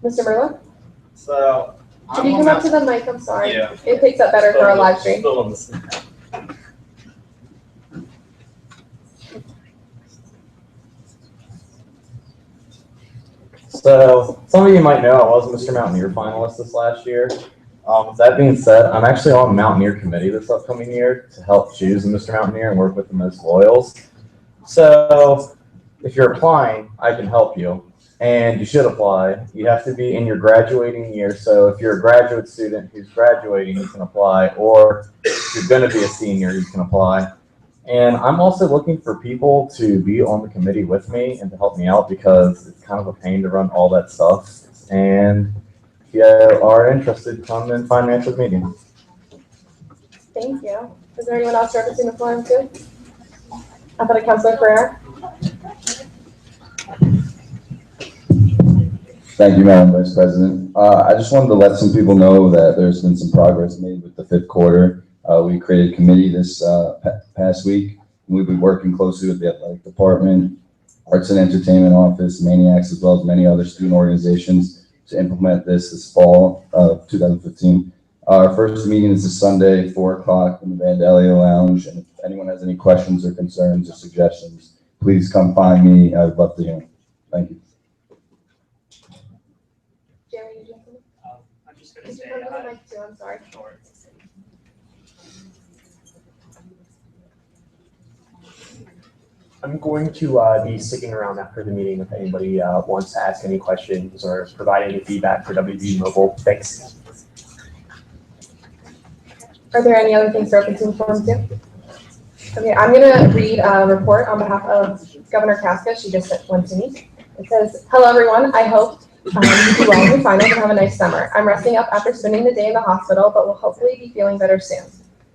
Mr. Merlo? So. Could you come up to the mic? I'm sorry. Yeah. It picks up better for a live stream. Still on the. So, some of you might know I was a Mr. Mountaineer finalist this last year. With that being said, I'm actually on the Mountaineer committee this upcoming year to help choose a Mr. Mountaineer and work with the most loyals. So, if you're applying, I can help you, and you should apply. You have to be in your graduating year. So, if you're a graduate student who's graduating, you can apply, or if you're going to be a senior, you can apply. And I'm also looking for people to be on the committee with me and to help me out because it's kind of a pain to run all that stuff. And if you are interested, come and find me after the meeting. Thank you. Is there anyone else representing the forum too? Athletic Counselor Ferrer? Thank you, Madam Vice President. I just wanted to let some people know that there's been some progress made with the fifth quarter. We created a committee this past week. We've been working closely with the athletic department, arts and entertainment office, Maniacs, as well as many other student organizations to implement this fall of 2015. Our first meeting is this Sunday, 4 o'clock in the Vandalia Lounge. And if anyone has any questions or concerns or suggestions, please come find me. I'd love to hear them. Thank you. Jerry, did you have something? I'm just going to say. Could you come to the mic too? I'm sorry. Sure. I'm going to be sticking around after the meeting if anybody wants to ask any questions or provide any feedback for WVU Mobile. Thanks. Are there any other things for open student forum too? Okay, I'm going to read a report on behalf of Governor Casca. She just sent one to me. It says, hello everyone. I hope you do well in your finals and have a nice summer. I'm resting up after spending the day in the hospital, but will hopefully be feeling better soon.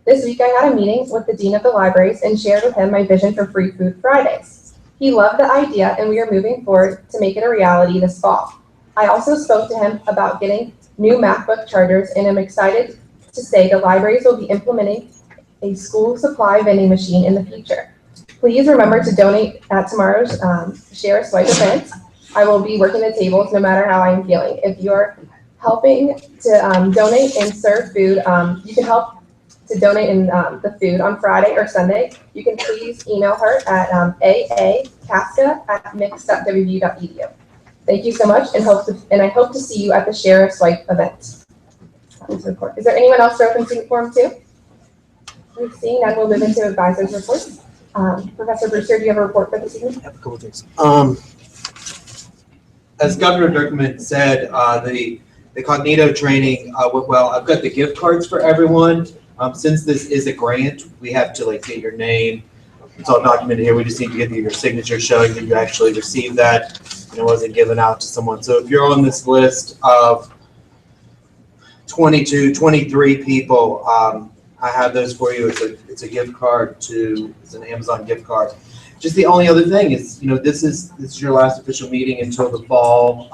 This week I had a meeting with the Dean of the Libraries and shared with him my vision for Free Food Fridays. He loved the idea and we are moving forward to make it a reality this fall. I also spoke to him about getting new MacBook chargers and I'm excited to say the libraries will be implementing a school supply vending machine in the future. Please remember to donate at tomorrow's Share a Swipe event. I will be working the tables no matter how I'm feeling. If you're helping to donate and serve food, you can help to donate in the food on Friday or Sunday. You can please email her at aacasca@mix.wvu.edu. Thank you so much and I hope to see you at the Share a Swipe event. Is there anyone else for open student forum too? Seeing none, we'll move into advisors reports. Professor Brewster, do you have a report for this evening? I have a couple things. As Governor Durkman said, the Cognito training went well. I've got the gift cards for everyone. Since this is a grant, we have to get your name. It's all documented here. We just need to give you your signature showing that you actually received that and it wasn't given out to someone. So if you're on this list of 22, 23 people, I have those for you. It's a gift card it's an Amazon gift card. Just the only other thing is, this is your last official meeting until the fall.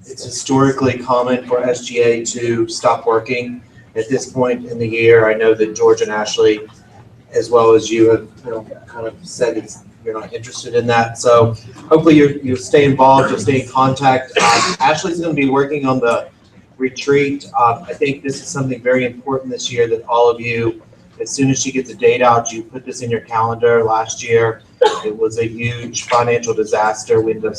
It's historically common for SGA to stop working at this point in the year. I know that George and Ashley, as well as you, have kind of said you're not interested in that. So hopefully you'll stay involved, you'll stay in contact. Ashley's going to be working on the retreat. I think this is something very important this year that all of you, as soon as you get the date out, you put this in your calendar. Last year, it was a huge financial disaster. We ended up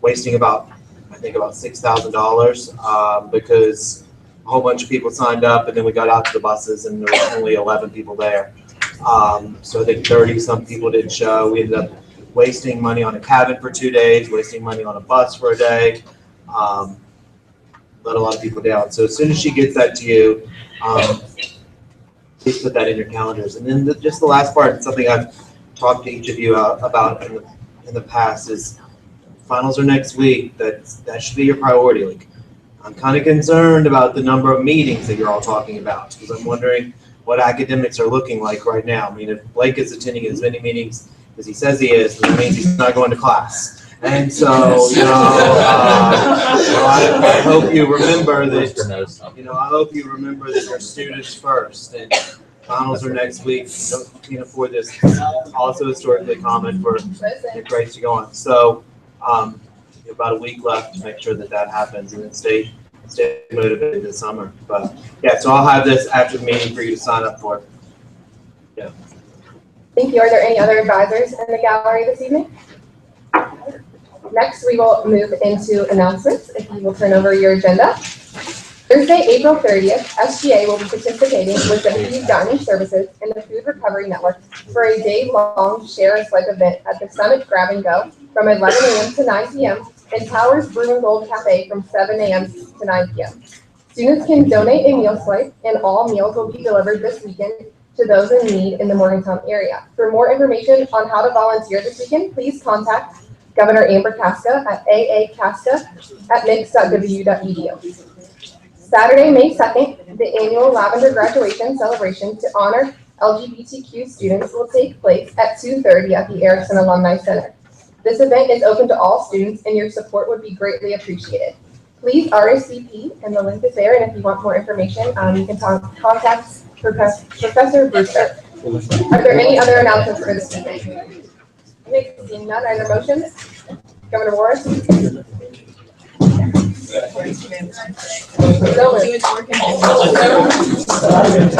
wasting about $6,000 because a whole bunch of people signed up and then we got out to the buses and there were only 11 people there. So I think 30-some people didn't show. We ended up wasting money on a cabin for 2 days, wasting money on a bus for a day. Let a lot of people down. So as soon as she gets that to you, please put that in your calendars. And then just the last part, something I've talked to each of you about in the past is finals are next week. That should be your priority. I'm kind of concerned about the number of meetings that you're all talking about because I'm wondering what academics are looking like right now. I mean, if Blake is attending as many meetings as he says he is, that means he's not going to class. And so, I hope you remember that, I hope you remember that you're students first. And finals are next week. You can't afford this. Also historically common for your grades to go on. So, about a week left to make sure that happens, and then stay motivated this summer. But yeah, so I'll have this after the meeting for you to sign up for. Yeah. Thank you. Are there any other advisors in the gallery this evening? Next, we will move into announcements. If you will turn over your agenda. Thursday, April 30th, SGA will be participating with WVU Dining Services and the Food Recovery Network for a day-long Share a Swipe event at the Summit Grab and Go from 11 a.m. to 9 p.m. and Towers Brew and Gold Cafe from 7 a.m. to 9 p.m. Students can donate a meal swipe, and all meals will be delivered this weekend to those in need in the Morgantown area. For more information on how to volunteer this weekend, please contact Governor Amber Casca at aacasca@mix.wvu.edu. Saturday, May 2nd, the annual Lavender Graduation Celebration to honor LGBTQ students will take place at 2:30 at the Erickson Alumni Center. This event is open to all students, and your support would be greatly appreciated. Please RSVP, and the link is there, and if you want more information, you can contact Professor Brewster. Are there any other announcements for this evening? Seeing none, are there motions? Governor Morris? So moved.